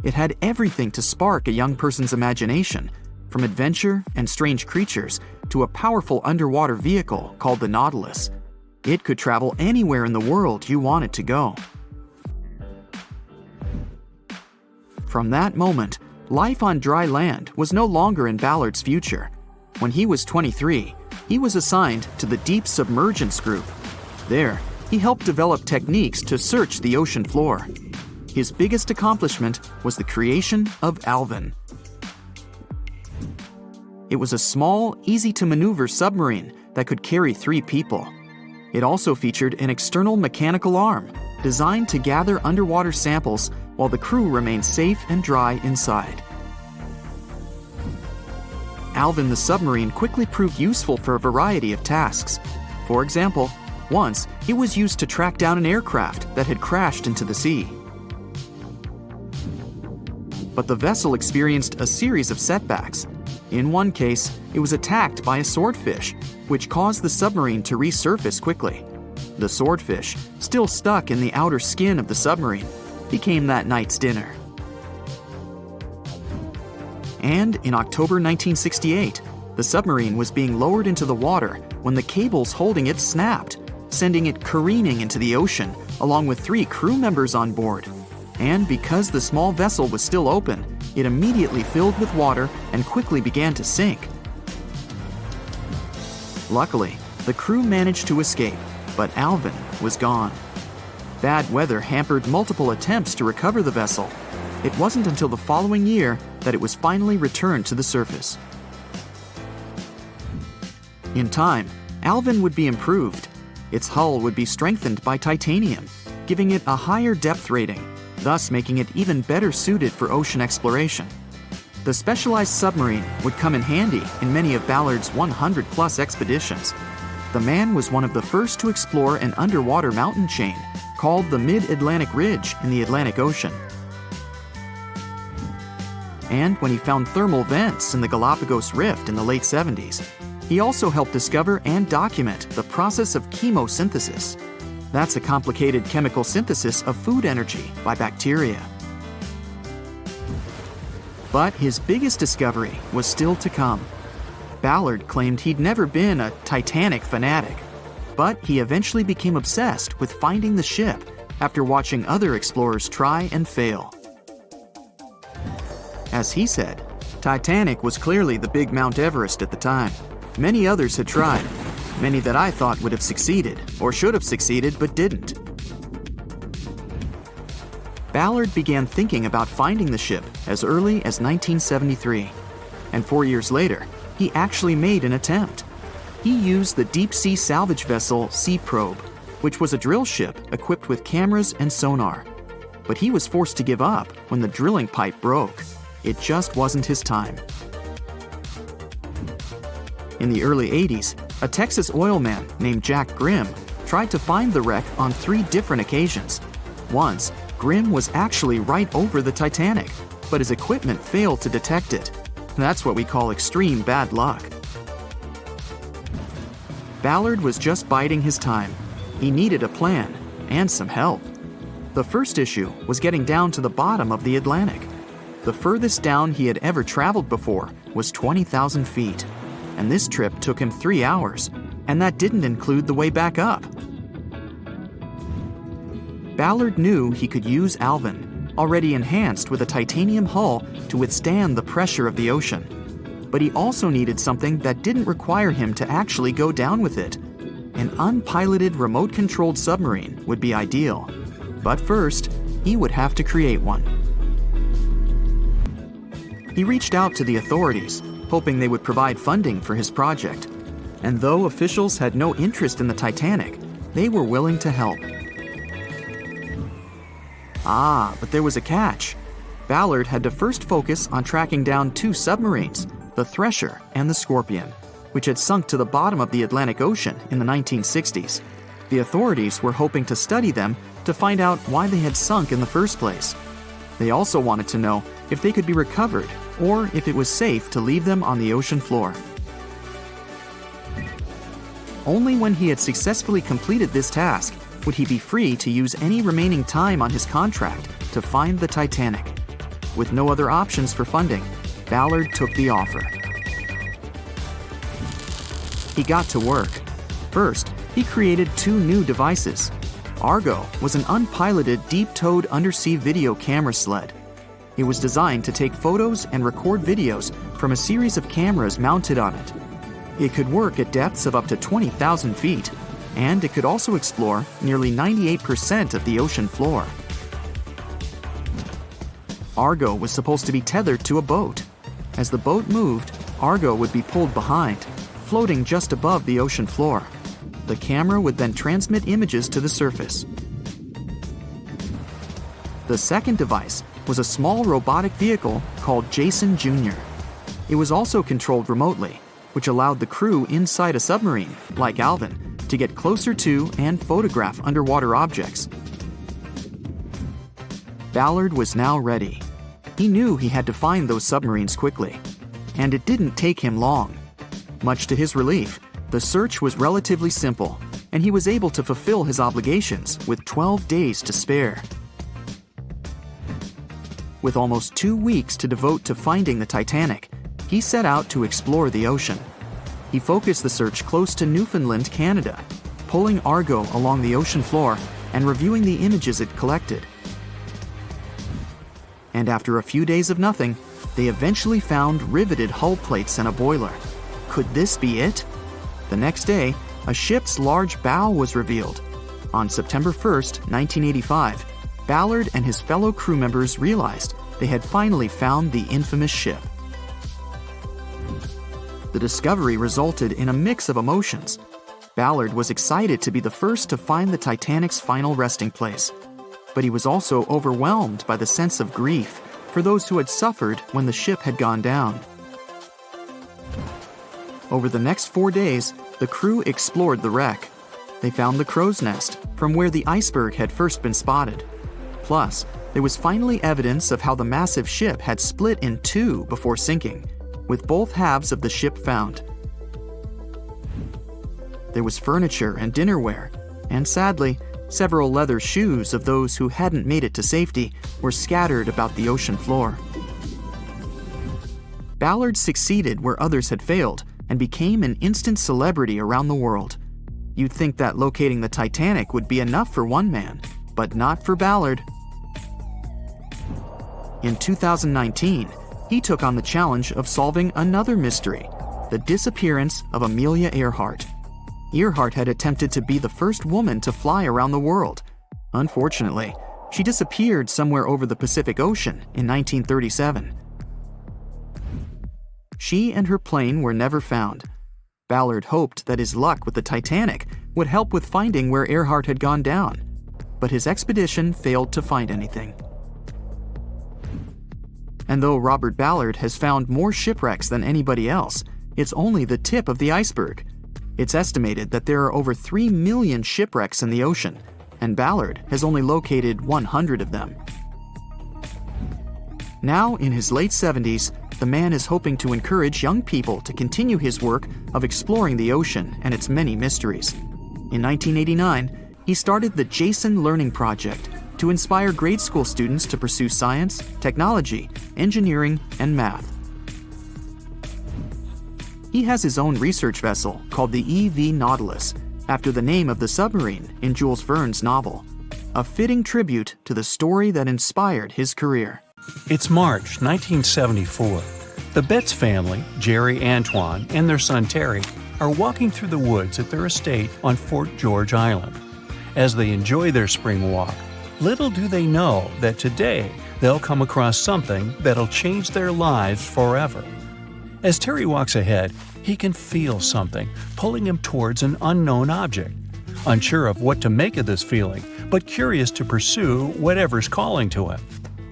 It had everything to spark a young person's imagination, from adventure and strange creatures to a powerful underwater vehicle called the Nautilus. It could travel anywhere in the world you wanted to go. From that moment, life on dry land was no longer in Ballard's future. When he was 23, he was assigned to the Deep Submergence Group. There, he helped develop techniques to search the ocean floor. His biggest accomplishment was the creation of Alvin. It was a small, easy-to-maneuver submarine that could carry 3 people. It also featured an external mechanical arm designed to gather underwater samples while the crew remained safe and dry inside. Alvin the submarine quickly proved useful for a variety of tasks. For example, once it was used to track down an aircraft that had crashed into the sea. But the vessel experienced a series of setbacks. In one case, it was attacked by a swordfish, which caused the submarine to resurface quickly. The swordfish, still stuck in the outer skin of the submarine, became that night's dinner. And in October 1968, the submarine was being lowered into the water when the cables holding it snapped, sending it careening into the ocean, along with 3 crew members on board. And because the small vessel was still open, it immediately filled with water and quickly began to sink. Luckily, the crew managed to escape, but Alvin was gone. Bad weather hampered multiple attempts to recover the vessel. It wasn't until the following year that it was finally returned to the surface. In time, Alvin would be improved. Its hull would be strengthened by titanium, giving it a higher depth rating, thus making it even better suited for ocean exploration. The specialized submarine would come in handy in many of Ballard's 100-plus expeditions. The man was one of the first to explore an underwater mountain chain called the Mid-Atlantic Ridge in the Atlantic Ocean. And when he found thermal vents in the Galapagos Rift in the late 70s, he also helped discover and document the process of chemosynthesis. That's a complicated chemical synthesis of food energy by bacteria. But his biggest discovery was still to come. Ballard claimed he'd never been a Titanic fanatic, but he eventually became obsessed with finding the ship after watching other explorers try and fail. As he said, Titanic was clearly the big Mount Everest at the time. Many others had tried, many that I thought would have succeeded, or should have succeeded but didn't. Ballard began thinking about finding the ship as early as 1973, and 4 years later, he actually made an attempt. He used the deep-sea salvage vessel Sea Probe, which was a drill ship equipped with cameras and sonar. But he was forced to give up when the drilling pipe broke. It just wasn't his time. In the early 80s, a Texas oil man named Jack Grimm tried to find the wreck on 3 different occasions. Once, Grimm was actually right over the Titanic, but his equipment failed to detect it. That's what we call extreme bad luck. Ballard was just biding his time. He needed a plan and some help. The first issue was getting down to the bottom of the Atlantic. The furthest down he had ever traveled before was 20,000 feet, and this trip took him 3 hours, and that didn't include the way back up. Ballard knew he could use Alvin, already enhanced with a titanium hull to withstand the pressure of the ocean. But he also needed something that didn't require him to actually go down with it. An unpiloted remote-controlled submarine would be ideal. But first, he would have to create one. He reached out to the authorities, hoping they would provide funding for his project. And though officials had no interest in the Titanic, they were willing to help. But there was a catch. Ballard had to first focus on tracking down 2 submarines, the Thresher and the Scorpion, which had sunk to the bottom of the Atlantic Ocean in the 1960s. The authorities were hoping to study them to find out why they had sunk in the first place. They also wanted to know if they could be recovered or if it was safe to leave them on the ocean floor. Only when he had successfully completed this task would he be free to use any remaining time on his contract to find the Titanic. With no other options for funding, Ballard took the offer. He got to work. First, he created 2 new devices. Argo was an unpiloted deep-towed undersea video camera sled. It was designed to take photos and record videos from a series of cameras mounted on it. It could work at depths of up to 20,000 feet, and it could also explore nearly 98% of the ocean floor. Argo was supposed to be tethered to a boat. As the boat moved, Argo would be pulled behind, floating just above the ocean floor. The camera would then transmit images to the surface. The second device was a small robotic vehicle called Jason Jr. It was also controlled remotely, which allowed the crew inside a submarine, like Alvin, to get closer to and photograph underwater objects. Ballard was now ready. He knew he had to find those submarines quickly, and it didn't take him long. Much to his relief, the search was relatively simple, and he was able to fulfill his obligations with 12 days to spare. With almost 2 weeks to devote to finding the Titanic, he set out to explore the ocean. He focused the search close to Newfoundland, Canada, pulling Argo along the ocean floor and reviewing the images it collected. And after a few days of nothing, they eventually found riveted hull plates and a boiler. Could this be it? The next day, a ship's large bow was revealed. On September 1st, 1985, Ballard and his fellow crew members realized they had finally found the infamous ship. The discovery resulted in a mix of emotions. Ballard was excited to be the first to find the Titanic's final resting place, but he was also overwhelmed by the sense of grief for those who had suffered when the ship had gone down. Over the next 4 days, the crew explored the wreck. They found the crow's nest, from where the iceberg had first been spotted. Plus, there was finally evidence of how the massive ship had split in 2 before sinking, with both halves of the ship found. There was furniture and dinnerware, and sadly, several leather shoes of those who hadn't made it to safety were scattered about the ocean floor. Ballard succeeded where others had failed and became an instant celebrity around the world. You'd think that locating the Titanic would be enough for one man, but not for Ballard. In 2019, he took on the challenge of solving another mystery, the disappearance of Amelia Earhart. Earhart had attempted to be the first woman to fly around the world. Unfortunately, she disappeared somewhere over the Pacific Ocean in 1937. She and her plane were never found. Ballard hoped that his luck with the Titanic would help with finding where Earhart had gone down, but his expedition failed to find anything. And though Robert Ballard has found more shipwrecks than anybody else, it's only the tip of the iceberg. It's estimated that there are over 3 million shipwrecks in the ocean, and Ballard has only located 100 of them. Now, in his late 70s, the man is hoping to encourage young people to continue his work of exploring the ocean and its many mysteries. In 1989, he started the Jason Learning Project to inspire grade school students to pursue science, technology, engineering, and math. He has his own research vessel called the EV Nautilus, after the name of the submarine in Jules Verne's novel, a fitting tribute to the story that inspired his career. It's March 1974. The Betz family, Jerry, Antoine, and their son Terry, are walking through the woods at their estate on Fort George Island. As they enjoy their spring walk, little do they know that today they'll come across something that'll change their lives forever. As Terry walks ahead, he can feel something pulling him towards an unknown object. Unsure of what to make of this feeling, but curious to pursue whatever's calling to him.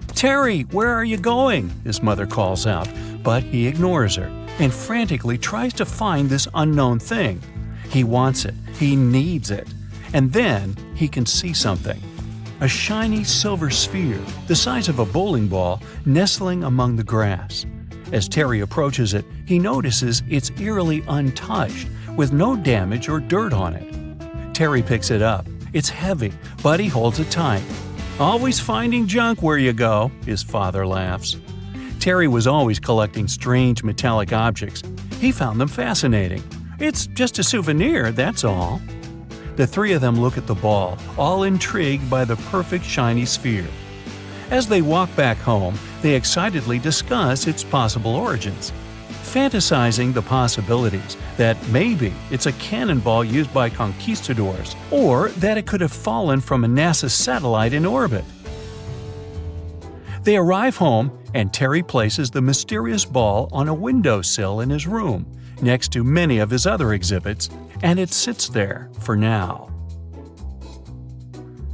"Terry, where are you going?" his mother calls out, but he ignores her and frantically tries to find this unknown thing. He wants it, he needs it, and then he can see something. A shiny silver sphere, the size of a bowling ball, nestling among the grass. As Terry approaches it, he notices it's eerily untouched, with no damage or dirt on it. Terry picks it up. It's heavy, but he holds it tight. "Always finding junk where you go," his father laughs. Terry was always collecting strange metallic objects. He found them fascinating. "It's just a souvenir, that's all." The three of them look at the ball, all intrigued by the perfect shiny sphere. As they walk back home, they excitedly discuss its possible origins, fantasizing the possibilities that maybe it's a cannonball used by conquistadors, or that it could have fallen from a NASA satellite in orbit. They arrive home, and Terry places the mysterious ball on a windowsill in his room, next to many of his other exhibits, and it sits there for now.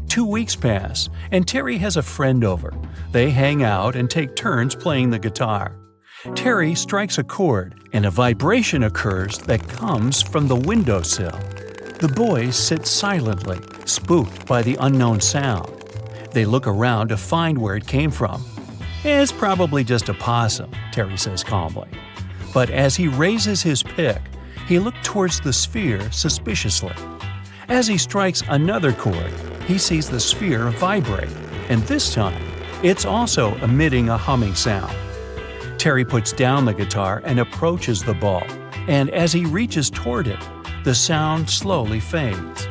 2 weeks pass, and Terry has a friend over. They hang out and take turns playing the guitar. Terry strikes a chord, and a vibration occurs that comes from the windowsill. The boys sit silently, spooked by the unknown sound. They look around to find where it came from. "It's probably just a possum," Terry says calmly. But as he raises his pick, he looks towards the sphere suspiciously. As he strikes another chord, he sees the sphere vibrate, and this time, it's also emitting a humming sound. Terry puts down the guitar and approaches the ball, and as he reaches toward it, the sound slowly fades.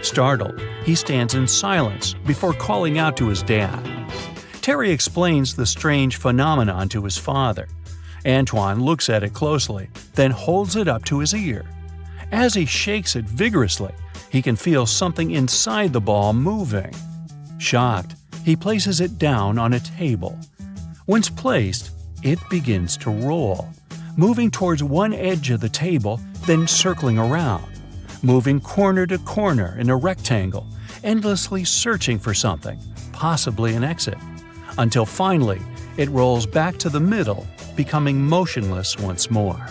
Startled, he stands in silence before calling out to his dad. Terry explains the strange phenomenon to his father. Antoine looks at it closely, then holds it up to his ear. As he shakes it vigorously, he can feel something inside the ball moving. Shocked, he places it down on a table. Once placed, it begins to roll, moving towards one edge of the table, then circling around, moving corner to corner in a rectangle, endlessly searching for something, possibly an exit, until finally it rolls back to the middle, becoming motionless once more.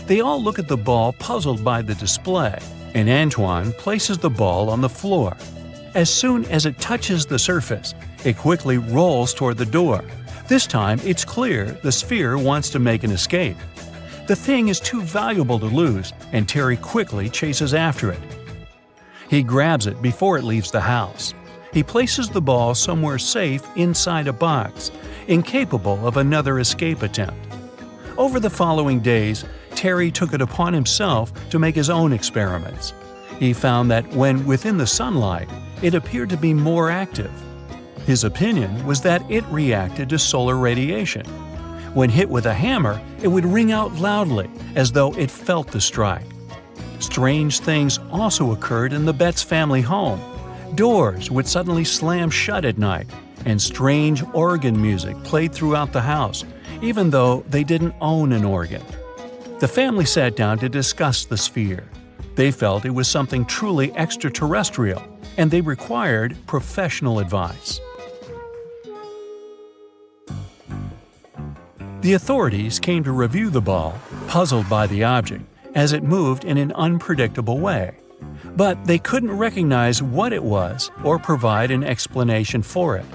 They all look at the ball, puzzled by the display, and Antoine places the ball on the floor. As soon as it touches the surface, it quickly rolls toward the door. This time, it's clear the sphere wants to make an escape. The thing is too valuable to lose, and Terry quickly chases after it. He grabs it before it leaves the house. He places the ball somewhere safe inside a box, incapable of another escape attempt. Over the following days, Terry took it upon himself to make his own experiments. He found that when within the sunlight, it appeared to be more active. His opinion was that it reacted to solar radiation. When hit with a hammer, it would ring out loudly, as though it felt the strike. Strange things also occurred in the Betz family home. Doors would suddenly slam shut at night, and strange organ music played throughout the house, even though they didn't own an organ. The family sat down to discuss the sphere. They felt it was something truly extraterrestrial, and they required professional advice. The authorities came to review the ball, puzzled by the object, as it moved in an unpredictable way. But they couldn't recognize what it was or provide an explanation for it.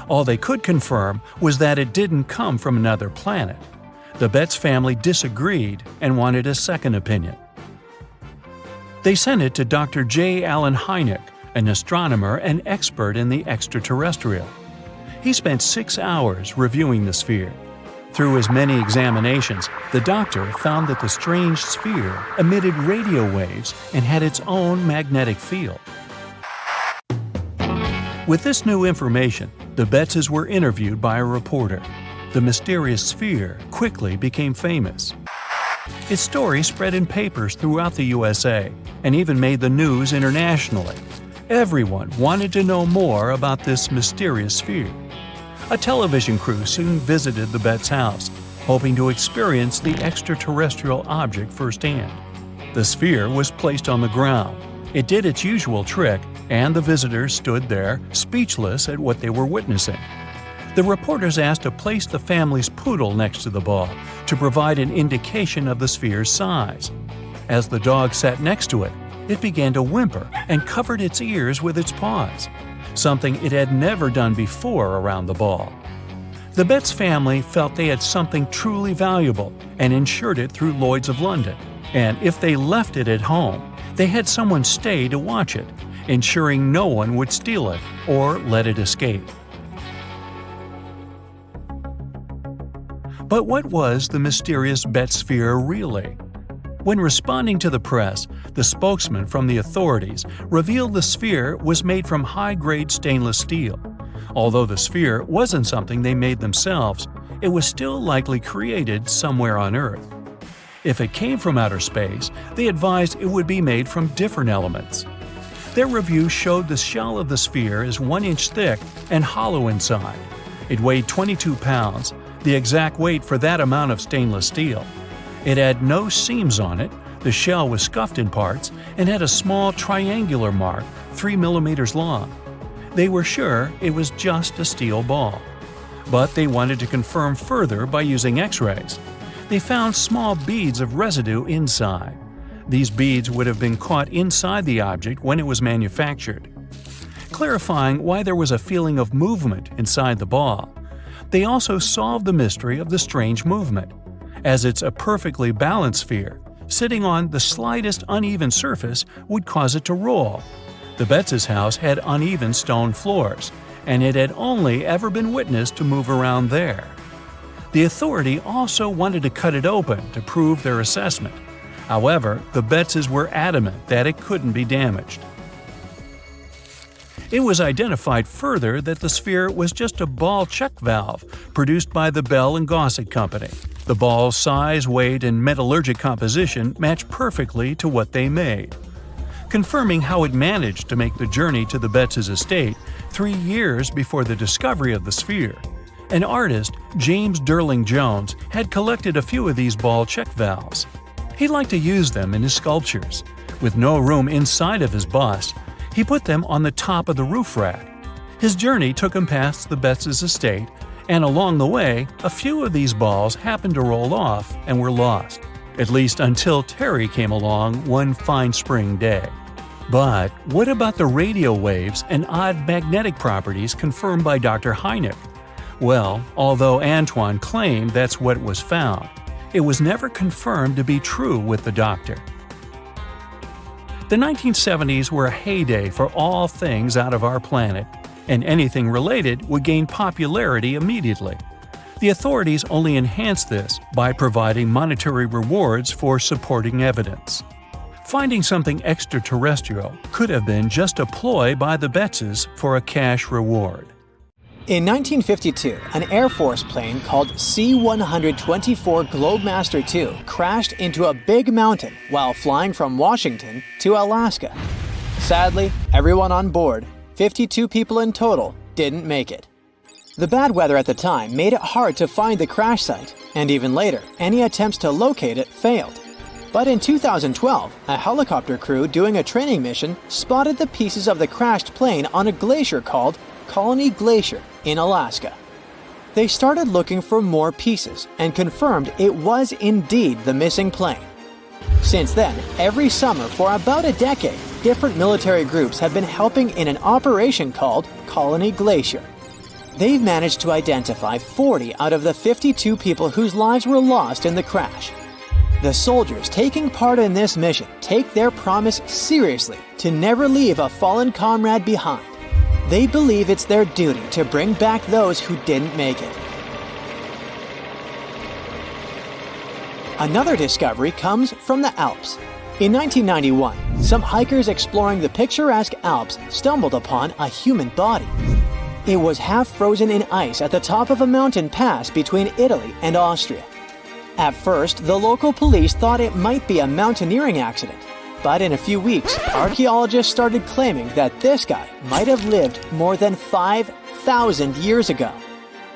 All they could confirm was that it didn't come from another planet. The Betz family disagreed and wanted a second opinion. They sent it to Dr. J. Allen Hynek, an astronomer and expert in the extraterrestrial. He spent 6 hours reviewing the sphere. Through his many examinations, the doctor found that the strange sphere emitted radio waves and had its own magnetic field. With this new information, the Betzes were interviewed by a reporter. The mysterious sphere quickly became famous. Its story spread in papers throughout the USA and even made the news internationally. Everyone wanted to know more about this mysterious sphere. A television crew soon visited the Betz house, hoping to experience the extraterrestrial object firsthand. The sphere was placed on the ground. It did its usual trick, and the visitors stood there, speechless at what they were witnessing. The reporters asked to place the family's poodle next to the ball to provide an indication of the sphere's size. As the dog sat next to it, it began to whimper and covered its ears with its paws, something it had never done before around the ball. The Betz family felt they had something truly valuable and insured it through Lloyd's of London, and if they left it at home, they had someone stay to watch it, ensuring no one would steal it or let it escape. But what was the mysterious Betz sphere really? When responding to the press, the spokesman from the authorities revealed the sphere was made from high-grade stainless steel. Although the sphere wasn't something they made themselves, it was still likely created somewhere on Earth. If it came from outer space, they advised it would be made from different elements. Their review showed the shell of the sphere is 1 inch thick and hollow inside. It weighed 22 pounds, the exact weight for that amount of stainless steel. It had no seams on it, the shell was scuffed in parts, and had a small triangular mark 3 millimeters long. They were sure it was just a steel ball. But they wanted to confirm further by using X-rays. They found small beads of residue inside. These beads would have been caught inside the object when it was manufactured, clarifying why there was a feeling of movement inside the ball. They also solved the mystery of the strange movement, as it's a perfectly balanced sphere. Sitting on the slightest uneven surface would cause it to roll. The Betz's house had uneven stone floors, and it had only ever been witnessed to move around there. The authority also wanted to cut it open to prove their assessment. However, the Betzes were adamant that it couldn't be damaged. It was identified further that the sphere was just a ball check valve produced by the Bell & Gossett Company. The ball's size, weight, and metallurgic composition matched perfectly to what they made. Confirming how it managed to make the journey to the Betz's estate 3 years before the discovery of the sphere, an artist, James Durling Jones, had collected a few of these ball check valves. He liked to use them in his sculptures. With no room inside of his bust, he put them on the top of the roof rack. His journey took him past the Betz's estate, and along the way, a few of these balls happened to roll off and were lost, at least until Terry came along one fine spring day. But what about the radio waves and odd magnetic properties confirmed by Dr. Hynek? Well, although Antoine claimed that's what was found, it was never confirmed to be true with the doctor. The 1970s were a heyday for all things out of our planet, and anything related would gain popularity immediately. The authorities only enhanced this by providing monetary rewards for supporting evidence. Finding something extraterrestrial could have been just a ploy by the Betzes for a cash reward. In 1952, an Air Force plane called C-124 Globemaster II crashed into a big mountain while flying from Washington to Alaska. Sadly, everyone on board, 52 people in total, didn't make it. The bad weather at the time made it hard to find the crash site, and even later, any attempts to locate it failed. But in 2012, a helicopter crew doing a training mission spotted the pieces of the crashed plane on a glacier called Colony Glacier in Alaska. They started looking for more pieces and confirmed it was indeed the missing plane. Since then, every summer for about a decade, different military groups have been helping in an operation called Colony Glacier. They've managed to identify 40 out of the 52 people whose lives were lost in the crash. The soldiers taking part in this mission take their promise seriously to never leave a fallen comrade behind. They believe it's their duty to bring back those who didn't make it. Another discovery comes from the Alps. In 1991, some hikers exploring the picturesque Alps stumbled upon a human body. It was half frozen in ice at the top of a mountain pass between Italy and Austria. At first, the local police thought it might be a mountaineering accident. But in a few weeks, archaeologists started claiming that this guy might have lived more than 5,000 years ago.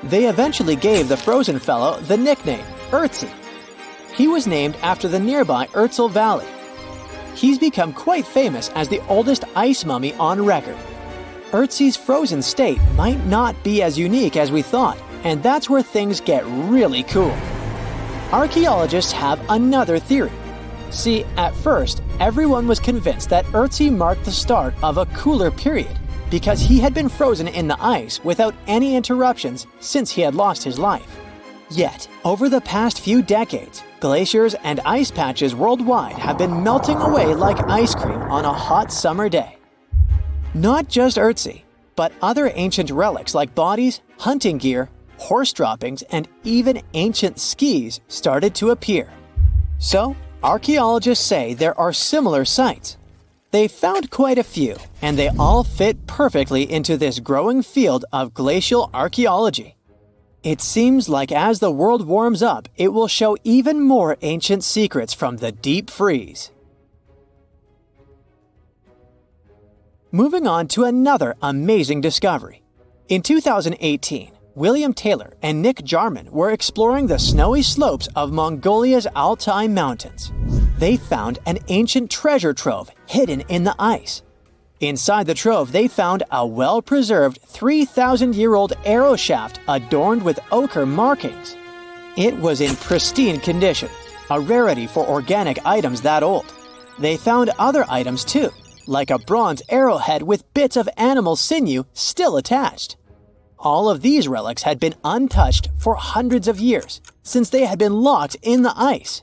They eventually gave the frozen fellow the nickname Ötzi. He was named after the nearby Ötztal Valley. He's become quite famous as the oldest ice mummy on record. Ötzi's frozen state might not be as unique as we thought, and that's where things get really cool. Archaeologists have another theory. See, at first, everyone was convinced that Ötzi marked the start of a cooler period because he had been frozen in the ice without any interruptions since he had lost his life. Yet, over the past few decades, glaciers and ice patches worldwide have been melting away like ice cream on a hot summer day. Not just Ötzi, but other ancient relics like bodies, hunting gear, horse droppings, and even ancient skis started to appear. So, archaeologists say there are similar sites. They've found quite a few, and they all fit perfectly into this growing field of glacial archaeology. It seems like as the world warms up, it will show even more ancient secrets from the deep freeze. Moving on to another amazing discovery. In 2018, William Taylor and Nick Jarman were exploring the snowy slopes of Mongolia's Altai Mountains. They found an ancient treasure trove hidden in the ice. Inside the trove, they found a well-preserved 3,000-year-old arrow shaft adorned with ochre markings. It was in pristine condition, a rarity for organic items that old. They found other items too, like a bronze arrowhead with bits of animal sinew still attached. All of these relics had been untouched for hundreds of years, since they had been locked in the ice.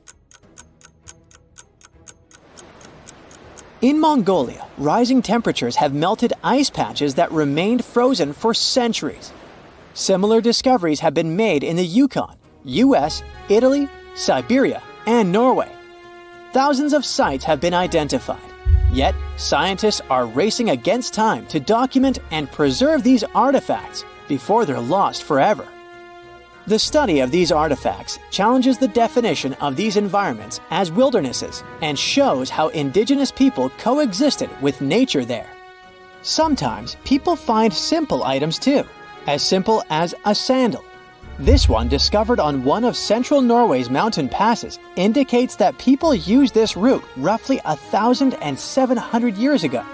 In Mongolia, rising temperatures have melted ice patches that remained frozen for centuries. Similar discoveries have been made in the Yukon, US, Italy, Siberia, and Norway. Thousands of sites have been identified. Yet, scientists are racing against time to document and preserve these artifacts before they're lost forever. The study of these artifacts challenges the definition of these environments as wildernesses and shows how indigenous people coexisted with nature there. Sometimes people find simple items too, as simple as a sandal. This one, discovered on one of central Norway's mountain passes, indicates that people used this route roughly 1,700 years ago.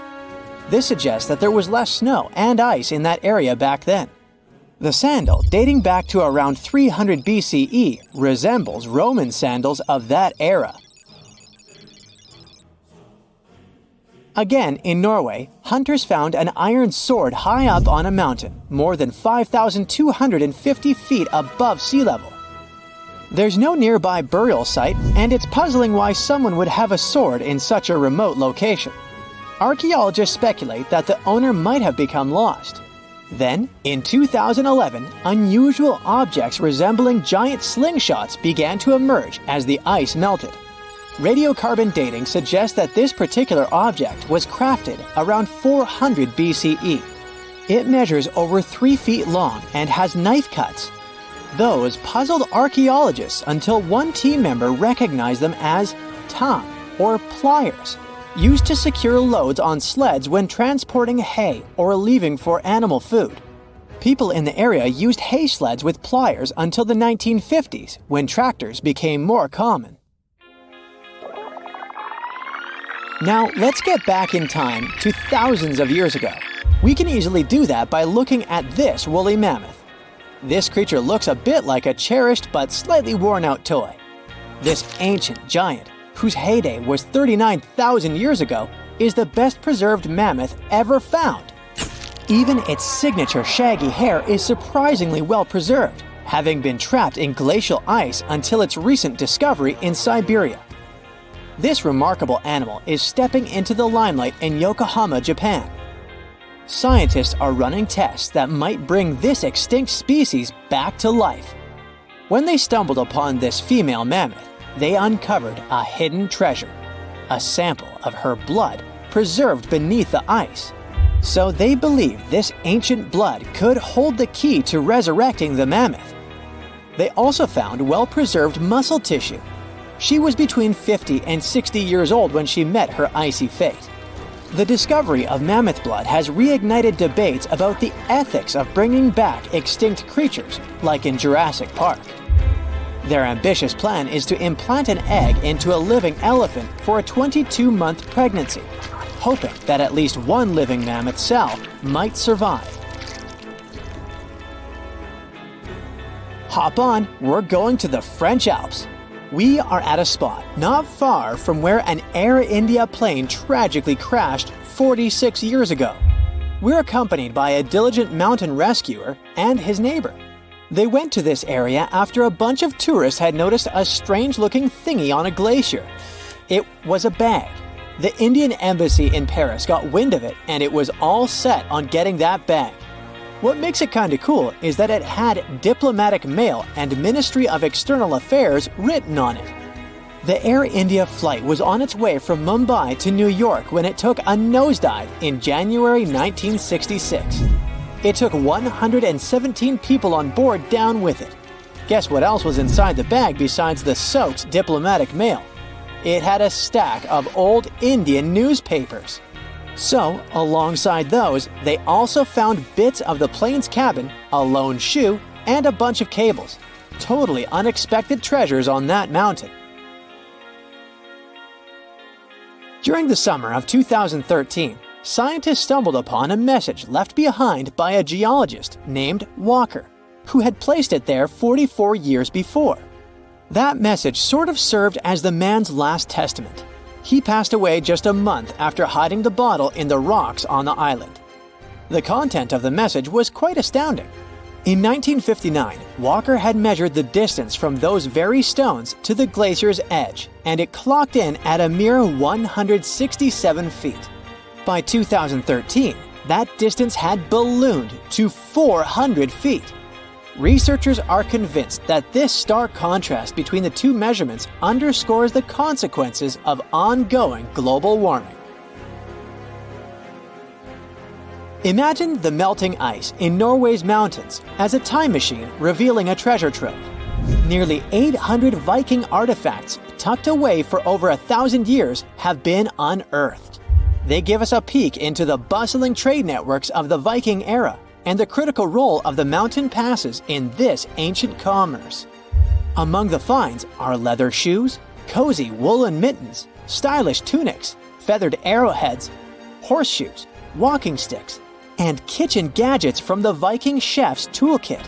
This suggests that there was less snow and ice in that area back then. The sandal, dating back to around 300 BCE, resembles Roman sandals of that era. Again, in Norway, hunters found an iron sword high up on a mountain, more than 5,250 feet above sea level. There's no nearby burial site, and it's puzzling why someone would have a sword in such a remote location. Archaeologists speculate that the owner might have become lost. Then, in 2011, unusual objects resembling giant slingshots began to emerge as the ice melted. Radiocarbon dating suggests that this particular object was crafted around 400 BCE. It measures over 3 feet long and has knife cuts. Those puzzled archaeologists until one team member recognized them as tang, or pliers, used to secure loads on sleds when transporting hay or leaving for animal food. People in the area used hay sleds with pliers until the 1950s, when tractors became more common. Now, let's get back in time to thousands of years ago. We can easily do that by looking at this woolly mammoth. This creature looks a bit like a cherished but slightly worn-out toy. This ancient giant, whose heyday was 39,000 years ago, is the best preserved mammoth ever found. Even its signature shaggy hair is surprisingly well preserved, having been trapped in glacial ice until its recent discovery in Siberia. This remarkable animal is stepping into the limelight in Yokohama, Japan. Scientists are running tests that might bring this extinct species back to life. When they stumbled upon this female mammoth, they uncovered a hidden treasure, a sample of her blood preserved beneath the ice. So they believe this ancient blood could hold the key to resurrecting the mammoth. They also found well-preserved muscle tissue. She was between 50 and 60 years old when she met her icy fate. The discovery of mammoth blood has reignited debates about the ethics of bringing back extinct creatures, like in Jurassic Park. Their ambitious plan is to implant an egg into a living elephant for a 22-month pregnancy, hoping that at least one living mammoth cell might survive. Hop on, we're going to the French Alps. We are at a spot not far from where an Air India plane tragically crashed 46 years ago. We're accompanied by a diligent mountain rescuer and his neighbor. They went to this area after a bunch of tourists had noticed a strange-looking thingy on a glacier. It was a bag. The Indian embassy in Paris got wind of it, and it was all set on getting that bag. What makes it kinda cool is that it had diplomatic mail and Ministry of External Affairs written on it. The Air India flight was on its way from Mumbai to New York when it took a nosedive in January 1966. It took 117 people on board down with it. Guess what else was inside the bag besides the soaked diplomatic mail? It had a stack of old Indian newspapers. So, alongside those, they also found bits of the plane's cabin, a lone shoe, and a bunch of cables. Totally unexpected treasures on that mountain. During the summer of 2013, scientists stumbled upon a message left behind by a geologist named Walker, who had placed it there 44 years before. That message sort of served as the man's last testament. He passed away just a month after hiding the bottle in the rocks on the island. The content of the message was quite astounding. In 1959, Walker had measured the distance from those very stones to the glacier's edge, and it clocked in at a mere 167 feet. By 2013, that distance had ballooned to 400 feet. Researchers are convinced that this stark contrast between the two measurements underscores the consequences of ongoing global warming. Imagine the melting ice in Norway's mountains as a time machine revealing a treasure trove. Nearly 800 Viking artifacts tucked away for over 1,000 years have been unearthed. They give us a peek into the bustling trade networks of the Viking era and the critical role of the mountain passes in this ancient commerce. Among the finds are leather shoes, cozy woolen mittens, stylish tunics, feathered arrowheads, horseshoes, walking sticks, and kitchen gadgets from the Viking chef's toolkit.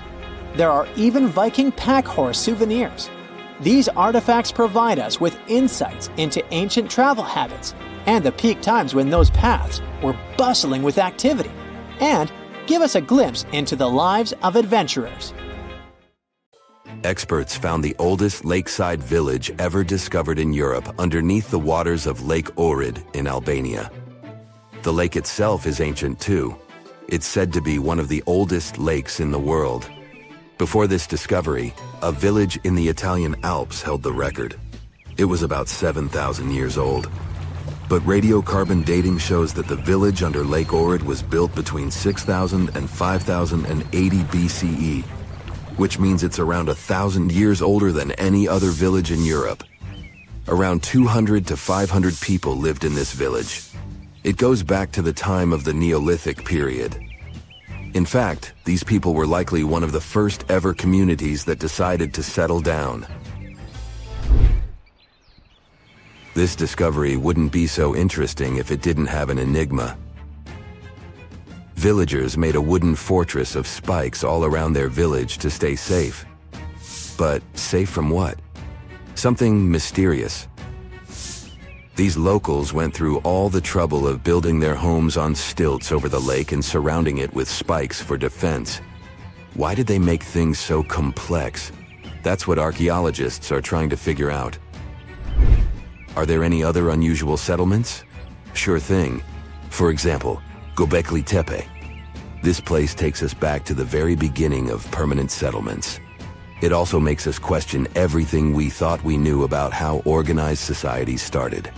There are even Viking pack horse souvenirs. These artifacts provide us with insights into ancient travel habits and the peak times when those paths were bustling with activity, and give us a glimpse into the lives of adventurers. Experts found the oldest lakeside village ever discovered in Europe underneath the waters of Lake Ohrid in Albania. The lake itself is ancient too. It's said to be one of the oldest lakes in the world. Before this discovery, a village in the Italian Alps held the record. It was about 7,000 years old. But radiocarbon dating shows that the village under Lake Ohrid was built between 6000 and 5080 BCE, which means it's around 1,000 years older than any other village in Europe. Around 200 to 500 people lived in this village. It goes back to the time of the Neolithic period. In fact, these people were likely one of the first ever communities that decided to settle down. This discovery wouldn't be so interesting if it didn't have an enigma. Villagers made a wooden fortress of spikes all around their village to stay safe. But safe from what? Something mysterious. These locals went through all the trouble of building their homes on stilts over the lake and surrounding it with spikes for defense. Why did they make things so complex? That's what archaeologists are trying to figure out. Are there any other unusual settlements? Sure thing. For example, Göbekli Tepe. This place takes us back to the very beginning of permanent settlements. It also makes us question everything we thought we knew about how organized societies started.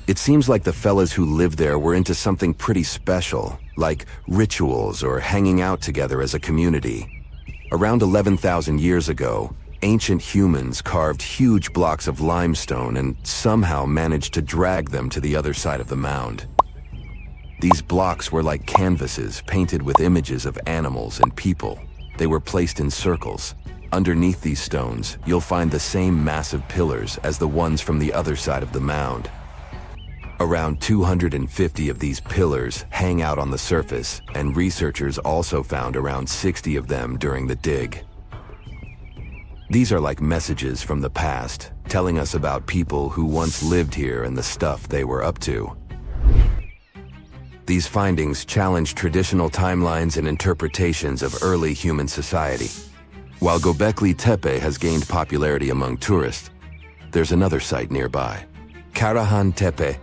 It seems like the fellas who lived there were into something pretty special, like rituals or hanging out together as a community. Around 11,000 years ago, ancient humans carved huge blocks of limestone and somehow managed to drag them to the other side of the mound. These blocks were like canvases painted with images of animals and people. They were placed in circles. Underneath these stones, you'll find the same massive pillars as the ones from the other side of the mound. Around 250 of these pillars hang out on the surface, and researchers also found around 60 of them during the dig. These are like messages from the past, telling us about people who once lived here and the stuff they were up to. These findings challenge traditional timelines and interpretations of early human society. While Göbekli Tepe has gained popularity among tourists, there's another site nearby, Karahan Tepe.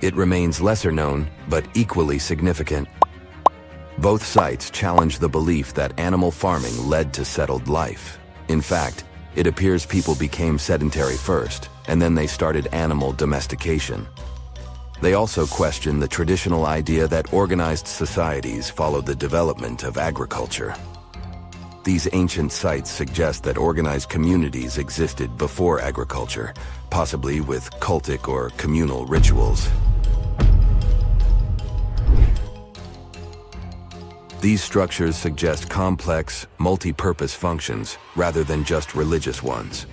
It remains lesser known, but equally significant. Both sites challenge the belief that animal farming led to settled life. In fact, it appears people became sedentary first, and then they started animal domestication. They also question the traditional idea that organized societies followed the development of agriculture. These ancient sites suggest that organized communities existed before agriculture, possibly with cultic or communal rituals. These structures suggest complex, multi-purpose functions rather than just religious ones.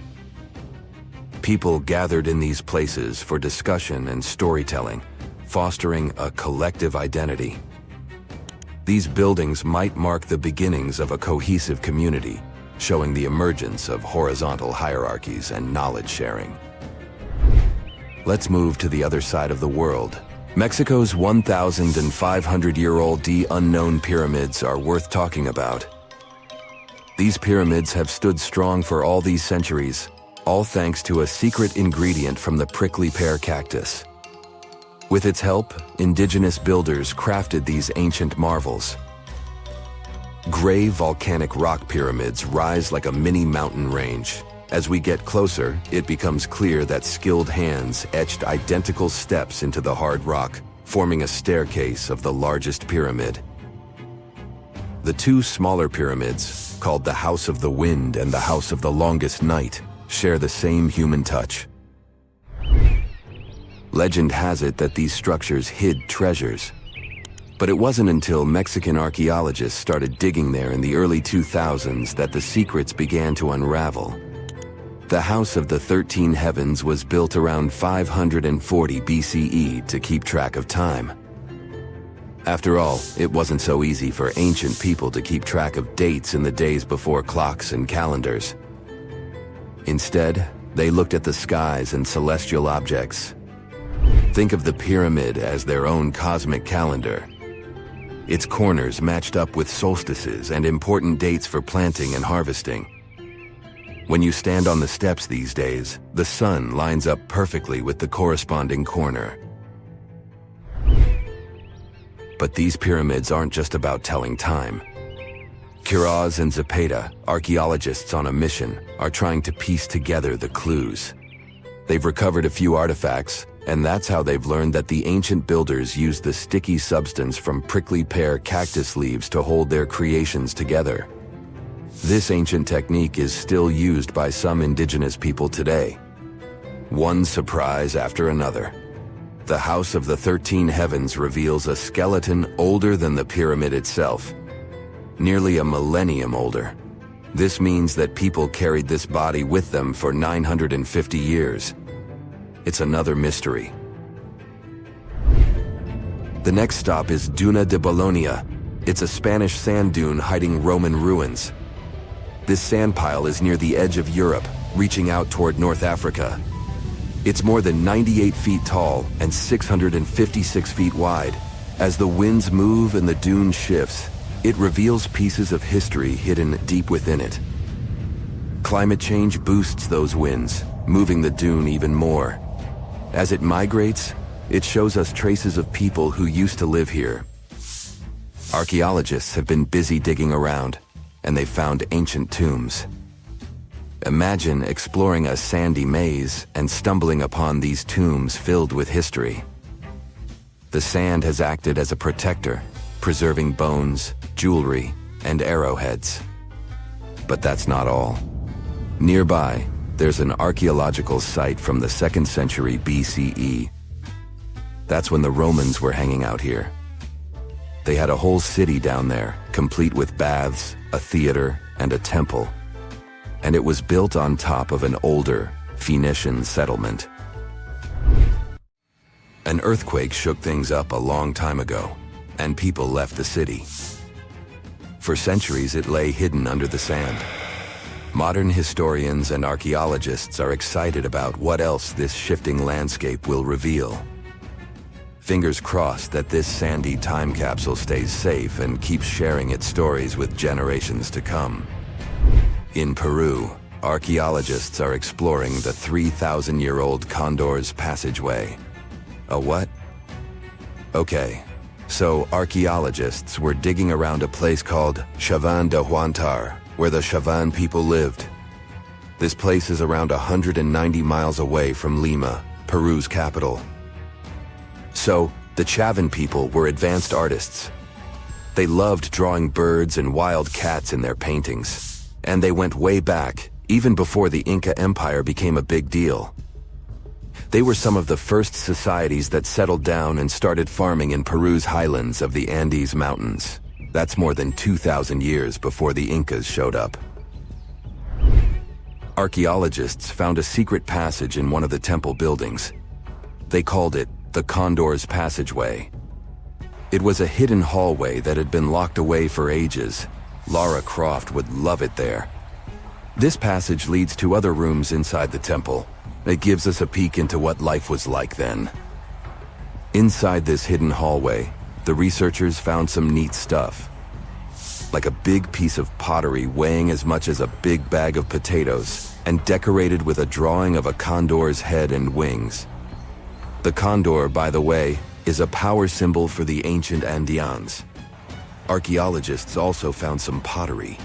People gathered in these places for discussion and storytelling, fostering a collective identity. These buildings might mark the beginnings of a cohesive community, showing the emergence of horizontal hierarchies and knowledge sharing. Let's move to the other side of the world. Mexico's 1,500-year-old unknown pyramids are worth talking about. These pyramids have stood strong for all these centuries, all thanks to a secret ingredient from the prickly pear cactus. With its help, indigenous builders crafted these ancient marvels. Gray volcanic rock pyramids rise like a mini mountain range. As we get closer, it becomes clear that skilled hands etched identical steps into the hard rock, forming a staircase of the largest pyramid. The two smaller pyramids, called the House of the Wind and the House of the Longest Night, share the same human touch. Legend has it that these structures hid treasures. But it wasn't until Mexican archaeologists started digging there in the early 2000s that the secrets began to unravel. The House of the 13 Heavens was built around 540 BCE to keep track of time. After all, it wasn't so easy for ancient people to keep track of dates in the days before clocks and calendars. Instead, they looked at the skies and celestial objects. Think of the pyramid as their own cosmic calendar. Its corners matched up with solstices and important dates for planting and harvesting. When you stand on the steps these days, the sun lines up perfectly with the corresponding corner. But these pyramids aren't just about telling time. Quiroz and Zapata, archaeologists on a mission, are trying to piece together the clues. They've recovered a few artifacts, and that's how they've learned that the ancient builders used the sticky substance from prickly pear cactus leaves to hold their creations together. This ancient technique is still used by some indigenous people today. One surprise after another. The House of the 13 Heavens reveals a skeleton older than the pyramid itself, nearly a millennium older. This means that people carried this body with them for 950 years. It's another mystery. The next stop is Duna de Bologna. It's a Spanish sand dune hiding Roman ruins. This sand pile is near the edge of Europe, reaching out toward North Africa. It's more than 98 feet tall and 656 feet wide. As the winds move and the dune shifts, it reveals pieces of history hidden deep within it. Climate change boosts those winds, moving the dune even more. As it migrates, it shows us traces of people who used to live here. Archaeologists have been busy digging around, and they found ancient tombs. Imagine exploring a sandy maze and stumbling upon these tombs filled with history. The sand has acted as a protector, preserving bones, jewelry, and arrowheads. But that's not all. Nearby, there's an archaeological site from the 2nd century BCE. That's when the Romans were hanging out here. They had a whole city down there, complete with baths, a theater, and a temple. And it was built on top of an older Phoenician settlement. An earthquake shook things up a long time ago, and people left the city. For centuries, it lay hidden under the sand. Modern historians and archaeologists are excited about what else this shifting landscape will reveal. Fingers crossed that this sandy time capsule stays safe and keeps sharing its stories with generations to come. In Peru, archaeologists are exploring the 3,000-year-old Condor's Passageway. A what? Okay, so archaeologists were digging around a place called Chavan de Huantar, where the Chavan people lived. This place is around 190 miles away from Lima, Peru's capital. So, the Chavan people were advanced artists. They loved drawing birds and wild cats in their paintings. And they went way back, even before the Inca Empire became a big deal. They were some of the first societies that settled down and started farming in Peru's highlands of the Andes Mountains. That's more than 2,000 years before the Incas showed up. Archaeologists found a secret passage in one of the temple buildings. They called it the Condor's Passageway. It was a hidden hallway that had been locked away for ages. Lara Croft would love it there. This passage leads to other rooms inside the temple. It gives us a peek into what life was like then. Inside this hidden hallway, the researchers found some neat stuff. Like a big piece of pottery weighing as much as a big bag of potatoes and decorated with a drawing of a condor's head and wings. The condor, by the way, is a power symbol for the ancient Andeans. Archaeologists also found some pottery.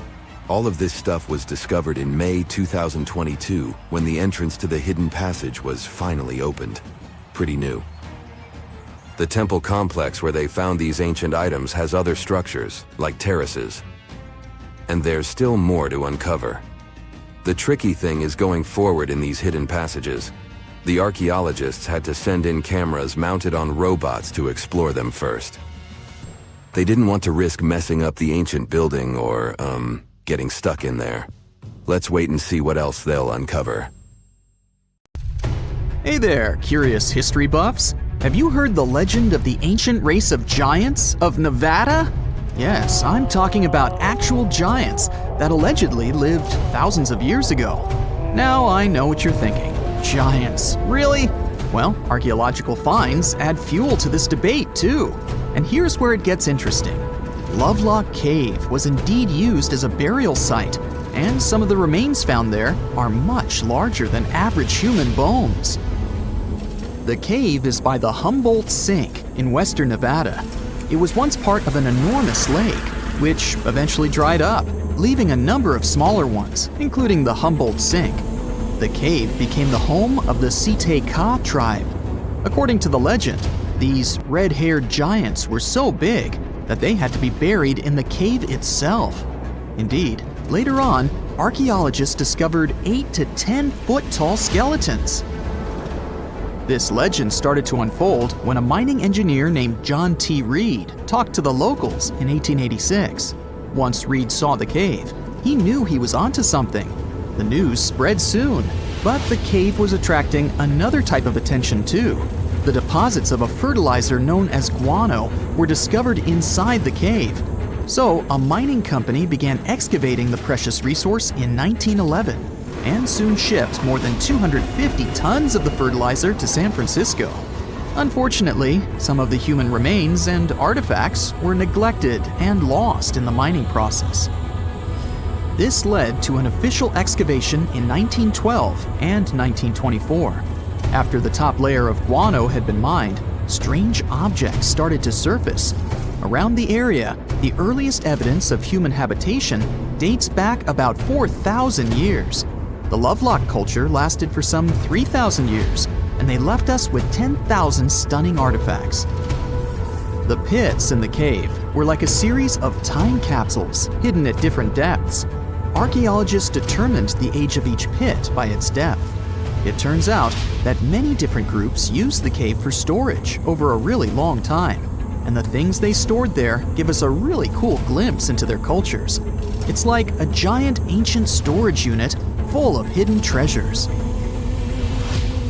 All of this stuff was discovered in May 2022 when the entrance to the hidden passage was finally opened. Pretty new. The temple complex where they found these ancient items has other structures, like terraces. And there's still more to uncover. The tricky thing is going forward in these hidden passages. The archaeologists had to send in cameras mounted on robots to explore them first. They didn't want to risk messing up the ancient building or, getting stuck in there. Let's wait and see what else they'll uncover. Hey there, curious history buffs. Have you heard the legend of the ancient race of giants of Nevada? Yes, I'm talking about actual giants that allegedly lived thousands of years ago. Now I know what you're thinking. Giants, really? Well, archaeological finds add fuel to this debate too. And here's where it gets interesting. Lovelock Cave was indeed used as a burial site, and some of the remains found there are much larger than average human bones. The cave is by the Humboldt Sink in western Nevada. It was once part of an enormous lake, which eventually dried up, leaving a number of smaller ones, including the Humboldt Sink. the cave became the home of the Srivijaya tribe. According to the legend, these red-haired giants were so big that they had to be buried in the cave itself. Indeed, later on, archaeologists discovered 8 to 10 foot tall skeletons. This legend started to unfold when a mining engineer named John T. Reed talked to the locals in 1886. Once Reed saw the cave, he knew he was onto something. The news spread soon, but the cave was attracting another type of attention too. The deposits of a fertilizer known as guano were discovered inside the cave. So a mining company began excavating the precious resource in 1911 and soon shipped more than 250 tons of the fertilizer to San Francisco. Unfortunately, some of the human remains and artifacts were neglected and lost in the mining process. This led to an official excavation in 1912 and 1924. After the top layer of guano had been mined, strange objects started to surface. Around the area, the earliest evidence of human habitation dates back about 4,000 years. The Lovelock culture lasted for some 3,000 years, and they left us with 10,000 stunning artifacts. The pits in the cave were like a series of time capsules hidden at different depths. Archaeologists determined the age of each pit by its depth. It turns out that many different groups used the cave for storage over a really long time, and the things they stored there give us a really cool glimpse into their cultures. It's like a giant ancient storage unit full of hidden treasures.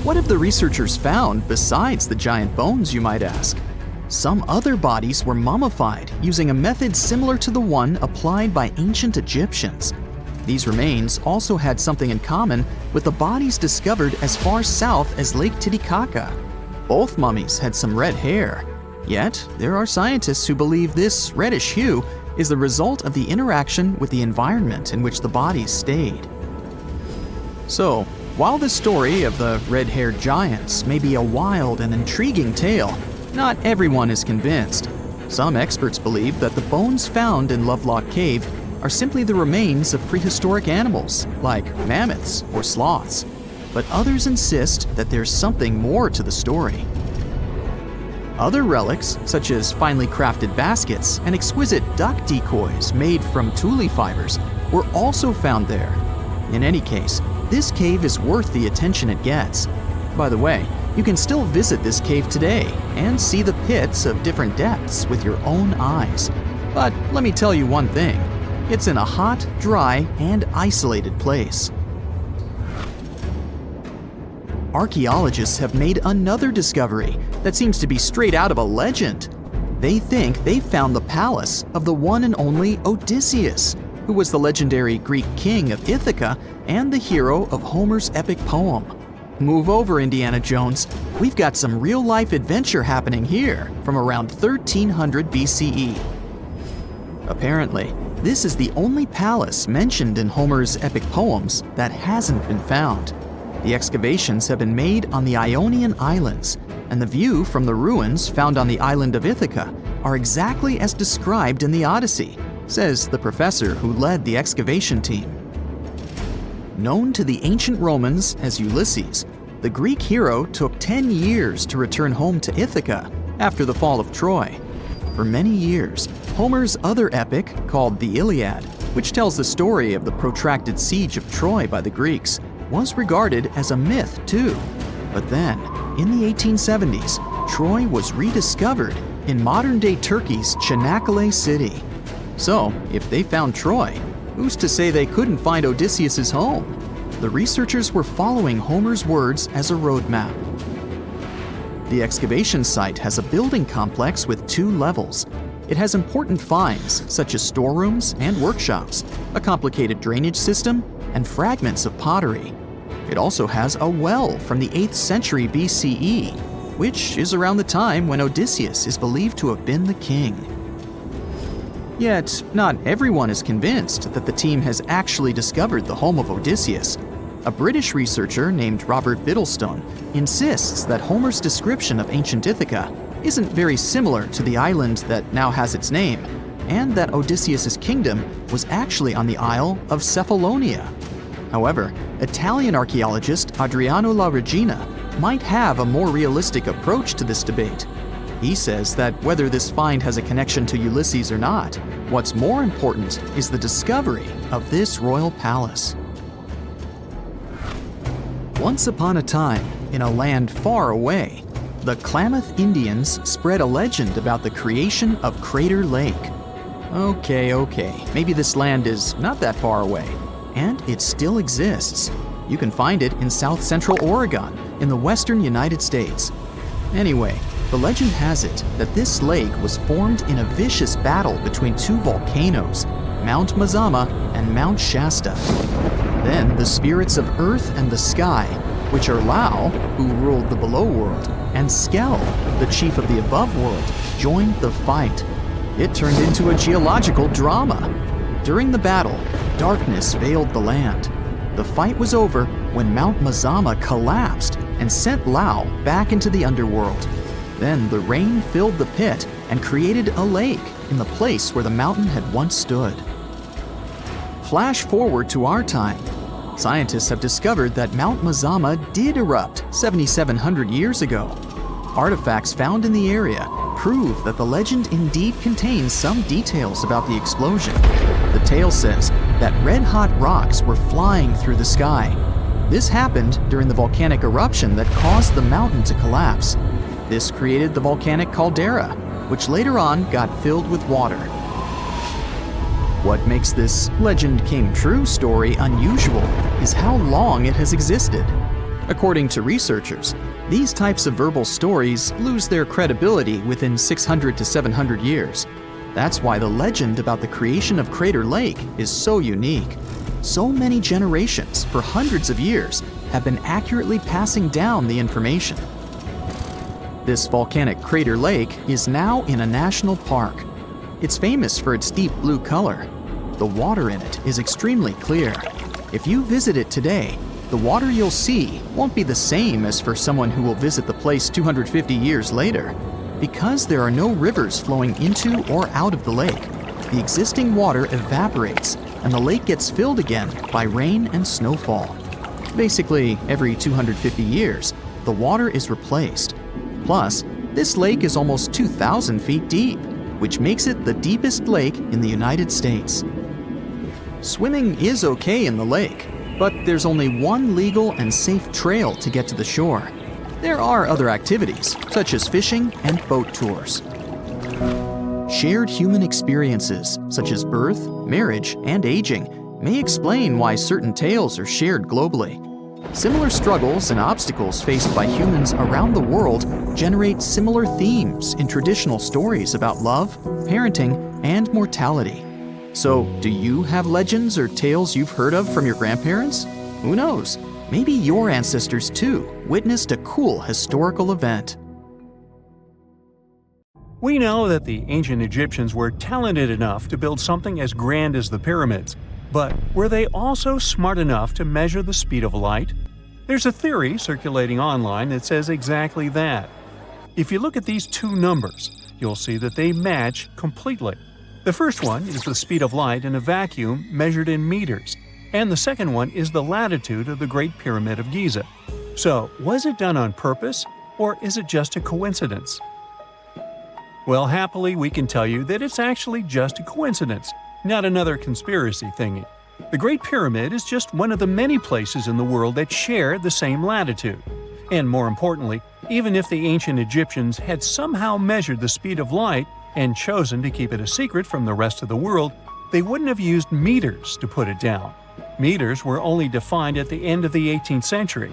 What have the researchers found besides the giant bones, you might ask? Some other bodies were mummified using a method similar to the one applied by ancient Egyptians. These remains also had something in common with the bodies discovered as far south as Lake Titicaca. Both mummies had some red hair, yet there are scientists who believe this reddish hue is the result of the interaction with the environment in which the bodies stayed. So, while the story of the red-haired giants may be a wild and intriguing tale, not everyone is convinced. Some experts believe that the bones found in Lovelock Cave are simply the remains of prehistoric animals, like mammoths or sloths. But others insist that there's something more to the story. Other relics, such as finely crafted baskets and exquisite duck decoys made from tule fibers, were also found there. In any case, this cave is worth the attention it gets. By the way, you can still visit this cave today and see the pits of different depths with your own eyes. But let me tell you one thing. It's in a hot, dry, and isolated place. Archaeologists have made another discovery that seems to be straight out of a legend. They think they found the palace of the one and only Odysseus, who was the legendary Greek king of Ithaca and the hero of Homer's epic poem. Move over, Indiana Jones. We've got some real-life adventure happening here from around 1300 BCE. Apparently, this is the only palace mentioned in Homer's epic poems that hasn't been found. The excavations have been made on the Ionian Islands, and the view from the ruins found on the island of Ithaca are exactly as described in the Odyssey, says the professor who led the excavation team. Known to the ancient Romans as Ulysses, the Greek hero took 10 years to return home to Ithaca after the fall of Troy. For many years, Homer's other epic, called the Iliad, which tells the story of the protracted siege of Troy by the Greeks, was regarded as a myth too. But then, in the 1870s, Troy was rediscovered in modern-day Turkey's Çanakkale city. So, if they found Troy, who's to say they couldn't find Odysseus's home? The researchers were following Homer's words as a roadmap. The excavation site has a building complex with 2 levels. It has important finds, such as storerooms and workshops, a complicated drainage system, and fragments of pottery. It also has a well from the 8th century BCE, which is around the time when Odysseus is believed to have been the king. Yet, not everyone is convinced that the team has actually discovered the home of Odysseus. A British researcher named Robert Biddlestone insists that Homer's description of ancient Ithaca isn't very similar to the island that now has its name, and that Odysseus's kingdom was actually on the Isle of Cephalonia. However, Italian archaeologist Adriano La Regina might have a more realistic approach to this debate. He says that whether this find has a connection to Ulysses or not, what's more important is the discovery of this royal palace. Once upon a time, in a land far away, the Klamath Indians spread a legend about the creation of Crater Lake. Okay, maybe this land is not that far away, and it still exists. You can find it in south-central Oregon, in the western United States. Anyway, the legend has it that this lake was formed in a vicious battle between two volcanoes, Mount Mazama and Mount Shasta. Then the spirits of earth and the sky, which are Lao, who ruled the below world, and Skell, the chief of the above world, joined the fight. It turned into a geological drama. During the battle, darkness veiled the land. The fight was over when Mount Mazama collapsed and sent Lao back into the underworld. Then the rain filled the pit and created a lake in the place where the mountain had once stood. Flash forward to our time. Scientists have discovered that Mount Mazama did erupt 7,700 years ago. Artifacts found in the area prove that the legend indeed contains some details about the explosion. The tale says that red-hot rocks were flying through the sky. This happened during the volcanic eruption that caused the mountain to collapse. This created the volcanic caldera, which later on got filled with water. What makes this legend came true story unusual is how long it has existed. According to researchers, these types of verbal stories lose their credibility within 600 to 700 years. That's why the legend about the creation of Crater Lake is so unique. So many generations, for hundreds of years, have been accurately passing down the information. This volcanic crater lake is now in a national park. It's famous for its deep blue color. The water in it is extremely clear. If you visit it today, the water you'll see won't be the same as for someone who will visit the place 250 years later. Because there are no rivers flowing into or out of the lake, the existing water evaporates and the lake gets filled again by rain and snowfall. Basically, every 250 years, the water is replaced. Plus, this lake is almost 2,000 feet deep, which makes it the deepest lake in the United States. Swimming is okay in the lake, but there's only one legal and safe trail to get to the shore. There are other activities, such as fishing and boat tours. Shared human experiences, such as birth, marriage, and aging, may explain why certain tales are shared globally. Similar struggles and obstacles faced by humans around the world generate similar themes in traditional stories about love, parenting, and mortality. So, do you have legends or tales you've heard of from your grandparents? Who knows? Maybe your ancestors too witnessed a cool historical event. We know that the ancient Egyptians were talented enough to build something as grand as the pyramids, but were they also smart enough to measure the speed of light? There's a theory circulating online that says exactly that. If you look at these two numbers, you'll see that they match completely. The first one is the speed of light in a vacuum measured in meters, and the second one is the latitude of the Great Pyramid of Giza. So, was it done on purpose, or is it just a coincidence? Well, happily, we can tell you that it's actually just a coincidence, not another conspiracy thingy. The Great Pyramid is just one of the many places in the world that share the same latitude. And more importantly, even if the ancient Egyptians had somehow measured the speed of light and chosen to keep it a secret from the rest of the world, they wouldn't have used meters to put it down. Meters were only defined at the end of the 18th century.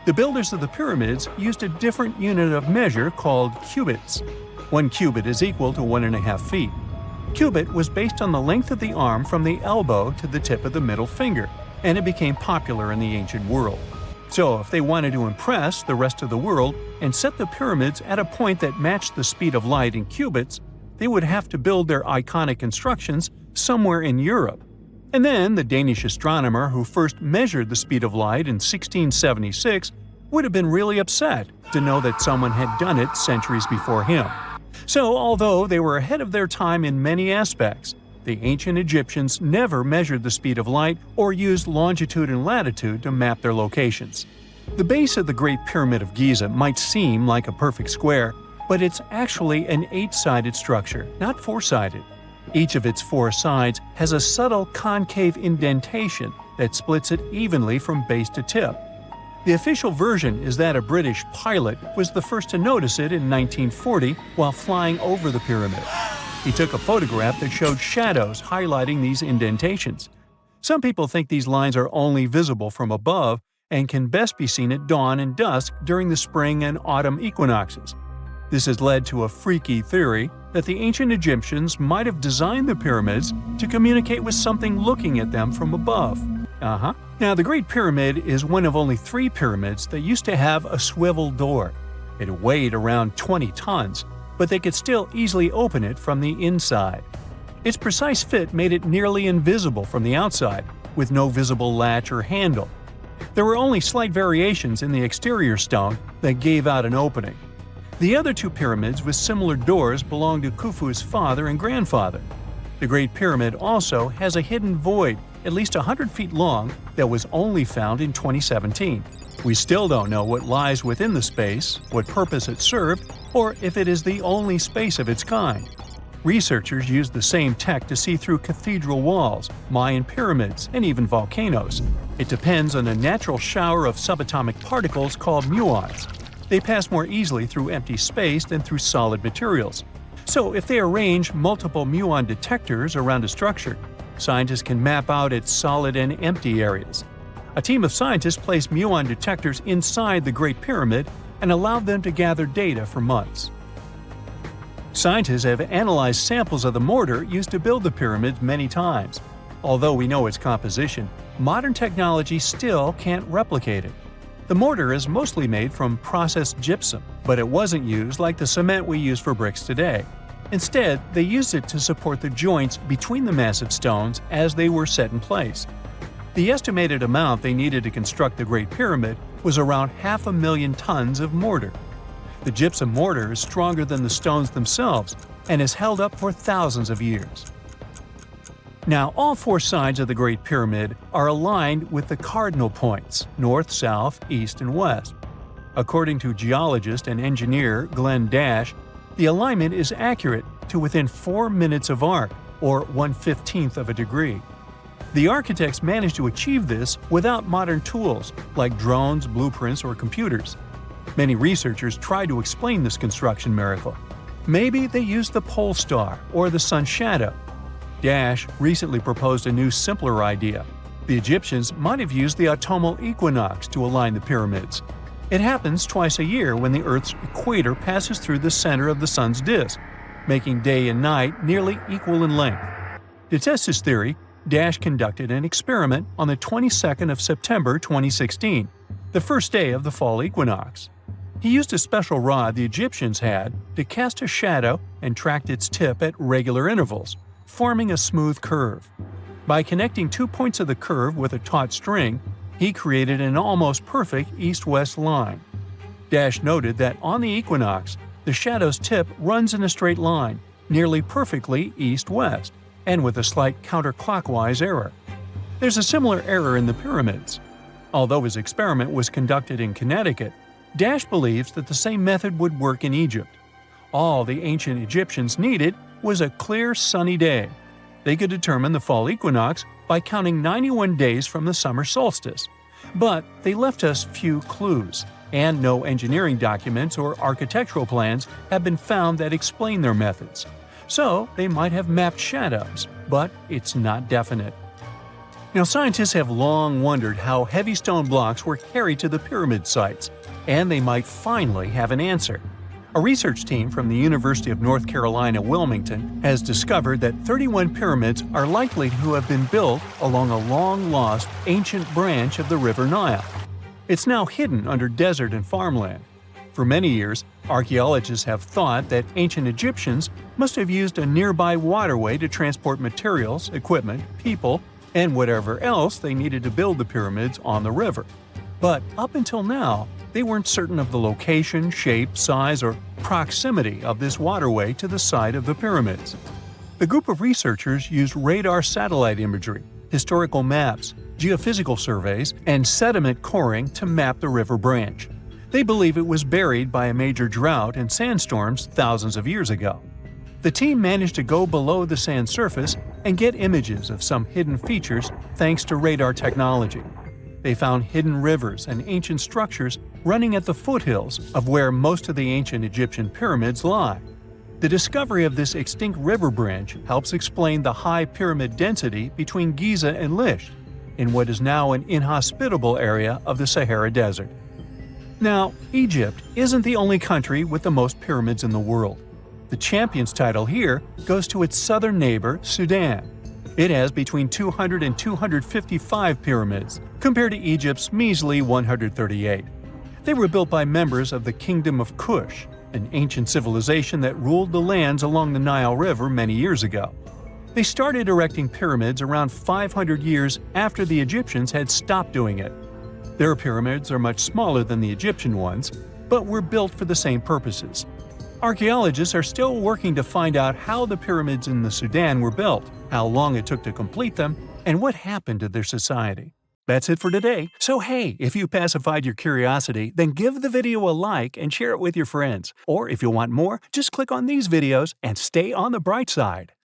The builders of the pyramids used a different unit of measure called cubits. 1 cubit is equal to 1.5 feet. Cubit was based on the length of the arm from the elbow to the tip of the middle finger, and it became popular in the ancient world. So if they wanted to impress the rest of the world and set the pyramids at a point that matched the speed of light in cubits, they would have to build their iconic constructions somewhere in Europe. And then the Danish astronomer who first measured the speed of light in 1676 would have been really upset to know that someone had done it centuries before him. So although they were ahead of their time in many aspects, The ancient Egyptians never measured the speed of light or used longitude and latitude to map their locations. The base of the Great Pyramid of Giza might seem like a perfect square, but it's actually an 8-sided structure, not 4-sided. Each of its 4 sides has a subtle concave indentation that splits it evenly from base to tip. The official version is that a British pilot was the first to notice it in 1940 while flying over the pyramid. He took a photograph that showed shadows highlighting these indentations. Some people think these lines are only visible from above and can best be seen at dawn and dusk during the spring and autumn equinoxes. This has led to a freaky theory that the ancient Egyptians might have designed the pyramids to communicate with something looking at them from above. Now, the Great Pyramid is one of only 3 pyramids that used to have a swivel door. It weighed around 20 tons, but they could still easily open it from the inside. Its precise fit made it nearly invisible from the outside, with no visible latch or handle. There were only slight variations in the exterior stone that gave out an opening. The other 2 pyramids with similar doors belonged to Khufu's father and grandfather. The Great Pyramid also has a hidden void at least 100 feet long that was only found in 2017. We still don't know what lies within the space, what purpose it served, or if it is the only space of its kind. Researchers used the same tech to see through cathedral walls, Mayan pyramids, and even volcanoes. It depends on a natural shower of subatomic particles called muons. They pass more easily through empty space than through solid materials. So if they arrange multiple muon detectors around a structure, scientists can map out its solid and empty areas. A team of scientists placed muon detectors inside the Great Pyramid and allowed them to gather data for months. Scientists have analyzed samples of the mortar used to build the pyramids many times. Although we know its composition, modern technology still can't replicate it. The mortar is mostly made from processed gypsum, but it wasn't used like the cement we use for bricks today. Instead, they used it to support the joints between the massive stones as they were set in place. The estimated amount they needed to construct the Great Pyramid was around 500,000 tons of mortar. The gypsum mortar is stronger than the stones themselves and has held up for thousands of years. Now, all 4 sides of the Great Pyramid are aligned with the cardinal points – north, south, east, and west. According to geologist and engineer Glenn Dash, the alignment is accurate to within 4 minutes of arc, or 1/15th of a degree. The architects managed to achieve this without modern tools like drones, blueprints, or computers. Many researchers try to explain this construction miracle. Maybe they used the pole star or the sun's shadow. Dash recently proposed a new, simpler idea. The Egyptians might have used the autumnal equinox to align the pyramids. It happens twice a year when the Earth's equator passes through the center of the sun's disk, making day and night nearly equal in length. To test his theory, Dash conducted an experiment on the 22nd of September 2016, the first day of the fall equinox. He used a special rod the Egyptians had to cast a shadow and tracked its tip at regular intervals, forming a smooth curve. By connecting 2 points of the curve with a taut string, he created an almost perfect east-west line. Dash noted that on the equinox, the shadow's tip runs in a straight line, nearly perfectly east-west, and with a slight counterclockwise error. There's a similar error in the pyramids. Although his experiment was conducted in Connecticut, Dash believes that the same method would work in Egypt. All the ancient Egyptians needed was a clear, sunny day. They could determine the fall equinox by counting 91 days from the summer solstice. But they left us few clues, and no engineering documents or architectural plans have been found that explain their methods. So they might have mapped shadows, but it's not definite. Now, scientists have long wondered how heavy stone blocks were carried to the pyramid sites, and they might finally have an answer. A research team from the University of North Carolina, Wilmington, has discovered that 31 pyramids are likely to have been built along a long-lost ancient branch of the River Nile. It's now hidden under desert and farmland. For many years, archaeologists have thought that ancient Egyptians must have used a nearby waterway to transport materials, equipment, people, and whatever else they needed to build the pyramids on the river. But up until now, they weren't certain of the location, shape, size, or proximity of this waterway to the site of the pyramids. The group of researchers used radar satellite imagery, historical maps, geophysical surveys, and sediment coring to map the river branch. They believe it was buried by a major drought and sandstorms thousands of years ago. The team managed to go below the sand surface and get images of some hidden features thanks to radar technology. They found hidden rivers and ancient structures running at the foothills of where most of the ancient Egyptian pyramids lie. The discovery of this extinct river branch helps explain the high pyramid density between Giza and Lisht, in what is now an inhospitable area of the Sahara Desert. Now, Egypt isn't the only country with the most pyramids in the world. The champion's title here goes to its southern neighbor, Sudan. It has between 200 and 255 pyramids, compared to Egypt's measly 138. They were built by members of the Kingdom of Kush, an ancient civilization that ruled the lands along the Nile River many years ago. They started erecting pyramids around 500 years after the Egyptians had stopped doing it. Their pyramids are much smaller than the Egyptian ones, but were built for the same purposes. Archaeologists are still working to find out how the pyramids in the Sudan were built, how long it took to complete them, and what happened to their society. That's it for today. So hey, if you pacified your curiosity, then give the video a like and share it with your friends. Or if you want more, just click on these videos and stay on the bright side.